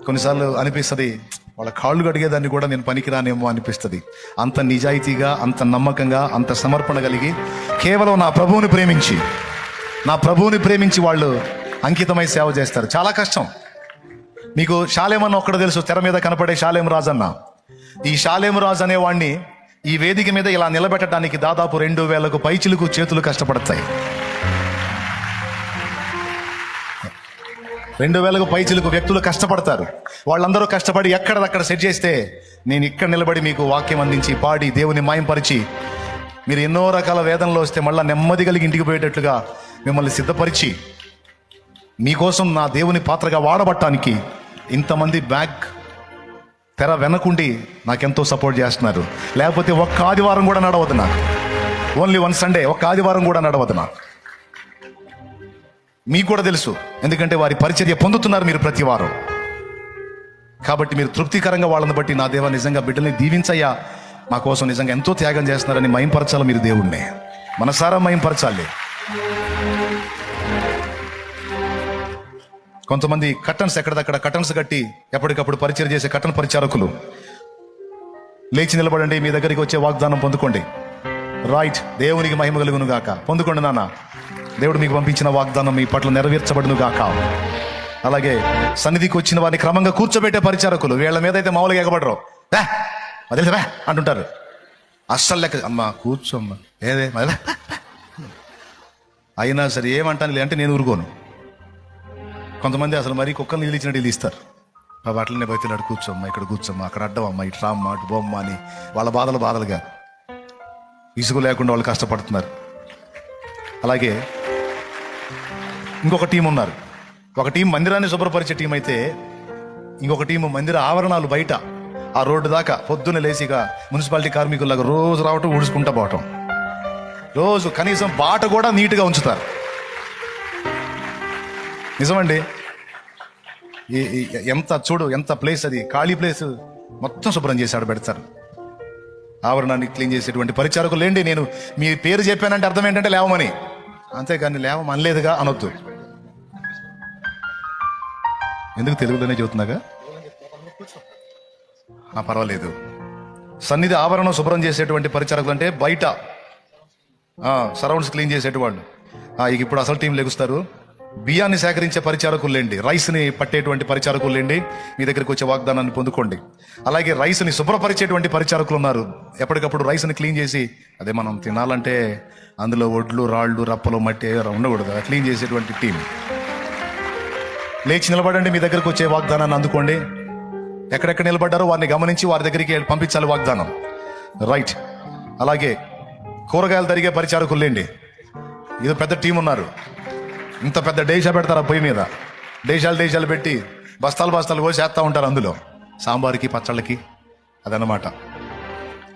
కొన్నిసార్లు అనిపిస్తుంది వాళ్ళ కాళ్ళు కడిగేదాన్ని కూడా నేను పనికిరానేమో అనిపిస్తుంది. అంత నిజాయితీగా, అంత నమ్మకంగా, అంత సమర్పణ కలిగి, కేవలం నా ప్రభువుని ప్రేమించి వాళ్ళు అంకితమై సేవ చేస్తారు. చాలా కష్టం. మీకు షాలేమన్న ఒక్కడ తెలుసు, తెర మీద కనపడే షాలేం రాజన్న. ఈ షాలేం రాజు అనేవాడిని ఈ వేదిక మీద ఇలా నిలబెట్టడానికి దాదాపు 2000కు పైచిలకు చేతులు కష్టపడతాయి. 2000కు పైచిలకు వ్యక్తులు కష్టపడతారు. వాళ్ళందరూ కష్టపడి ఎక్కడదక్కడ సెట్ చేస్తే నేను ఇక్కడ నిలబడి మీకు వాక్యం అందించి పాడి దేవుని మాయంపరిచి మీరు ఎన్నో రకాల వేదనలు వస్తే మళ్ళీ నెమ్మది కలిగి ఇంటికి పోయేటట్లుగా మిమ్మల్ని సిద్ధపరిచి మీకోసం నా దేవుని పాత్రగా వాడబట్టానికి ఇంతమంది బ్యాక్ తెర వెనకుండి నాకెంతో సపోర్ట్ చేస్తున్నారు. లేకపోతే ఒక్క ఆదివారం కూడా నడవదు నాకు. ఓన్లీ వన్ సండే, ఒక్క ఆదివారం కూడా నడవదు నాకు. మీకు కూడా తెలుసు, ఎందుకంటే వారి పరిచర్య పొందుతున్నారు మీరు ప్రతి వారం. కాబట్టి మీరు తృప్తికరంగా వాళ్ళని బట్టి నా దేవా నిజంగా బిడ్డల్ని దీవించయ్యా, మా కోసం నిజంగా ఎంతో త్యాగం చేస్తున్నారని మయంపరచాలి. మీరు దేవుణ్ణే మనసారా మయంపరచాలి. కొంతమంది కర్టన్స్ ఎక్కడదక్కడ కర్టన్స్ కట్టి ఎప్పటికప్పుడు పరిచయం చేసే కర్టన్ పరిచారకులు లేచి నిలబడండి, మీ దగ్గరికి వచ్చే వాగ్దానం పొందుకోండి. రైట్, దేవునికి మహిమ కలుగును గాక. పొందుకోండి నాన్న, దేవుడు మీకు పంపించిన వాగ్దానం మీ పట్ల నెరవేర్చబడును గాక. అలాగే సన్నిధికి వచ్చిన వారిని క్రమంగా కూర్చోబెట్టే పరిచారకులు వీళ్ళ మీద అయితే మామూలుగా ఎగబడరు, అదే అంటుంటారు. అస్సలు లెక్క అమ్మా కూర్చోమ్మా ఏదే మళ్ళీ అయినా సరే ఏమంటాను అంటే నేను ఊరుకోను. కొంతమంది అసలు మరీ కుక్కలు నిలిచినట్టు నిలిస్తారు. అట్లనే బయటలాడు కూర్చోమ్మా, ఇక్కడ కూర్చోమ్మా, అక్కడ అడ్డమమ్మా, ఇటు రామ్మా, అటు బొమ్మ అని వాళ్ళ బాధలుగా ఇసుగు లేకుండా వాళ్ళు కష్టపడుతున్నారు. అలాగే ఇంకొక టీం ఉన్నారు. ఒక టీం మందిరాన్ని శుభ్రపరిచే టీం అయితే ఇంకొక టీం మందిర ఆవరణాలు బయట ఆ రోడ్డు దాకా పొద్దున్న లేచిగా మున్సిపాలిటీ కార్మికుల్లాగా రోజు రావటం, ఊడుచుకుంటా పోవటం, రోజు కనీసం బాట కూడా నీట్గా ఉంచుతారు. నిజమండి. ఎంత ప్లేస్ అది, ఖాళీ ప్లేస్ మొత్తం శుభ్రం చేశాడు పెడతారు. ఆవరణాన్ని క్లీన్ చేసేటువంటి పరిచారకులు లేండి. నేను మీ పేరు చెప్పానంటే అర్థం ఏంటంటే లేవమని, అంతేగాని లేవమనలేదుగా అనొద్దు. ఎందుకు తెలుగులోనే చెబుతున్నాగా, పర్వాలేదు. సన్నిధి ఆవరణం శుభ్రం చేసేటువంటి పరిచారకులు అంటే బయట సరౌండ్స్ క్లీన్ చేసేటువంటి ఇప్పుడు అసలు టీం లెగుస్తారు. బియ్యాన్ని సేకరించే పరిచారకులు లేండి, రైస్ని పట్టేటువంటి పరిచారకులు లేండి, మీ దగ్గరికి వచ్చే వాగ్దానాన్ని పొందుకోండి. అలాగే రైస్ని శుభ్రపరిచేటువంటి పరిచారకులు ఉన్నారు. ఎప్పటికప్పుడు రైస్ని క్లీన్ చేసి, అదే మనం తినాలంటే అందులో ఒడ్లు, రాళ్ళు, రప్పలు, మట్టి ఉండకూడదు, క్లీన్ చేసేటువంటి టీం. లేచి నిలబడండి, మీ దగ్గరకు వచ్చే వాగ్దానాన్ని అందుకోండి. ఎక్కడెక్కడ నిలబడ్డారో వారిని గమనించి వారి దగ్గరికి పంపించాలి వాగ్దానం. రైట్. అలాగే కూరగాయలు తరిగే పరిచారకులు లేండి, ఇది పెద్ద టీం ఉన్నారు. ఇంత పెద్ద డేషా పెడతారు, పొయ్యి మీద డేషాలు పెట్టి బస్తాలు పోసి వేస్తూ ఉంటారు అందులో సాంబార్కి, పచ్చళ్ళకి, అదనమాట.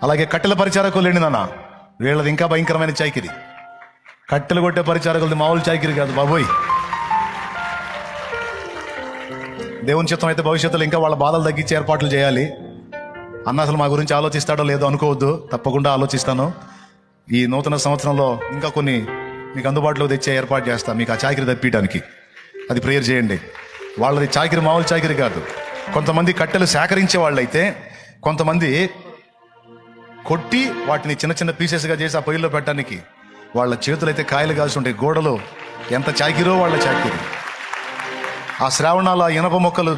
అలాగే కట్టెల పరిచారకులు లేండి నాన్న, వీళ్ళది ఇంకా భయంకరమైన చాకిరి. కట్టెలు కొట్టే పరిచారకులది మామూలు చాకిరి కాదు బాబోయ్. దేవుని చిత్తం అయితే భవిష్యత్తులో ఇంకా వాళ్ళ బాధలు తగ్గించే ఏర్పాట్లు చేయాలి. అన్న అసలు మా గురించి ఆలోచిస్తాడో లేదో అనుకోవద్దు, తప్పకుండా ఆలోచిస్తాను. ఈ నూతన సంవత్సరంలో ఇంకా కొన్ని మీకు అందుబాటులో తెచ్చే ఏర్పాటు చేస్తాను, మీకు ఆ చాకిరి తప్పించడానికి. అది ప్రేయర్ చేయండి. వాళ్ళది చాకిరి మామూలు చాకిరి కాదు. కొంతమంది కట్టెలు సేకరించే వాళ్ళైతే, కొంతమంది కొట్టి వాటిని చిన్న చిన్న పీసెస్గా చేసి ఆ పొయ్యిలో పెట్టడానికి వాళ్ళ చేతులు అయితే కాయలు కాల్సి ఉంటాయి. గోడలో ఎంత చాకిరో వాళ్ళ చాకిరి. ఆ శ్రావణాల ఇనప మొక్కలు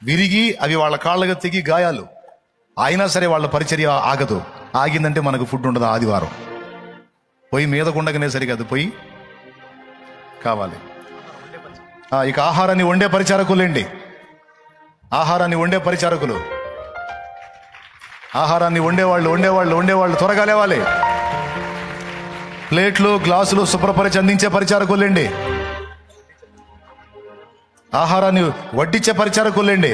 విరిగి అవి వాళ్ళ కాళ్ళగా తెగి గాయాలు అయినా సరే వాళ్ళ పరిచర్య ఆగదు. ఆగిందంటే మనకు ఫుడ్ ఉండదు. ఆదివారం పొయ్యి మీద గుండగానే సరికాదు, పొయ్యి కావాలి. ఇక ఆహారాన్ని వండే పరిచారకులేండి, ఆహారాన్ని వండే పరిచారకులు, ఆహారాన్ని వండేవాళ్ళు త్వరగా లేవాలి. ప్లేట్లు, గ్లాసులు శుభ్రపరిచి అందించే పరిచారకులేండి, ఆహారాన్ని వడ్డించే పరిచారకులేండి,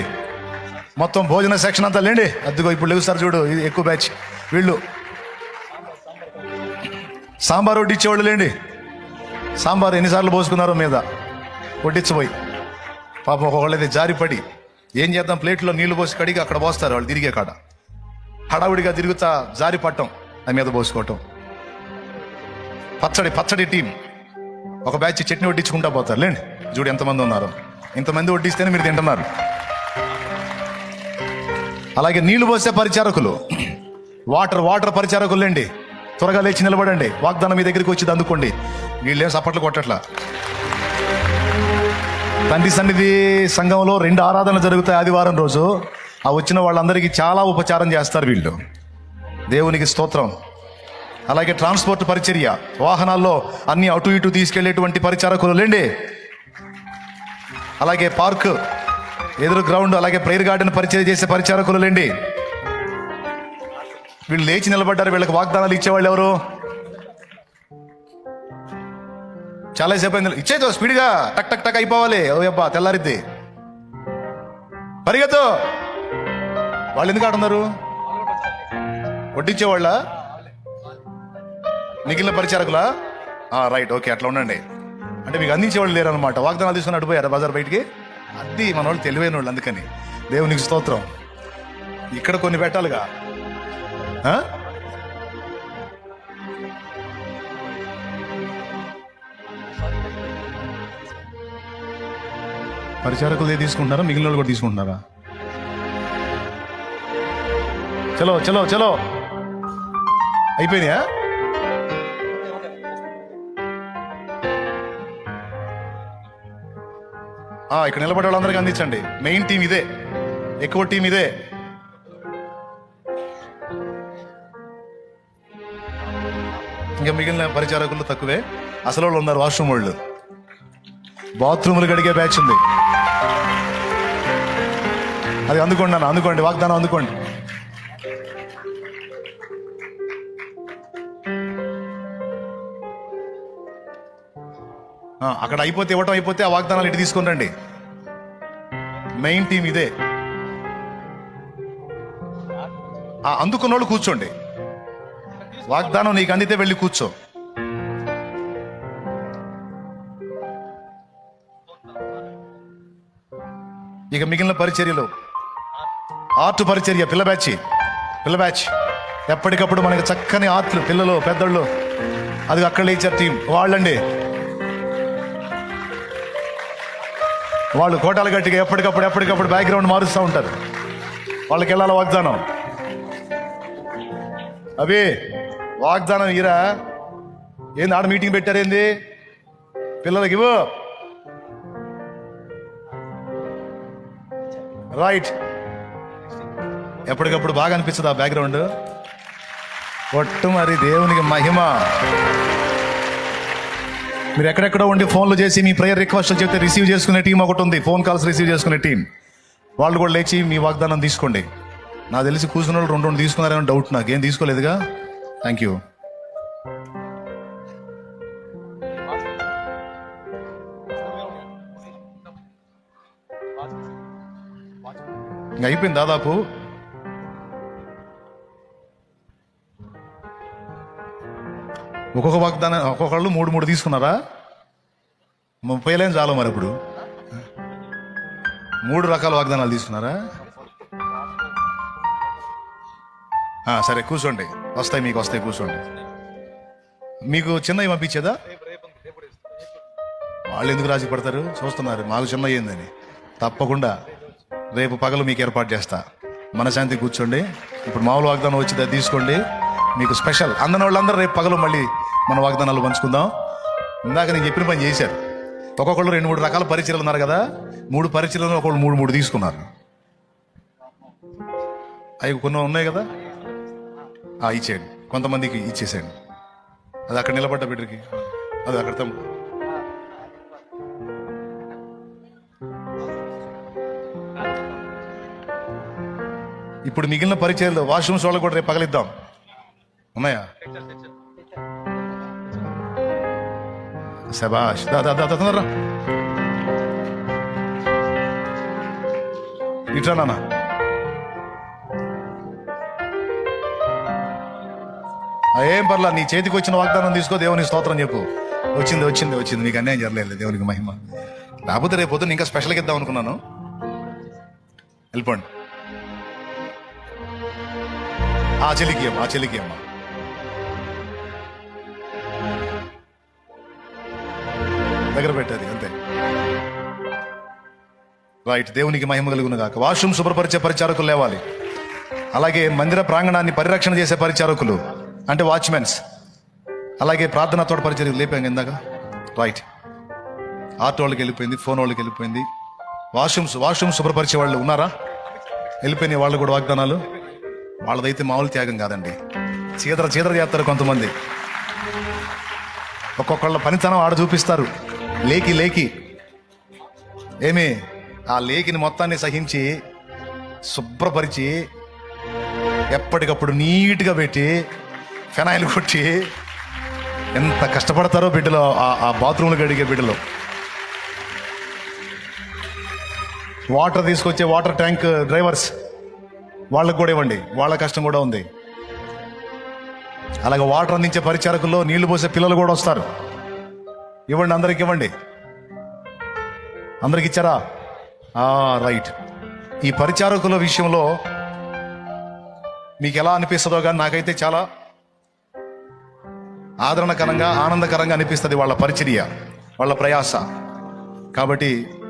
మొత్తం భోజన సెక్షన్ అంతా లేండి. అదిగో ఇప్పుడు లేవుస్తారు చూడు, ఇది ఎక్కువ బ్యాచ్. వీళ్ళు సాంబార్ వడ్డించేవాళ్ళు లేండి. సాంబార్ ఎన్నిసార్లు పోసుకున్నారో మీద వడ్డించబోయి పాపం ఒకళ్ళైతే జారిపడి ఏం చేద్దాం, ప్లేట్లో నీళ్లు పోసి కడిగి అక్కడ పోస్తారు వాళ్ళు తిరిగే కాడ. హడావుడిగా తిరుగుతా జారి పట్టం, దాని మీద పోసుకోవటం. పచ్చడి టీం ఒక బ్యాచ్ చట్నీ వడ్డించుకుంటా పోతారు లేండి. చూడు ఎంతమంది ఉన్నారు, ఇంతమంది వడ్డిస్తేనే మీరు తింటున్నారు. అలాగే నీళ్లు పోసే పరిచారకులు, వాటర్ పరిచారకులు లేండి. త్వరగా లేచి నిలబడండి, వాగ్దానం మీ దగ్గరికి వచ్చి అందుకోండి. వీళ్ళేం సపట్లు కొట్టట్లా. తండ్రి సన్నిధి సంఘంలో 2 ఆరాధనలు జరుగుతాయి ఆదివారం రోజు. ఆ వచ్చిన వాళ్ళందరికీ చాలా ఉపచారం చేస్తారు వీళ్ళు. దేవునికి స్తోత్రం. అలాగే ట్రాన్స్పోర్ట్ పరిచర్య, వాహనాల్లో అన్ని అటు ఇటు తీసుకెళ్లేటువంటి పరిచారకులు లేండి. అలాగే పార్క్ ఎదురు గ్రౌండ్, అలాగే ప్రేయర్ గార్డెన్ పరిచయం చేసే పరిచారకులు లేండి. వీళ్ళు లేచి నిలబడ్డారు. వీళ్ళకి వాగ్దానాలు ఇచ్చేవాళ్ళు ఎవరు? చాలాసేపు అయింది. ఇచ్చేదో స్పీడ్గా టక్ టక్ టక్ అయిపోవాలి. ఓ అబ్బా తెల్లారిద్ది, పరిగెత్తు. వాళ్ళు ఎందుకు ఆడుతున్నారు? వడ్డించేవాళ్ళ, మిగిలిన పరిచారకులా? రైట్, ఓకే, అట్లా ఉండండి. అంటే మీకు అందించేవాళ్ళు లేరు అనమాట. వాగ్దానాలు తీసుకుని అడిపోయారు బజార్ బయటికి. అది మన వాళ్ళు తెలివైన వాళ్ళు. అందుకని దేవునికి స్తోత్రం. ఇక్కడ కొన్ని పెట్టాలిగా. పరిచారకులు తీసుకుంటున్నారా? మిగిలిన వాళ్ళు కూడా తీసుకుంటున్నారా? చలో చలో చలో, అయిపోయినాయా? ఇక్కడ నిలబడే వాళ్ళందరికీ అందించండి. మెయిన్ టీం ఇదే, ఎక్కువ టీం ఇదే. ఇంకా మిగిలిన పరిచారకులు తక్కువే. అసలు వాళ్ళు ఉన్నారు, వాష్రూమ్ వాళ్ళు, బాత్రూములు గడిగే బ్యాచ్ ఉంది. అది అందుకోండి అన్న, అందుకోండి, వాగ్దానం అందుకోండి. అక్కడ అయిపోతే, ఇవ్వటం అయిపోతే ఆ వాగ్దానాలు ఇటు తీసుకొని రండి. మెయిన్ టీం ఇదే. అందుకున్న వాళ్ళు కూర్చోండి. వాగ్దానం నీకు అందితే వెళ్ళి కూర్చో. ఇక మిగిలిన పరిచర్యలు, ఆర్ట్ పరిచర్య, పిల్ల బ్యాచ్ ఎప్పటికప్పుడు మనకి చక్కని ఆర్ట్లు, పిల్లలు పెద్దళ్ళు, అది అక్కడ లేచారు టీం వాళ్ళండి. వాళ్ళు కోటాలు గట్టిగా ఎప్పటికప్పుడు బ్యాక్గ్రౌండ్ మారుస్తూ ఉంటారు. వాళ్ళకి వెళ్ళాలి వాగ్దానం. అవి వాగ్దానం ఇరా. ఏంది ఆడ మీటింగ్ పెట్టారేంది? పిల్లలకి ఇవ్వు. రైట్, ఎప్పటికప్పుడు బాగా అనిపిస్తుంది ఆ బ్యాక్గ్రౌండ్. ఒట్టు మరి దేవునికి మహిమ. మీరు ఎక్కడెక్కడో ఉండి ఫోన్లు చేసి మీ ప్రేయర్ రిక్వెస్ట్లు చెప్తే రిసీవ్ చేసుకునే టీం ఒకటి ఉంది, ఫోన్ కాల్స్ రిసీవ్ చేసుకునే టీం. వాళ్ళు కూడా లేచి మీ వాగ్దానం తీసుకోండి. నాకు తెలిసి కూర్చున్న వాళ్ళు 2 తీసుకున్నారేమో డౌట్. నాకేం తీసుకోలేదుగా. Thank you. ఇంకా అయిపోయింది దాదాపు. ఒక్కొక్క వాగ్దానం ఒక్కొక్కళ్ళు 3 తీసుకున్నారా? 30 లేని చాలు మరి. ఇప్పుడు 3 రకాల వాగ్దానాలు తీసుకున్నారా? సరే కూర్చోండి, వస్తాయి మీకు, వస్తాయి, కూర్చోండి. మీకు చిన్నవి పంపించేదా? వాళ్ళు ఎందుకు రాజీ పడతారు? చూస్తున్నారు మాకు చిన్న అయ్యిందని. తప్పకుండా రేపు పగలు మీకు ఏర్పాటు చేస్తా. మనశాంతి కూర్చోండి. ఇప్పుడు మామూలు వాగ్దానం వచ్చింది, అది తీసుకోండి. మీకు స్పెషల్ అందని వాళ్ళందరూ రేపు పగలు మళ్ళీ మన వాగ్దానాలు పంచుకుందాం. ఇందాక నేను చెప్పిన పని చేశారు. ఒక్కొక్కళ్ళు 2-3 రకాల పరిచయలు ఉన్నారు కదా. 3 పరిచయలను ఒకళ్ళు 3 తీసుకున్నారు. అవి కొన్ని ఉన్నాయి కదా, ఇచ్చేయండి. కొంతమందికి ఇచ్చేసేయండి. అది అక్కడ నిలబడ్డ బిడ్డకి, అది అక్కడ తమ్ముడు. ఇప్పుడు మిగిలిన పరిచయాలు వాష్రూమ్స్ వాళ్ళకి కూడా రేపు పగలిద్దాం. ఉన్నాయా? శబాష్, తొందరరా ఇట్లా నాన్న. ఏం పర్లా, నీ చేతికి వచ్చిన వాగ్దానం తీసుకో, దేవునికి స్తోత్రం చెప్పు. వచ్చింది, నీకు అన్యాయం జరగలేదు, దేవునికి మహిమ. లేకపోతే రేపు పొద్దున్న ఇంకా స్పెషల్గా ఇద్దాం అనుకున్నాను. వెళ్ళిపోండి. ఆ చెల్లికి అమ్మ. దగ్గర పెట్టేది అంతే. రైట్, దేవునికి మహిమ కలుగును గాక. వాష్రూమ్ శుభ్రపరిచే పరిచారకులు లేవాలి. అలాగే మందిర ప్రాంగణాన్ని పరిరక్షణ చేసే పరిచారకులు అంటే వాచ్మెన్స్. అలాగే ప్రార్థనా తోట పరిచర్యలు లేపాం ఇందాక. రైట్, ఆర్ట్ వాళ్ళకి వెళ్ళిపోయింది, ఫోన్ వాళ్ళకి వెళ్ళిపోయింది. వాష్రూమ్ శుభ్రపరిచే వాళ్ళు ఉన్నారా? వెళ్ళిపోయినాయి వాళ్ళు కూడా వాగ్దానాలు. వాళ్ళదైతే మామూలు త్యాగం కాదండి. చీదర చేస్తారు కొంతమంది. ఒక్కొక్కళ్ళ పనితనం ఆడ చూపిస్తారు. లేకి ఏమి ఆ లేఖిని మొత్తాన్ని సహించి శుభ్రపరిచి ఎప్పటికప్పుడు నీట్గా పెట్టి ఫెనాయిల్ కొట్టి ఎంత కష్టపడతారో బిడ్డలో, ఆ బాత్రూమ్లు గడిగే బిడ్డలో. వాటర్ తీసుకొచ్చే వాటర్ ట్యాంక్ డ్రైవర్స్ వాళ్ళకు కూడా ఇవ్వండి, వాళ్ళ కష్టం కూడా ఉంది. అలాగే వాటర్ అందించే పరిచారకుల్లో నీళ్లు పోసే పిల్లలు కూడా వస్తారు. ఇవ్వండి, అందరికి ఇవ్వండి. అందరికి ఇచ్చారా? రైట్. ఈ పరిచారకుల విషయంలో మీకు ఎలా అనిపిస్తుందో కానీ నాకైతే చాలా ఆదరణకరంగా, ఆనందకరంగా అనిపిస్తుంది వాళ్ళ పరిచర్య, వాళ్ళ ప్రయాస. కాబట్టి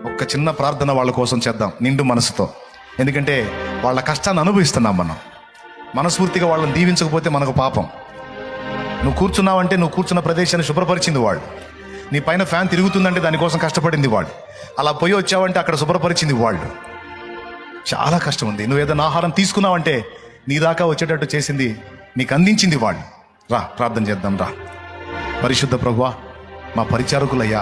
ఒక్క చిన్న ప్రార్థన వాళ్ళ కోసం చేద్దాం నిండు మనసుతో. ఎందుకంటే వాళ్ళ కష్టాన్ని అనుభవిస్తున్నాం మనం. మనస్ఫూర్తిగా వాళ్ళని దీవించకపోతే మనకు పాపం. నువ్వు కూర్చున్నావంటే నువ్వు కూర్చున్న ప్రదేశాన్ని శుభ్రపరిచింది వాళ్ళు. నీ పైన ఫ్యాన్ తిరుగుతుందంటే దానికోసం కష్టపడింది వాళ్ళు. అలా పోయి వచ్చావంటే అక్కడ శుభ్రపరిచింది వాళ్ళు. చాలా కష్టం ఉంది. నువ్వు ఏదైనా ఆహారం తీసుకున్నావంటే నీ దాకా వచ్చేటట్టు చేసింది, నీకు అందించింది వాళ్ళు. రా ప్రార్థన చేద్దాం, రా. పరిశుద్ధ ప్రభువా, మా పరిచారకులయ్యా,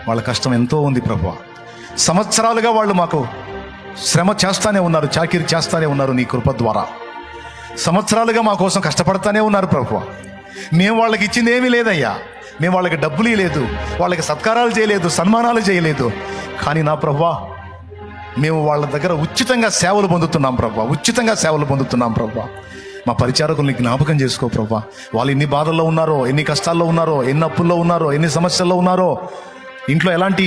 వాళ్ళ కష్టం ఎంతో ఉంది ప్రభువా. సంవత్సరాలుగా వాళ్ళు మాకు శ్రమ చేస్తానే ఉన్నారు, చాకిరీ చేస్తానే ఉన్నారు. నీ కృప ద్వారా సంవత్సరాలుగా మా కోసం కష్టపడతానే ఉన్నారు ప్రభువా. మేము వాళ్ళకి ఇచ్చింది ఏమీ లేదయ్యా. మేము వాళ్ళకి డబ్బులు ఇవ్వలేదు, వాళ్ళకి సత్కారాలు చేయలేదు, సన్మానాలు చేయలేదు. కానీ నా ప్రభువా, మేము వాళ్ళ దగ్గర ఉచితంగా సేవలు పొందుతున్నాం ప్రభువా. మా పరిచారకుల్ని జ్ఞాపకం చేసుకో ప్రభువా. వాళ్ళు ఎన్ని బాధల్లో ఉన్నారో, ఎన్ని కష్టాల్లో ఉన్నారో, ఎన్ని అప్పుల్లో ఉన్నారో, ఎన్ని సమస్యల్లో ఉన్నారో, ఇంట్లో ఎలాంటి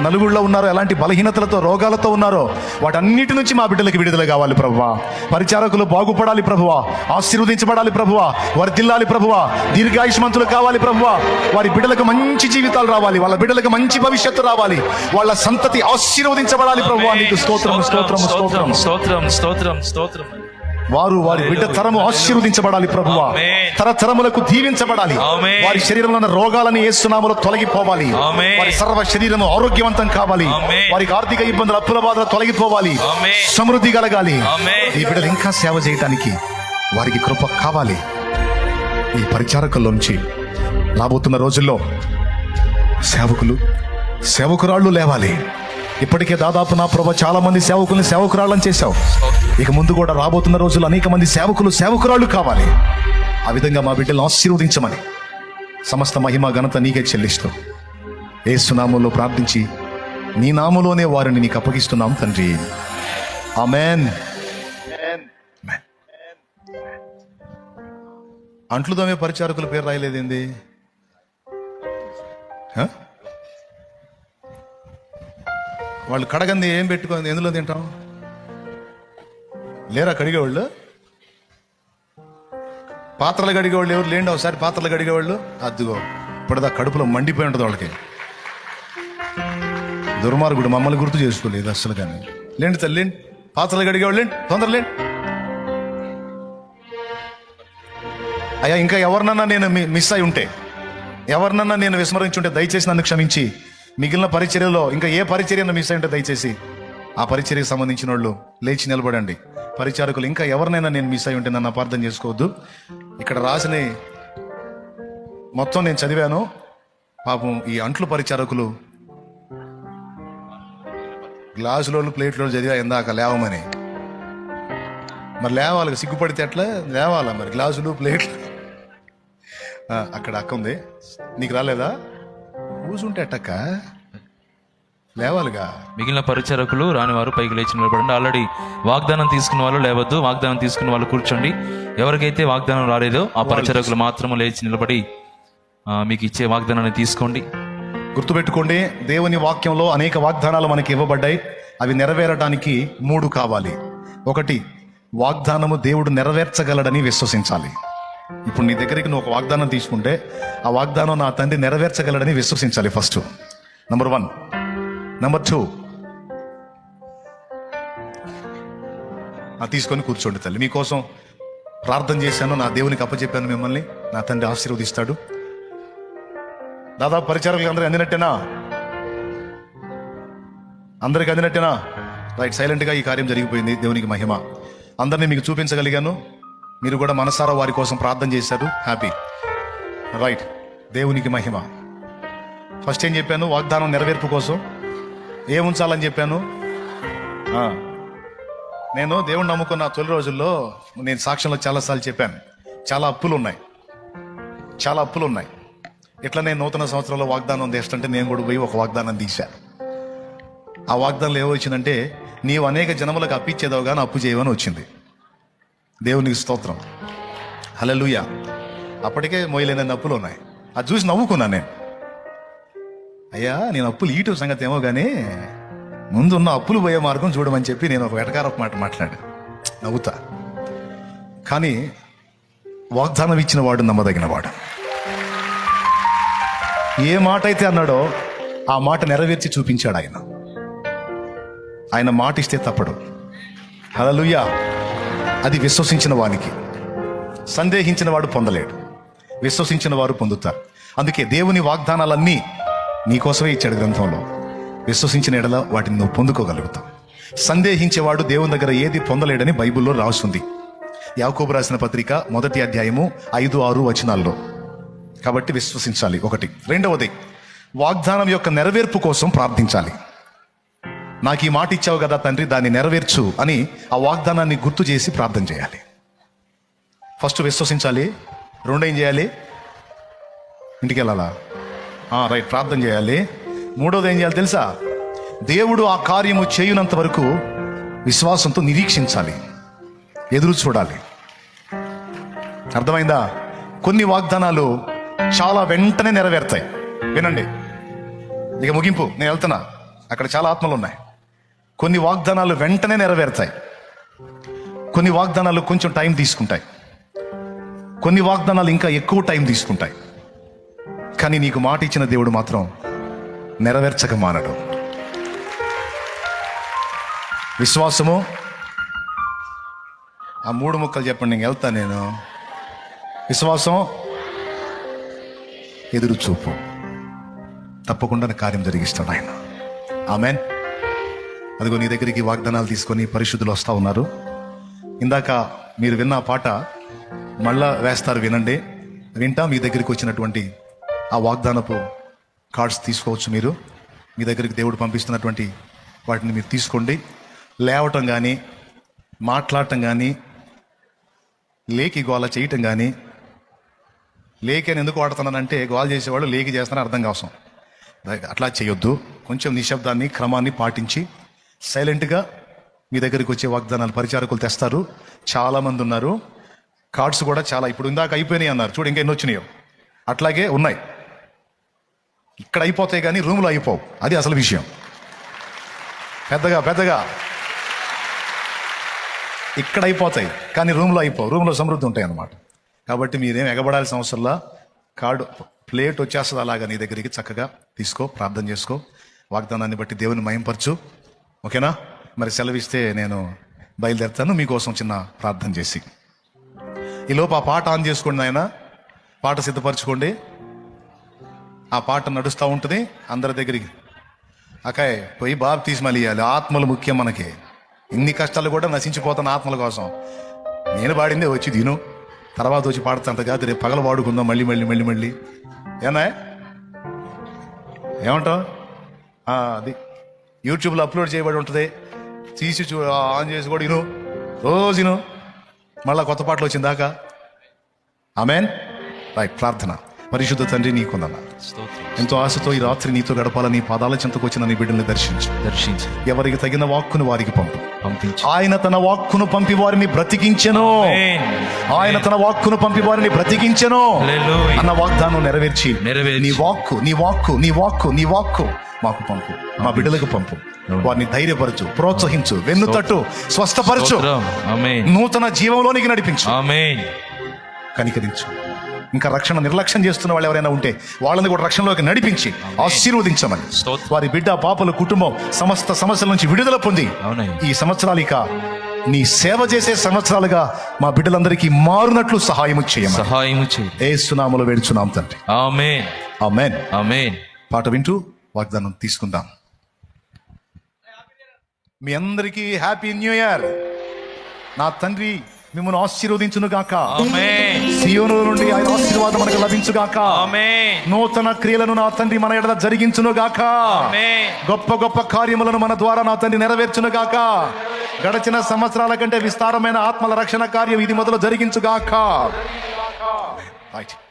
నలుగుళ్ళో ఉన్నారో, ఎలాంటి బలహీనతలతో, రోగాలతో ఉన్నారో, వాటన్నిటి నుంచి మా బిడ్డలకి విడుదల కావాలి ప్రభువా. పరిచారకులు బాగుపడాలి ప్రభువా, ఆశీర్వదించబడాలి ప్రభువా, వర్ధిల్లాలి ప్రభువా, దీర్ఘాయుష్మంతులు కావాలి ప్రభువా. వారి బిడ్డలకు మంచి జీవితాలు రావాలి, వాళ్ళ బిడ్డలకు మంచి భవిష్యత్తు రావాలి, వాళ్ళ సంతతి ఆశీర్వదించబడాలి ప్రభువా. నీకు స్తోత్రం. వారి బిడ్డ తరము ఆశీర్వదించబడాలి ప్రభువా. తరతరములకు దీవించబడాలి. వారి శరీరంలో ఉన్న రోగాలని యేసు నామములో తొలగిపోవాలి. వారి సర్వ శరీరము ఆరోగ్యవంతం కావాలి. వారికి ఆర్థిక ఇబ్బందులు, అప్పుల బాధలు తొలగిపోవాలి. సమృద్ధి కలగాలి. ఈ బిడ్డలు ఇంకా సేవ చేయటానికి వారికి కృప కావాలి. ఈ పరిచారకుల్లోంచి రాబోతున్న రోజుల్లో సేవకురాళ్ళు లేవాలి. ఇప్పటికే దాదాపు నా ప్రభు చాలా మంది సేవకుల్ని సేవకురాళ్ళని చేశావు. ఇక ముందు కూడా రాబోతున్న రోజులు అనేక మంది సేవకురాళ్ళు కావాలి. ఆ విధంగా మా బిడ్డలను ఆశీర్వదించమని సమస్త మహిమ ఘనత నీకే చెల్లిస్తూ యేసు నామములో ప్రార్థించి నీ నామములోనే వారిని నీకు అప్పగిస్తున్నాం తండ్రి. ఆమేన్. అంట్లు తోమే పరిచారకుల పేరు రాయలేదేంది? వాళ్ళు కడగంది ఏం పెట్టుకుంది, ఎందులో తింటాం? లేరా కడిగేవాళ్ళు? పాత్రలు కడిగేవాళ్ళు ఎవరు లేండి? ఒకసారి పాత్రలు కడిగేవాళ్ళు అద్దుగో ఇప్పటిదా కడుపులో మండిపోయి ఉంటుంది వాళ్ళకి. దుర్మార్గుడు మమ్మల్ని గుర్తు చేసుకోలేదు అసలు. కానీ లేండి తల్లి, లేండి పాత్రలు కడిగేవాళ్ళు, లేండి తొందర లేండి. అయ్యా, ఇంకా ఎవరినన్నా నేను మిస్ అయి ఉంటే, ఎవరినన్నా నేను విస్మరించుంటే దయచేసి నన్ను క్షమించి, మిగిలిన పరిచర్యలో ఇంకా ఏ పరిచర్యను మిస్ అయి ఉంటే దయచేసి ఆ పరిచర్యకు సంబంధించిన వాళ్ళు లేచి నిలబడండి. పరిచారకులు ఇంకా ఎవరినైనా నేను మిస్ అయి ఉంటే నన్ను అపార్థం చేసుకోవద్దు. ఇక్కడ రాసిన మొత్తం నేను చదివాను. పాపం ఈ అంట్లు పరిచారకులు గ్లాసులోళ్ళు, ప్లేట్లో చదివా ఇందాక లేవమని. మరి లేవాలి, సిగ్గుపడితే ఎట్లా లేవాలా? మరి గ్లాసులు, ప్లేట్లు. అక్కడ అక్క ఉంది, నీకు రాలేదా? కూర్చుంటే అట్టక్క లేవాలిగా. మిగిలిన పరిచారకులు రాని వారు పైకి లేచి నిలబడండి. ఆల్రెడీ వాగ్దానం తీసుకున్న వాళ్ళు లేవద్దు, వాగ్దానం తీసుకున్న వాళ్ళు కూర్చోండి. ఎవరికైతే వాగ్దానం రాలేదో ఆ పరిచారకులు మాత్రము లేచి నిలబడి మీకు ఇచ్చే వాగ్దానాన్ని తీసుకోండి. గుర్తుపెట్టుకోండి, దేవుని వాక్యంలో అనేక వాగ్దానాలు మనకి ఇవ్వబడ్డాయి. అవి నెరవేరడానికి 3 కావాలి. 1, వాగ్దానము దేవుడు నెరవేర్చగలడని విశ్వసించాలి. ఇప్పుడు నీ దగ్గరికి నువ్వు ఒక వాగ్దానం తీసుకుంటే ఆ వాగ్దానం నా తండ్రి నెరవేర్చగలడని విశ్వసించాలి ఫస్ట్. నంబర్ 1. నంబర్ 2, తీసుకొని కూర్చోండి తల్లి. మీకోసం ప్రార్థన చేశాను, నా దేవునికి అప్పచెప్పాను మిమ్మల్ని. నా తండ్రి ఆశీర్వదిస్తాడు. దాదాపు పరిచారకులు అందరికీ అందినట్టేనా? అందరికి అందినట్టేనా? రైట్. సైలెంట్గా ఈ కార్యం జరిగిపోయింది. దేవునికి మహిమ. అందరినీ మీకు చూపించగలిగాను. మీరు కూడా మనసారా వారి కోసం ప్రార్థన చేశారు. హ్యాపీ. రైట్. దేవునికి మహిమ. ఫస్ట్ ఏం చెప్పాను? వాగ్దానం నెరవేర్పు కోసం ఏముంచాలని చెప్పాను? నేను దేవుణ్ణి నమ్ముకున్న తొలి రోజుల్లో నేను సాక్ష్యంలో చాలాసార్లు చెప్పాను, చాలా అప్పులు ఉన్నాయి. ఇట్లా నేను నూతన సంవత్సరంలో వాగ్దానం తీస్తుంటే నేను కూడా పోయి ఒక వాగ్దానం తీశా. ఆ వాగ్దానంలో ఏమో వచ్చిందంటే, నీవు అనేక జనములకు అప్పిచ్చేదావు కానీ అప్పు చేయవని వచ్చింది. దేవునికి స్తోత్రం, హల్లెలూయా. అప్పటికే మోయలేని అప్పులు ఉన్నాయి. అది చూసి నవ్వుకున్నాను నేను. అయ్యా, నేను అప్పులు ఈటు సంగతి ఏమో కానీ ముందున్న అప్పులు పోయే మార్గం చూడమని చెప్పి నేను ఒక వెటకారపు మాట మాట్లాడాను, నవ్వుతా. కానీ వాగ్దానం ఇచ్చిన వాడు నమ్మదగిన వాడు. ఏ మాట అయితే అన్నాడో ఆ మాట నెరవేర్చి చూపించాడు ఆయన. ఆయన మాట ఇస్తే తప్పడు. హల్లెలూయా. అది విశ్వసించిన వానికి. సందేహించిన వాడు పొందలేడు, విశ్వసించిన వారు పొందుతారు. అందుకే దేవుని వాగ్దానాలన్నీ నీకోసమే ఇచ్చాడు గ్రంథంలో. విశ్వసించిన ఎడల వాటిని నువ్వు పొందుకోగలుగుతావు. సందేహించేవాడు దేవుని దగ్గర ఏది పొందలేడని బైబిల్లో రాస్తుంది. యాకోబు రాసిన పత్రిక 1వ అధ్యాయము 5-6 వచనాల్లో. కాబట్టి విశ్వసించాలి, ఒకటి. రెండవది, వాగ్దానం యొక్క నెరవేర్పు కోసం ప్రార్థించాలి. నాకు ఈ మాట ఇచ్చావు కదా తండ్రి, దాన్ని నెరవేర్చు అని ఆ వాగ్దానాన్ని గుర్తు చేసి ప్రార్థన చేయాలి. ఫస్ట్ విశ్వసించాలి. రెండో ఏం చేయాలి? ఇంటికి వెళ్ళాలా? రైట్, ప్రార్థన చేయాలి. మూడోది ఏం చేయాలి తెలుసా? దేవుడు ఆ కార్యము చేయునంత వరకు విశ్వాసంతో నిరీక్షించాలి, ఎదురు చూడాలి. అర్థమైందా? కొన్ని వాగ్దానాలు చాలా వెంటనే నెరవేరుతాయి. వినండి, ఇక ముగింపు, నేను వెళ్తున్నా, అక్కడ చాలా ఆత్మలు ఉన్నాయి. కొన్ని వాగ్దానాలు వెంటనే నెరవేరుతాయి, కొన్ని వాగ్దానాలు కొంచెం టైం తీసుకుంటాయి, కొన్ని వాగ్దానాలు ఇంకా ఎక్కువ టైం తీసుకుంటాయి. కానీ నీకు మాట ఇచ్చిన దేవుడు మాత్రం నెరవేర్చక మానడు. విశ్వాసము, ఆ 3 ముక్కలు చెప్పండి, నేను వెళ్తా. నేను విశ్వాసం, ఎదురు చూపు, తప్పకుండా కార్యం జరిగిస్తాడు ఆయన. ఆమెన్. అదిగో నీ దగ్గరికి వాగ్దానాలు తీసుకొని పరిశుద్ధులు వస్తూ ఉన్నారు. ఇందాక మీరు విన్న పాట మళ్ళా వేస్తారు, వినండి. వింటా మీ దగ్గరికి వచ్చినటువంటి ఆ వాగ్దానపు కార్డ్స్ తీసుకోవచ్చు. మీరు మీ దగ్గరికి దేవుడు పంపిస్తున్నటువంటి వాటిని మీరు తీసుకోండి. లేవటం కానీ, మాట్లాడటం కానీ, లేకి గోల చేయటం కానీ, లేకి అని ఎందుకు వాడుతున్నానంటే గోల చేసేవాళ్ళు లేకి చేస్తారని అర్థం కావసం. అట్లా చేయొద్దు. కొంచెం నిశ్శబ్దాన్ని, క్రమాన్ని పాటించి సైలెంట్గా మీ దగ్గరికి వచ్చే వాగ్దానాలు పరిచారకులు తెస్తారు. చాలామంది ఉన్నారు. కార్డ్స్ కూడా చాలా, ఇప్పుడు ఇందాక అయిపోయినాయి అన్నారు చూడు, ఇంకా ఎన్ని వచ్చినాయో అట్లాగే ఉన్నాయి. ఇక్కడ అయిపోతాయి కానీ రూమ్లో అయిపోవు, అది అసలు విషయం. పెద్దగా ఇక్కడ అయిపోతాయి కానీ రూమ్లో అయిపోవు, రూమ్లో సమృద్ధి ఉంటాయి అన్నమాట. కాబట్టి మీరేం ఎగబడాల్సిన అవసరంలా, కార్డు ప్లేట్ వచ్చేస్తుంది అలాగా నీ దగ్గరికి, చక్కగా తీసుకో, ప్రార్థన చేసుకో, వాగ్దానాన్ని బట్టి దేవుని మహింపరచు. ఓకేనా? మరి సెలవిస్తే నేను బయలుదేరుతాను మీకోసం చిన్న ప్రార్థన చేసి. ఈలోపు ఆ పాట ఆన్ చేసుకోండి నాయన, పాట సిద్ధపరచుకోండి. ఆ పాట నడుస్తూ ఉంటుంది అందరి దగ్గరికి. అకాయ్ పోయి బాప్తిస్మా మళ్ళీ ఇవ్వాలి. ఆత్మలు ముఖ్యం మనకి. ఇన్ని కష్టాలు కూడా నశించిపోతున్న ఆత్మల కోసం. నేను పాడిందే వచ్చి తిను, తర్వాత వచ్చి పాడుతా కాదు, రేపు పగల పాడుకుందాం మళ్ళీ. ఏనా ఏమంటావు? అది యూట్యూబ్లో అప్లోడ్ చేయబడి ఉంటుంది, తీసి ఆన్ చేసి కూడా ఇను, రోజు ఇను, మళ్ళా కొత్త పాటలు వచ్చిందాకా. ఆమెన్. రైట్, ప్రార్థన. పరిశుద్ధ తండ్రి, నీకుందన్నా ఎంతో ఆశతో ఈ రాత్రి నీతో గడపాలని పాదాల చెంతకు వచ్చిన నీ బిడ్డల్ని దర్శించి ఎవరికి తగిన వాక్కును వారికి పంపించి. ఆయన తన వాక్కును పంపి వారిని బ్రతికించెను. ఆయన తన వాక్కును పంపి వారిని బ్రతికించెను అన్న వాగ్దానం నెరవేర్చి నీ వాక్కు మాకు పంపు, మా బిడ్డలకు పంపు. వారిని ధైర్యపరచు, ప్రోత్సహించు, వెన్నుతట్టు, స్వస్థపరచు, నూతన జీవంలోనికి నడిపించు, కనికరించు. ఇంకా రక్షణ నిర్లక్ష్యం చేస్తున్న వాళ్ళు ఎవరైనా ఉంటే వాళ్ళని కూడా రక్షణలోకి నడిపించి ఆశీర్వదించమని, వారి బిడ్డ పాపల కుటుంబం సమస్త సమస్యల నుంచి విడుదల పొంది ఈ సంవత్సరాలు ఇక నీ సేవ చేసే సంవత్సరాలుగా మా బిడ్డలందరికీ మారునట్లు సహాయము చేయమని యేసు నామములో వేడుచున్నాం తండ్రి. ఆమేన్. ఆమేన్. ఆమేన్. పాట వింటూ వాగ్దానం తీసుకుందాం. మీ అందరికీ హ్యాపీ న్యూ ఇయర్. నా తండ్రి మిమ్మల్ని ఆశీర్వదించును గాక. ఆమేన్. సియోను నుండి ఆయన ఆశీర్వాదం మనకు లభించు గాక. ఆమేన్. నూతన క్రియలను నా తండ్రి మన ఎడల జరిగించును గాక. ఆమేన్. గొప్ప గొప్ప కార్యములను మన ద్వారా నా తండ్రి నెరవేర్చును గాక. గడిచిన సంవత్సరాల కంటే విస్తారమైన ఆత్మల రక్షణ కార్యం ఇది మొదలు జరిగించుగాక. రైట్.